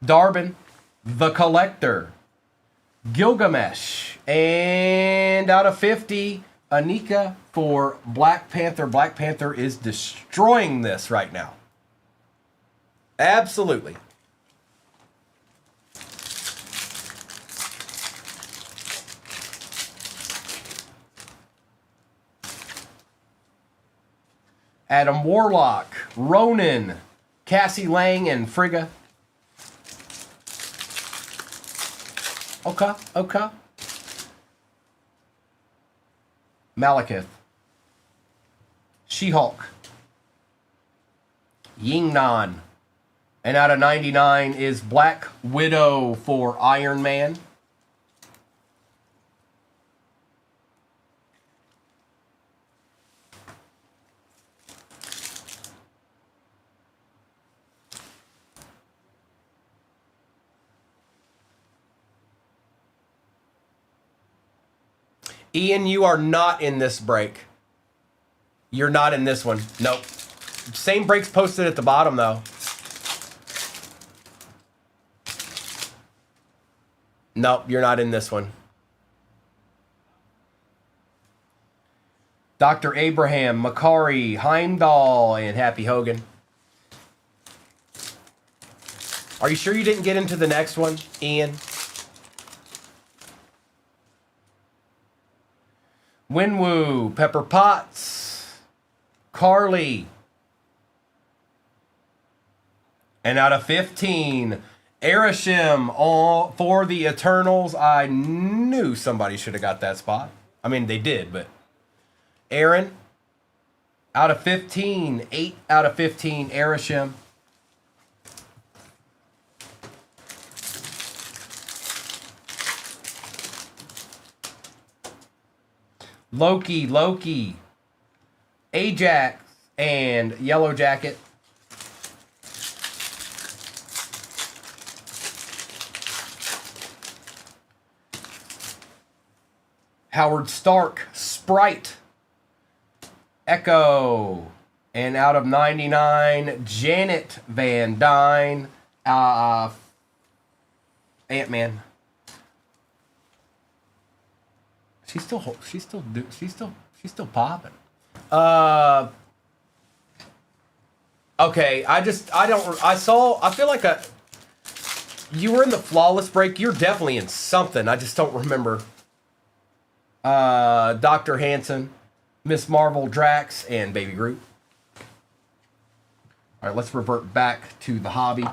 Speaker 1: Darbin, the Collector, Gilgamesh, and out of 50, Anika for Black Panther. Black Panther is destroying this right now. Absolutely. Adam Warlock, Ronan, Cassie Lang, and Frigga. Okay. Malekith. She-Hulk. Yingnan. And out of 99 is Black Widow for Iron Man. Ian, you are not in this break. You're not in this one. Nope. Same breaks posted at the bottom, though. Nope, you're not in this one. Dr. Abraham, Makari, Heimdall, and Happy Hogan. Are you sure you didn't get into the next one, Ian? Winwoo, Pepper Potts, Carly. And out of 15, Erishim all for the Eternals. I knew somebody should have got that spot. I mean, they did, but Aaron, out of 15, 8 out of 15, Erishim. Loki, Ajax, and Yellow Jacket. Howard Stark, Sprite, Echo, and out of 99, Janet Van Dyne, Ant-Man. She's still popping. Okay, I feel like you were in the flawless break. You're definitely in something. I just don't remember. Dr. Hansen, Miss Marvel, Drax, and Baby Groot. All right, let's revert back to the hobby.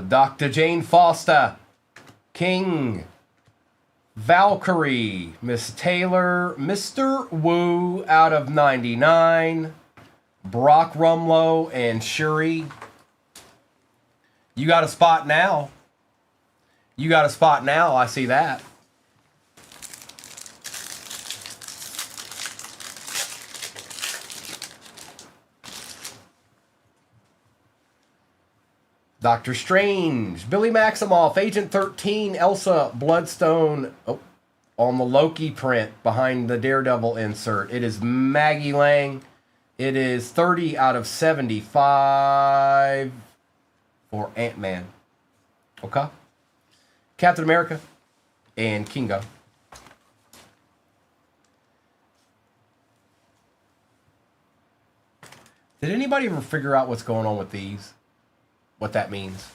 Speaker 1: Dr. Jane Foster, King, Valkyrie, Miss Taylor, Mr. Wu out of 99, Brock Rumlow, and Shuri. You got a spot now. I see that. Doctor Strange, Billy Maximoff, Agent 13, Elsa Bloodstone, on the Loki print behind the Daredevil insert. It is Maggie Lang. It is 30 out of 75 for Ant-Man. Okay. Captain America and Kingo. Did anybody ever figure out what's going on with these? What that means?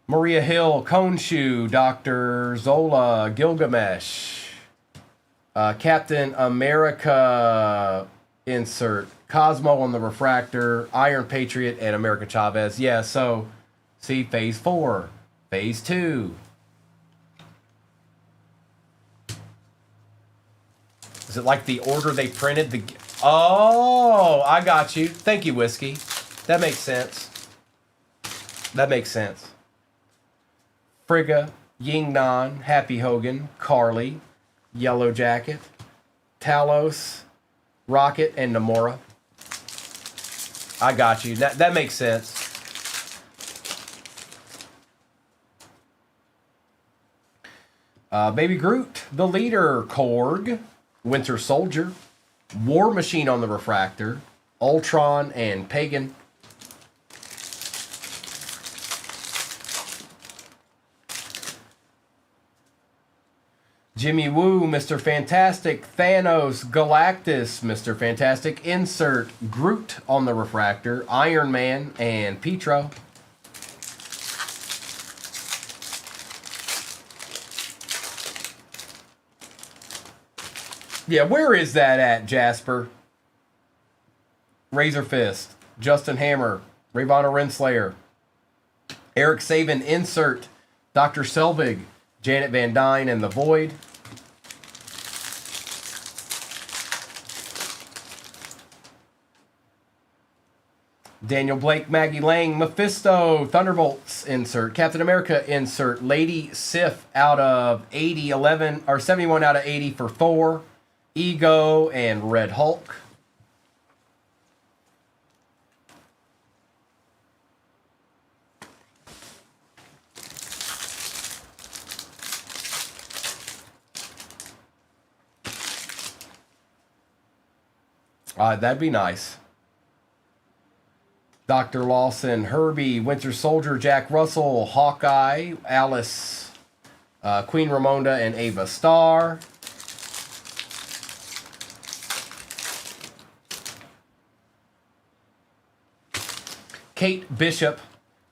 Speaker 1: Maria Hill, Konshu, Dr. Zola, Gilgamesh, Captain America insert, Cosmo on the Refractor, Iron Patriot, and America Chavez. Yeah, so see phase 4, phase 2. Is it like the order they printed the... Oh, I got you. Thank you, Whiskey. That makes sense. Frigga, Yingnan, Happy Hogan, Carly, Yellow Jacket, Talos, Rocket, and Namora. I got you. That makes sense. Baby Groot, the leader, Korg, Winter Soldier, War Machine on the refractor, Ultron, and Pagan. Jimmy Woo, Mr. Fantastic, Thanos, Galactus, Mr. Fantastic, Insert, Groot on the refractor, Iron Man, and Petro. Yeah, where is that at, Jasper? Razor Fist, Justin Hammer, Ravonna Renslayer, Eric Saban, Insert, Dr. Selvig, Janet Van Dyne, and The Void. Daniel Blake, Maggie Lang, Mephisto, Thunderbolts, insert. Captain America, insert. Lady Sif out of 80, 11, or 71 out of 80 for Thor. Ego and Red Hulk. That'd be nice. Dr. Lawson, Herbie, Winter Soldier, Jack Russell, Hawkeye, Alice, Queen Ramonda, and Ava Starr. Kate Bishop,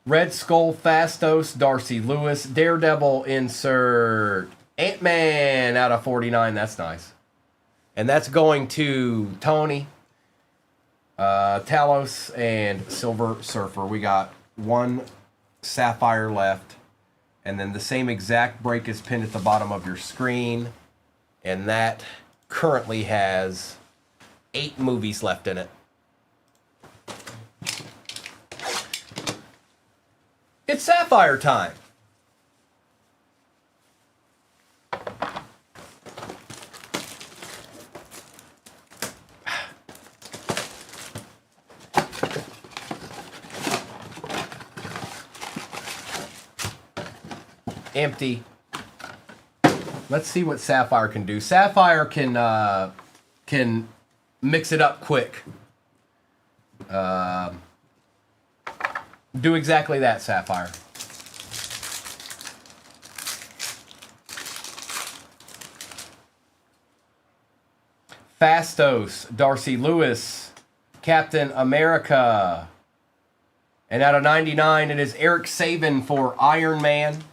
Speaker 1: Red Skull, Fastos, Darcy Lewis, Daredevil, insert. Ant-Man out of 49. That's nice. And that's going to Tony, Talos, and Silver Surfer. We got one Sapphire left. And then the same exact break is pinned at the bottom of your screen. And that currently has 8 movies left in it. It's Sapphire time. Empty. Let's see what Sapphire can do. Sapphire can mix it up quick. Do exactly that, Sapphire. Fastos, Darcy Lewis, Captain America. And out of 99, it is Eric Saban for Iron Man.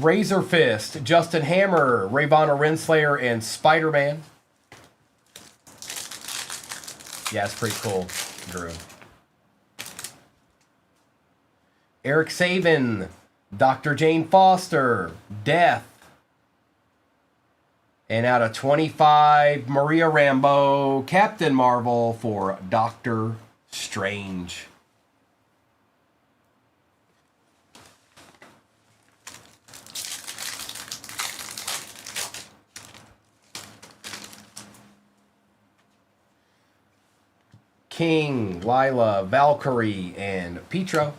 Speaker 1: Razor Fist, Justin Hammer, Ravonna Renslayer, and Spider-Man. Yeah, it's pretty cool, Drew. Eric Saban, Dr. Jane Foster, Death. And out of 25, Maria Rambeau, Captain Marvel for Doctor Strange. King, Lila, Valkyrie, and Petro.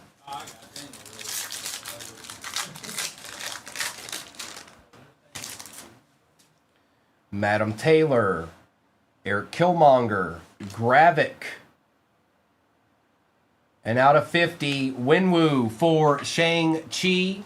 Speaker 1: Madam Taylor, Eric Killmonger, Gravik. And out of 50, Wenwu for Shang-Chi.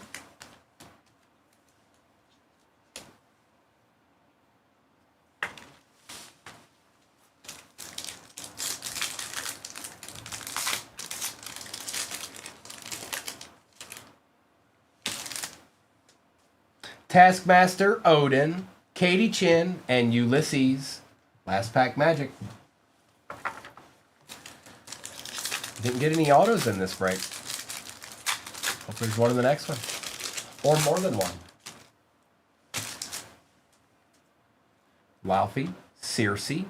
Speaker 1: Taskmaster, Odin, Katie Chin, and Ulysses. Last pack magic. Didn't get any autos in this break. Hope there's one in the next one. Or more than one. Laufey, Circe,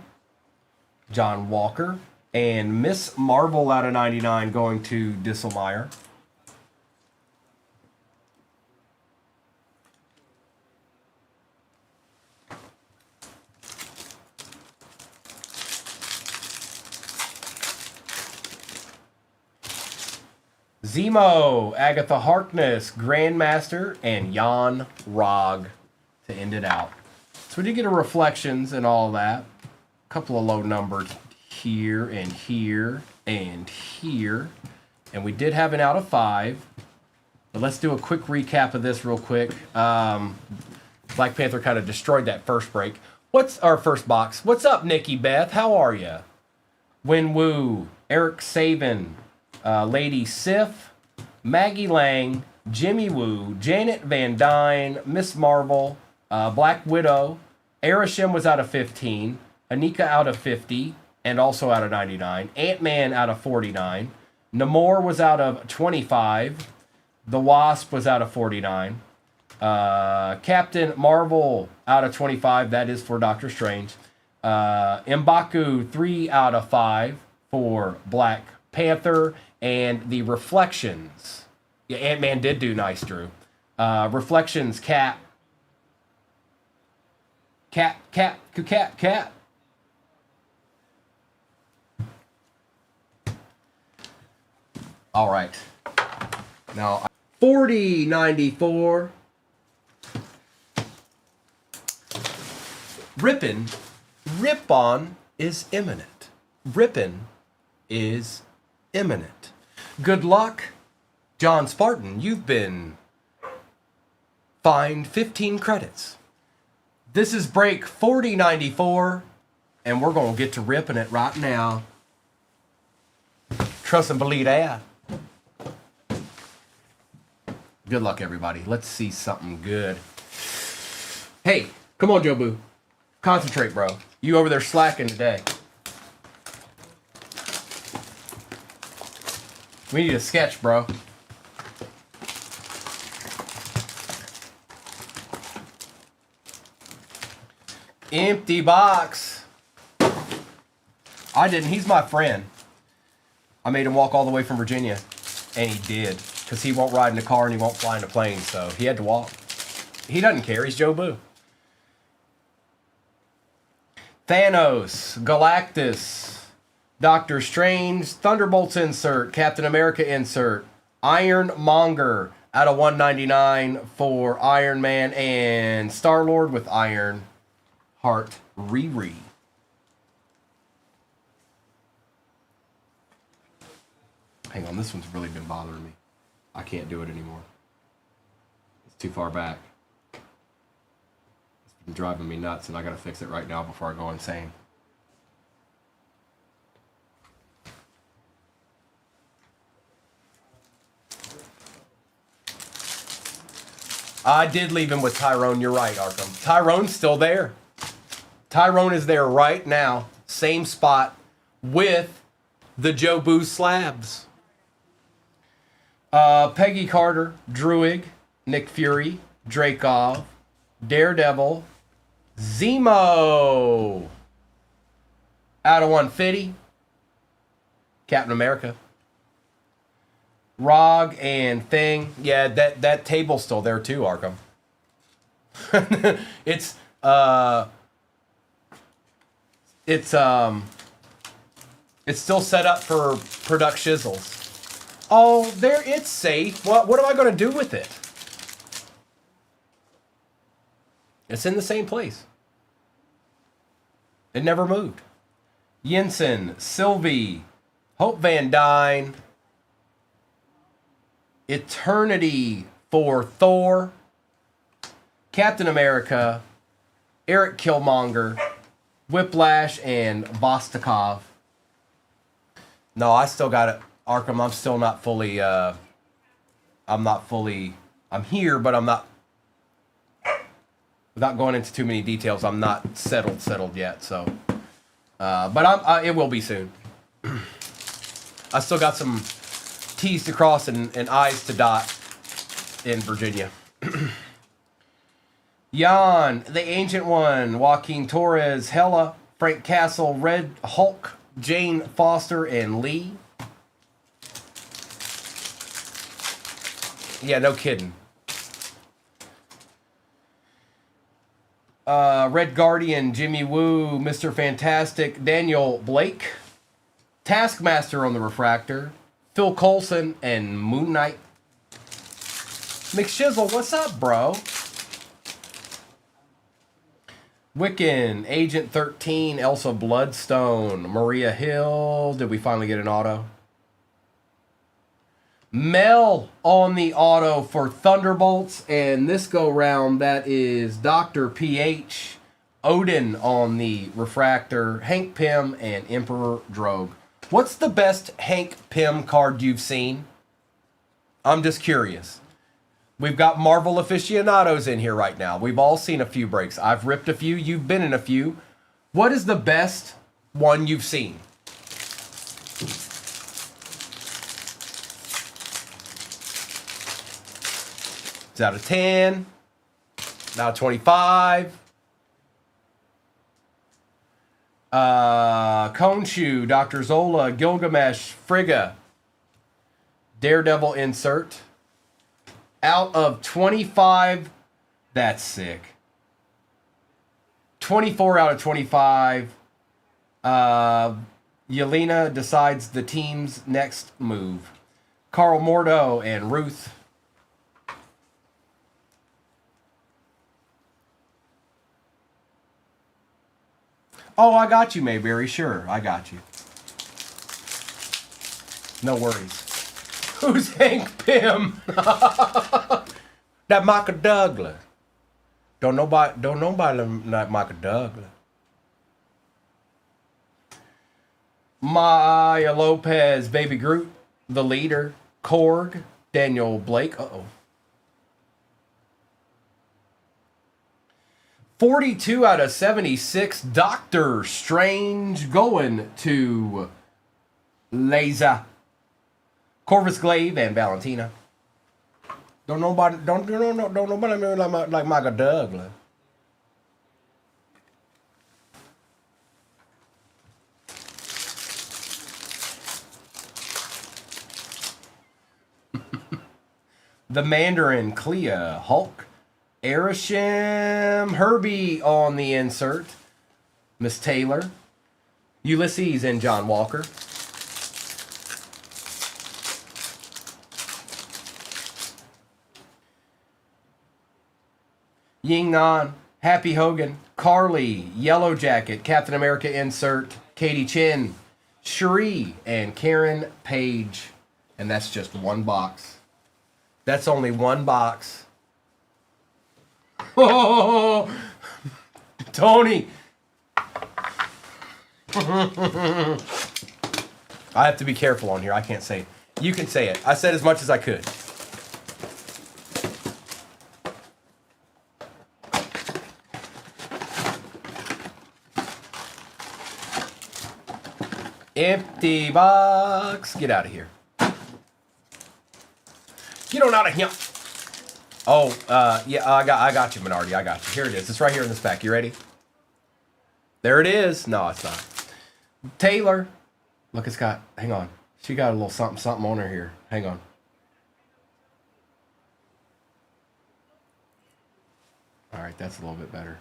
Speaker 1: John Walker, and Miss Marvel out of 99 going to Disselmeyer. Zemo, Agatha Harkness, Grandmaster, and Jan Rog to end it out. So we did get a reflections and all that. A couple of low numbers here and here and here. And we did have an out of 5. But let's do a quick recap of this real quick. Black Panther kind of destroyed that first break. What's our first box? What's up, Nikki Beth? How are you? Win Woo, Eric Saban, Lady Sif, Maggie Lang, Jimmy Woo, Janet Van Dyne, Miss Marvel, Black Widow, Arashim was out of 15, Anika out of 50, and also out of 99. Ant-Man out of 49. Namor was out of 25. The Wasp was out of 49. Captain Marvel out of 25. That is for Doctor Strange. M'Baku 3 out of 5 for Black Panther. And the Reflections. Yeah, Ant-Man did do nice, Drew. Reflections, Cap. All right. Now, 4094. Rip-on is imminent. Rippin' is imminent. Good luck, John Spartan. You've been fined 15 credits. This is break 4094, and we're going to get to ripping it right now. Trust and believe that. Good luck, everybody. Let's see something good. Hey, come on, Joe Boo. Concentrate, bro. You over there slacking today. We need a sketch, bro. Empty box. I didn't. He's my friend. I made him walk all the way from Virginia. And he did. Because he won't ride in the car and he won't fly in a plane. So he had to walk. He doesn't care. He's Joe Boo. Thanos. Galactus. Doctor Strange. Thunderbolts insert. Captain America insert. Ironmonger out of 199 for Iron Man. And Star-Lord with Iron Heart Riri. Hang on, this one's really been bothering me. I can't do it anymore. It's too far back. It's been driving me nuts, and I gotta fix it right now before I go insane. I did leave him with Tyrone. You're right, Arkham. Tyrone's still there. Tyrone is there right now. Same spot with the Joe Boo slabs. Peggy Carter, Druig, Nick Fury, Dreykov, Daredevil, Zemo. Out of 150. Captain America. Rog and Thing. Yeah, that table's still there too, Arkham. It's still set up for product shizzles. Oh, there, it's safe. What am I going to do with it? It's in the same place. It never moved. Jensen, Sylvie, Hope Van Dyne, Eternity for Thor, Captain America, Eric Killmonger, Whiplash, and Vostokov. No, I still got it. Arkham, I'm still not fully, I'm here, but I'm not, without going into too many details, I'm not settled yet, so, but it will be soon. I still got some T's to cross and I's to dot in Virginia. Jan, the Ancient One, Joaquin Torres, Hella, Frank Castle, Red Hulk, Jane Foster, and Lee. Yeah, no kidding. Red Guardian, Jimmy Woo, Mr. Fantastic, Daniel Blake, Taskmaster on the Refractor, Phil Coulson and Moon Knight. McShizzle, what's up, bro? Wiccan, Agent 13, Elsa Bloodstone, Maria Hill. Did we finally get an auto? Mel on the auto for Thunderbolts. And this go round, that is Dr. PH. Odin on the refractor. Hank Pym and Emperor Drogue. What's the best Hank Pym card you've seen? I'm just curious. We've got Marvel aficionados in here right now. We've all seen a few breaks. I've ripped a few. You've been in a few. What is the best one you've seen? It's out of 10. Out of 25. Konshu, Dr. Zola, Gilgamesh, Frigga. Daredevil insert. Out of 25. That's sick. 24 out of 25. Yelena decides the team's next move. Carl Mordo and Ruth. Oh, I got you, Mayberry. Sure, I got you. No worries. Who's Hank Pym? That Michael Douglas. Don't nobody like Michael Douglas. Maya Lopez, Baby Groot, the leader, Korg, Daniel Blake. 42 out of 76. Doctor Strange going to Laser. Corvus Glaive and Valentina. Don't nobody like Michael Douglas. The Mandarin, Clea, Hulk, Erisham, Herbie on the insert, Miss Taylor, Ulysses and John Walker. Ying Nan, Happy Hogan, Carly, Yellow Jacket, Captain America insert, Katie Chin, Cherie, and Karen Page. And that's just one box. That's only one box. Oh, Tony. I have to be careful on here. I can't say it. You can say it. I said as much as I could. Empty box. Get out of here. Get on out of here. Oh, yeah, I got you, Minardi. I got you. Here it is. It's right here in this pack. You ready? There it is. No, it's not. Taylor. Look, it's got, hang on. She got a little something, something on her here. Hang on. All right, that's a little bit better.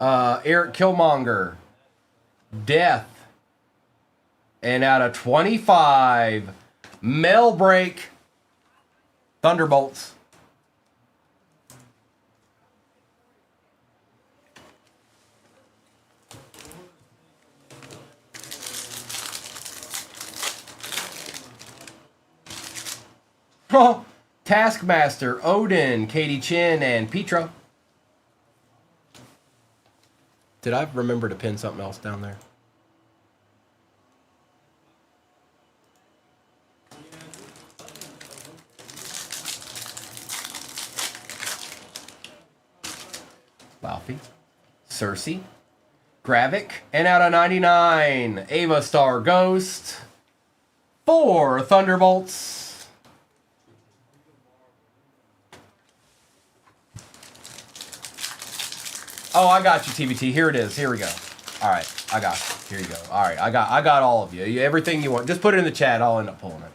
Speaker 1: Eric Killmonger. Death. And out of 25, Mel Break, Thunderbolts. Oh, Taskmaster, Odin, Katie Chin, and Petra. Did I remember to pin something else down there? Laufey, Cersei, Gravik, and out of 99, Ava Star Ghost, 4 Thunderbolts. Oh, I got you, TBT. Here it is. Here we go. All right, I got you. Here you go. All right, I got all of you. Everything you want. Just put it in the chat. I'll end up pulling it.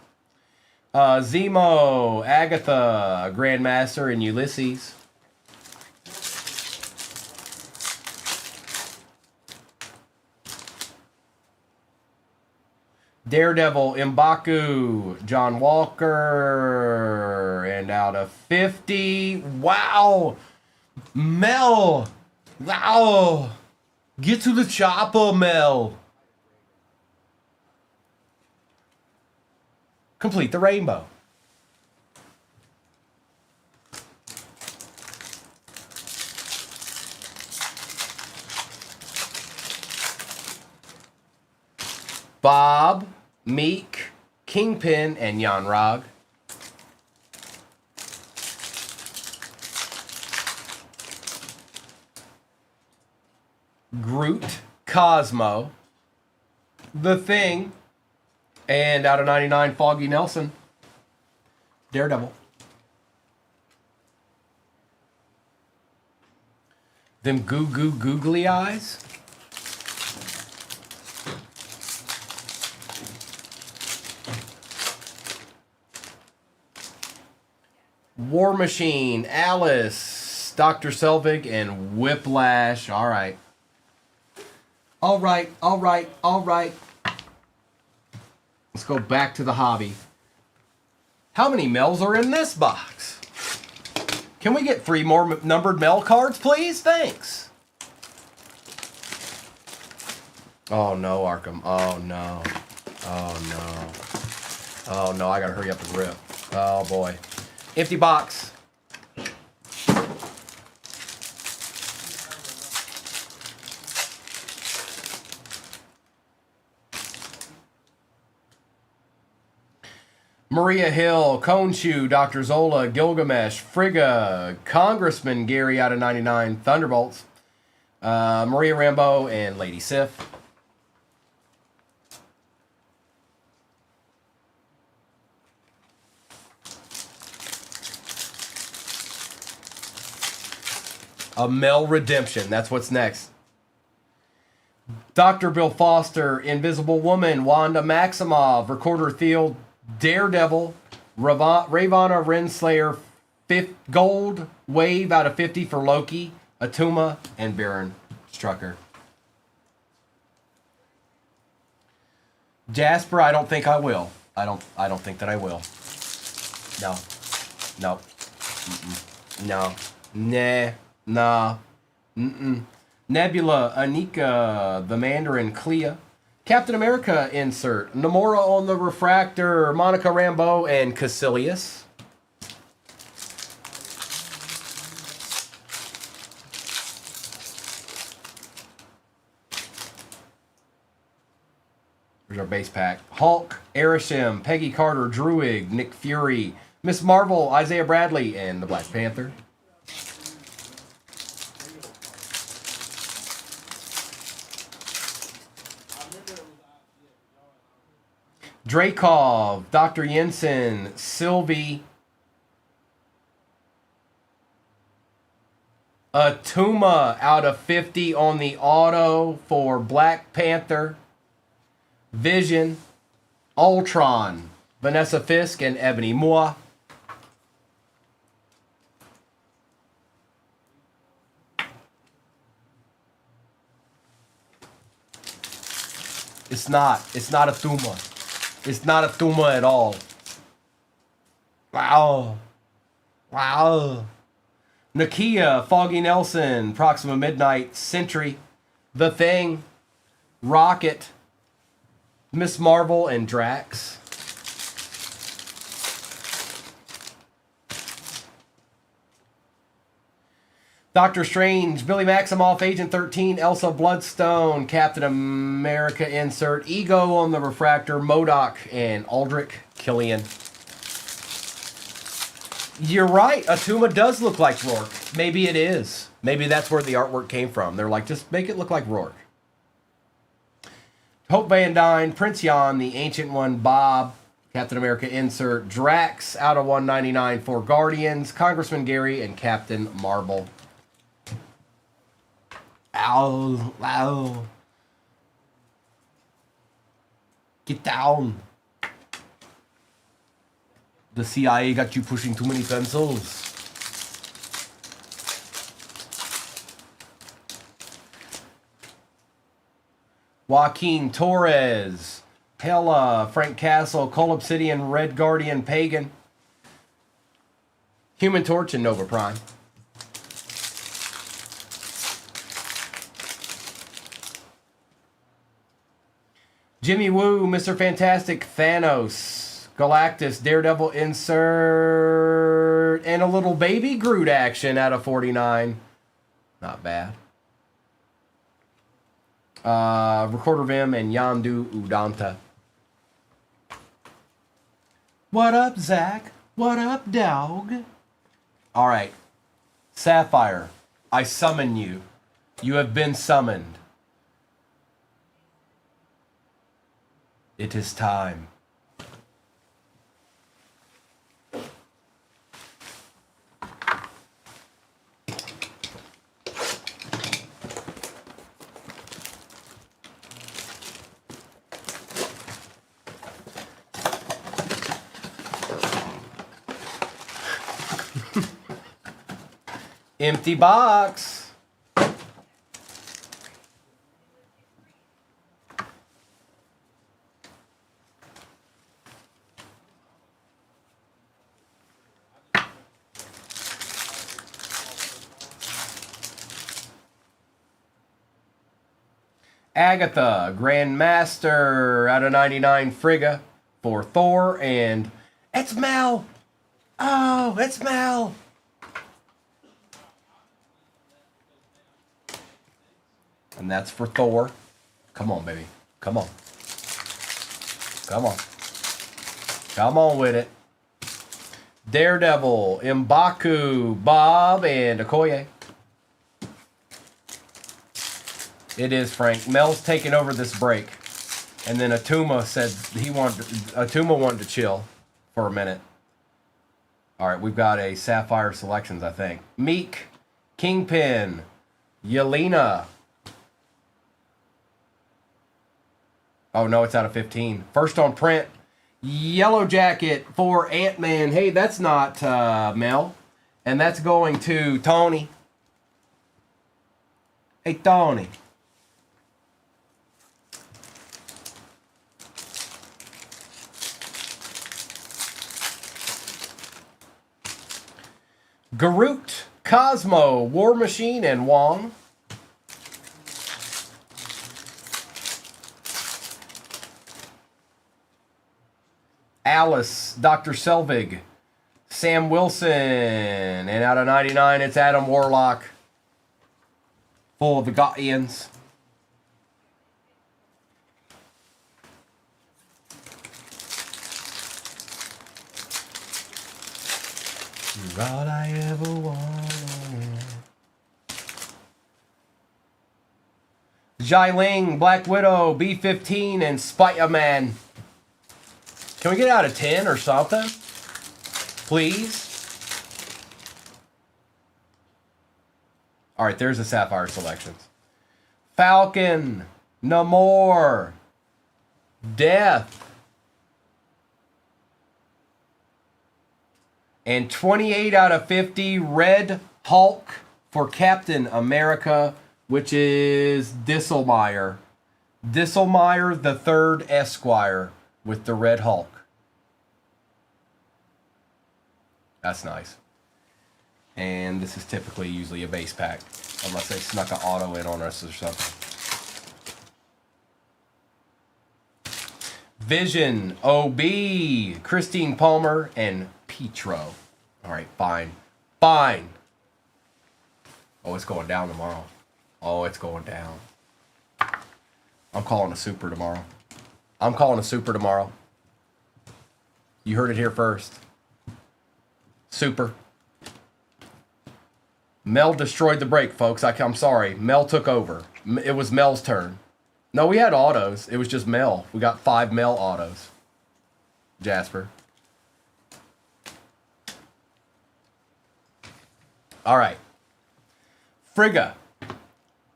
Speaker 1: Zemo, Agatha, Grandmaster, and Ulysses. Daredevil, M'Baku, John Walker, and out of 50, wow, Mel, wow, get to the chopper, Mel. Complete the rainbow. Bob, Meek, Kingpin, and Jan Rog. Groot, Cosmo, The Thing, and out of 99, Foggy Nelson. Daredevil. Them googly eyes. War Machine, Alice, Dr. Selvig, and Whiplash. All right. All right, all right, all right. Let's go back to the hobby. How many Mels are in this box? Can we get 3 more numbered Mel cards, please? Thanks. Oh, no, Arkham. Oh, no. Oh, no. Oh, no, I gotta hurry up and rip. Oh, boy. Empty box. Maria Hill, Konshu, Dr. Zola, Gilgamesh, Frigga, Congressman Gary out of 99, Thunderbolts, Maria Rambeau, and Lady Sif. A Mel Redemption. That's what's next. Dr. Bill Foster, Invisible Woman, Wanda Maximoff, Recorder Field, Daredevil, Ravonna Renslayer, 5th gold wave out of 50 for Loki, Atuma, and Baron Strucker. Jasper, I don't think I will. I don't think that I will. No. No. Mm-mm. No. Nah. Nah. Mm-mm. Nebula, Anika, the Mandarin, Clea, Captain America insert, Namora on the Refractor, Monica Rambeau, and Cassilius. Here's our base pack. Hulk, Arishem, Peggy Carter, Druid, Nick Fury, Miss Marvel, Isaiah Bradley, and the Black Panther. Drakov, Dr. Jensen, Sylvie, Atuma out of 50 on the auto for Black Panther, Vision, Ultron, Vanessa Fisk, and Ebony Moore. It's not a Thuma. It's not a Thuma at all. Wow. Wow. Nakia, Foggy Nelson, Proxima Midnight, Sentry, The Thing, Rocket, Miss Marvel, and Drax. Doctor Strange, Billy Maximoff, Agent 13, Elsa Bloodstone, Captain America insert, Ego on the Refractor, MODOK, and Aldrich Killian. You're right, Atuma does look like Rourke. Maybe it is. Maybe that's where the artwork came from. They're like, just make it look like Rourke. Hope Van Dyne, Prince Yan, the Ancient One, Bob, Captain America insert, Drax out of 199 for Guardians, Congressman Gary, and Captain Marvel. Ow, ow. Get down. The CIA got you pushing too many pencils. Joaquin Torres, Hella, Frank Castle, Coal Obsidian, Red Guardian, Pagan. Human Torch, and Nova Prime. Jimmy Woo, Mr. Fantastic, Thanos, Galactus, Daredevil insert, and a little baby Groot action out of 49. Not bad. Recorder Vim and Yandu Udanta. What up, Zach? What up, dog? All right. Sapphire, I summon you. You have been summoned. It is time. Empty box. Agatha, Grandmaster out of 99, Frigga for Thor, and it's Mel. Oh, it's Mel. And that's for Thor. Come on, baby. Come on. Come on. Come on with it. Daredevil, M'Baku, Bob, and Okoye. It is Frank. Mel's taking over this break. And then Atuma said Atuma wanted to chill for a minute. All right, we've got a Sapphire Selections, I think. Meek, Kingpin, Yelena. Oh, no, it's out of 15. First on print, Yellow Jacket for Ant-Man. Hey, that's not Mel. And that's going to Tony. Hey, Tony. Garut, Cosmo, War Machine, and Wong. Alice, Dr. Selvig, Sam Wilson, and out of 99, it's Adam Warlock. Full of the Gothians. You're all I ever wanted. Xiling, Black Widow, B-15, and Spider-Man. Can we get out of 10 or something? Please? All right, there's the Sapphire Selections. Falcon, Namor, Death, and 28 out of 50, Red Hulk for Captain America, which is Disselmeyer. Disselmeyer the Third Esquire with the Red Hulk. That's nice. And this is typically usually a base pack, unless they snuck an auto in on us or something. Vision, OB, Christine Palmer, and Petro. All right, fine. Fine. Oh, it's going down tomorrow. Oh, it's going down. I'm calling a super tomorrow. I'm calling a super tomorrow. You heard it here first. Super. Mel destroyed the break, folks. I'm sorry. Mel took over. It was Mel's turn. No, we had autos. It was just Mel. We got 5 Mel autos. Jasper. All right. Frigga.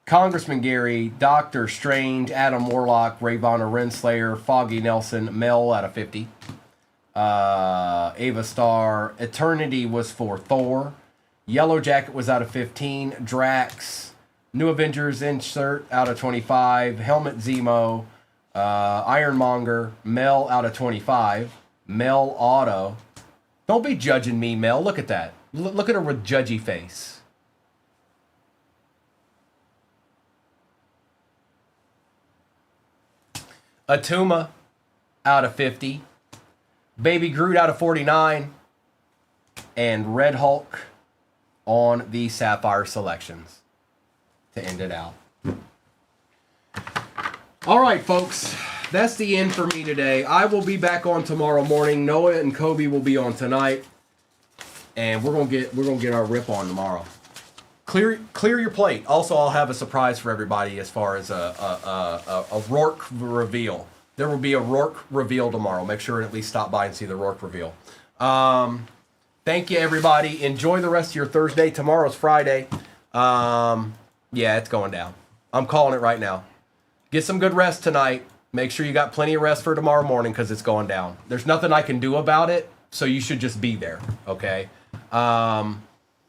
Speaker 1: Congressman Gary, Doctor Strange, Adam Warlock, Ravonna Renslayer, Foggy Nelson, Mel out of 50. Ava Star. Eternity was for Thor. Yellow Jacket was out of 15. Drax. New Avengers insert out of 25. Helmet Zemo. Ironmonger, Mel out of 25. Mel Auto. Don't be judging me, Mel. Look at that. Look at her with judgy face. Atuma out of 50. Baby Groot out of 49. And Red Hulk on the Sapphire selections to end it out. All right, folks. That's the end for me today. I will be back on tomorrow morning. Noah and Kobe will be on tonight. And we're gonna get our rip on tomorrow. Clear your plate. Also, I'll have a surprise for everybody as far as a Rourke reveal. There will be a Rourke reveal tomorrow. Make sure and at least stop by and see the Rourke reveal. Thank you, everybody. Enjoy the rest of your Thursday. Tomorrow's Friday. Yeah, it's going down. I'm calling it right now. Get some good rest tonight. Make sure you got plenty of rest for tomorrow morning because it's going down. There's nothing I can do about it, so you should just be there, okay?